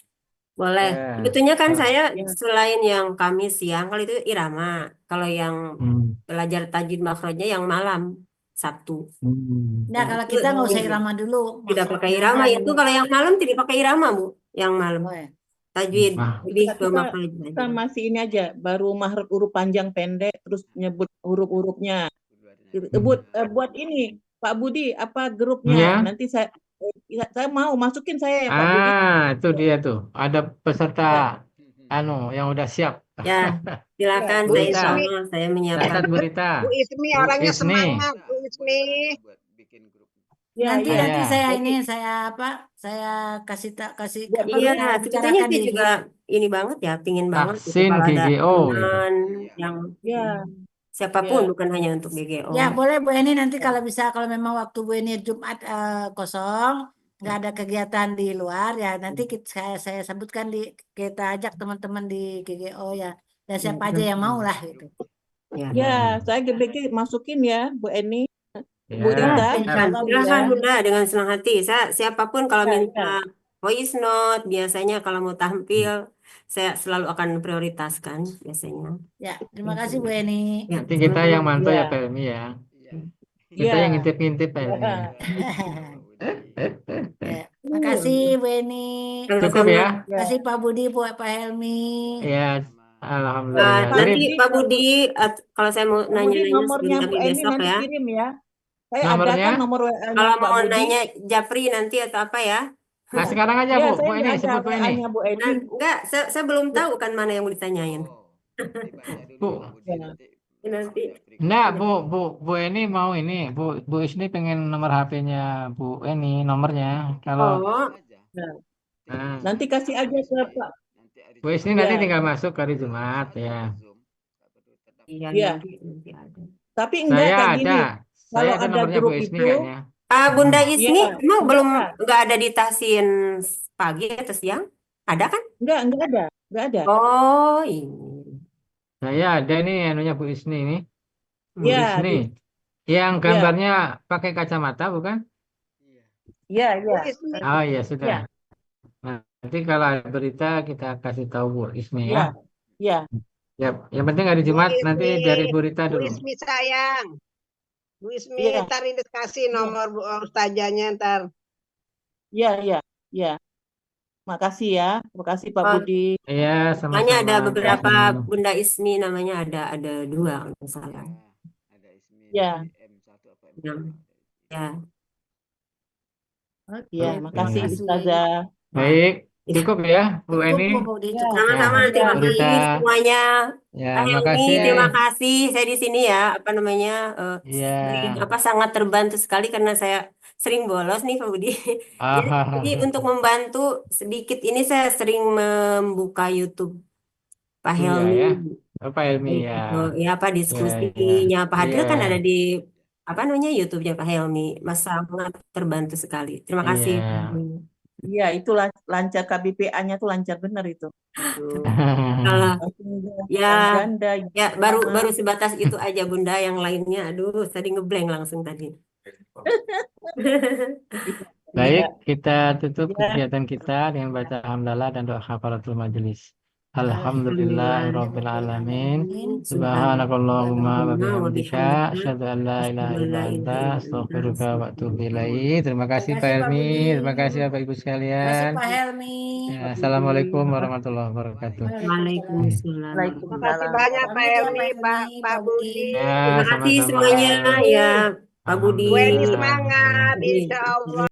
Boleh. Ya. Sebetulnya kan Kalau- saya Ya. selain yang Kamis siang, kalau itu irama. Kalau yang Hmm. belajar tajwid makhrajnya yang malam, Sabtu. Hmm. Nah, kalau kita nggak usah irama dulu. Tidak pakai makhrajnya irama aja itu dulu. kalau yang malam tidak pakai irama, Bu. Yang malam. Oh, ya. Tajwid Wah. lebih ke Kita- makhraj Kita aja. masih ini aja, baru mahraj huruf panjang pendek, terus nyebut huruf-hurufnya. Buat ini, Pak Budi, apa grupnya? Ya. Nanti saya mau masukin saya ya Pak Budi. Itu dia tuh. Ada peserta yang udah siap. Ya, silakan. Bu Saya Rita. insya Allah saya menyiapkan. Catat Bu Rita. Bu Ismi Bu orangnya Ismi. semangat, Bu Ismi. Buat bikin grup. Ya, Nanti ya. nanti Ya. saya kasih Buat apa, Iya, saya sebetulnya bicarakan saya di juga ini banget ya, pingin banget gitu Vaksin kalau ada GGO, gitu. teman yang Ya. siapapun, Ya. bukan hanya untuk GGO. Ya boleh Bu Eni nanti kalau bisa, kalau memang waktu Bu Eni Jumat kosong, nggak ada kegiatan di luar ya, nanti saya sebutkan kita ajak teman-teman di GGO ya, dan siapa aja yang mau lah gitu. Ya, saya GBG masukin ya Bu Eni. Ya. Bu Rita, Insya insya Allah Silahkan ya. Bunda dengan senang hati. Siapapun kalau Ya, minta voice note, biasanya kalau mau tampil, saya selalu akan prioritaskan biasanya. Ya, terima kasih Bu Eni. Ya, Nanti kita yang sama-sama. mantau ya Ya. Pak Helmi ya. Iya. Kita Ya. yang ngintip-ngintip Pak Helmi ya. Ya, makasih Bu Eni. Cukup Sama-sama. ya. Makasih Pak Budi, Pak Helmi. Ya, alhamdulillah. Pak Jadi Nanti Pak Budi, kalau saya mau Pak Budi, nanya-nanya sebelum nomornya Bu kami Eni besok nanti ya. kirim ya. Saya Nomornya? ada kan nomor WA-nya Kalau Pak mau Budi. nanya Japri nanti atau apa ya, Nah, sekarang aja Ya, Bu, saya Bu Eni, nggak ada sebut Bu Eni. WA-nya Bu Eni. Enggak, saya belum tahu kan mana yang mau ditanyain. Oh, nanti baca dulu Bu, Pak Budi, Ya. nanti Nanti. saya berikan. enggak, Ya. Bu Eni mau ini, Bu Isni pengen nomor HP-nya Bu Eni, nomornya. Kalau Oh, Saja. Nah, Tinggal nah, nanti masuk kasih aja ke saya. Pak. Nanti hari Bu Isni Jumat nanti Ya, tinggal masuk ke hari masuk Jumat saja ya. ke Zoom. Nggak perlu terdaftar. iya ya. nanti ada. Tapi enggak Saya kayak ada, gini. saya Kalau ada ada nomornya Bu grup Isni itu, kayaknya. Bunda Hmm. ya, Isni emang belum enggak, nggak ada di Tasin pagi atau siang? Ada kan? enggak ada, enggak ada. Oh, ini. Saya ada nih anunya Bu Isni ini. Bu Ya, Isni. di, Yang ya, gambarnya pakai kacamata bukan? Iya. ya, Bu ya, Ismi. Oh iya sudah. ya, Nanti kalau ada berita kita kasih tahu Bu Ismi ya. ya, ya, Ya, yang penting hari Bu Jumat nanti Ismi, dari Bu Rita Bu dulu. Ismi sayang. Bu Ismi, ya, ntar ini kasih ya, nomor Bu Ustazanya ntar. ya. Makasih ya. Terima kasih Pak Oh, Budi. Iya, namanya sama-sama ada Bu beberapa Ismi. Bunda Ismi namanya ada dua kalau nggak salah. Ya, ada Ismi Ya, di M1 apa M2 Ya, ada Ismi. ya. ya, Oke, makasih Oke. Ustazah. Wah, Baik, cukup ya Bu cukup Eni. Bu Budi, Ya, cukup. Ya, Sama-sama, Bu terima ya, Rita. kasih semuanya. Ya, Pak Helmi, makasih. terima kasih. Saya di sini ya, apa namanya, sering Ya. sangat terbantu sekali karena saya sering bolos nih Pak Budi. Jadi untuk membantu sedikit ini saya sering membuka YouTube Pak Iya Helmi. ya. Oh, Pak Helmi ya. Ya apa Ya, ya. diskusinya Pak Hadil kan ada Iya. di apa namanya YouTube-nya Pak Helmi. Mas sangat terbantu sekali. Terima kasih. Iya. iya, itu lancar KBPA-nya tuh lancar benar itu. Itu. Kalau Langsung ya yang ganda, ya yang baru sama. baru sebatas itu aja Bunda, yang lainnya aduh tadi ngeblank langsung tadi. Baik, Iya, kita tutup iya. kegiatan kita dengan baca hamdalah dan doa kafaratul majelis. Alhamdulillah. Alhamdulillahirabbil alamin. Subhanakallahumma Subhanakallahumma wa wa bihamdika bihamdika asyhadu an la ilaha asyhadu an illa la anta ilaha illa anta astaghfiruka wa atubu astaghfiruka wa ilaik. Terima kasih Pak kasih Pak Helmi, Budi. terima kasih Bapak Ibu Terima kasih sekalian. Pak Helmi. Ya, Assalamualaikum warahmatullahi wabarakatuh. Waalaikumsalam. Terima kasih Waalaikumsalam. banyak Pak Pamit ya Pak Helmi, Pak Helmi, Pak Pak Budi. Budi. Ya, Terima kasih sama-sama. semuanya ya Pak Budi. Bu Eni Alhamdulillah. semangat, Ini. insya Allah.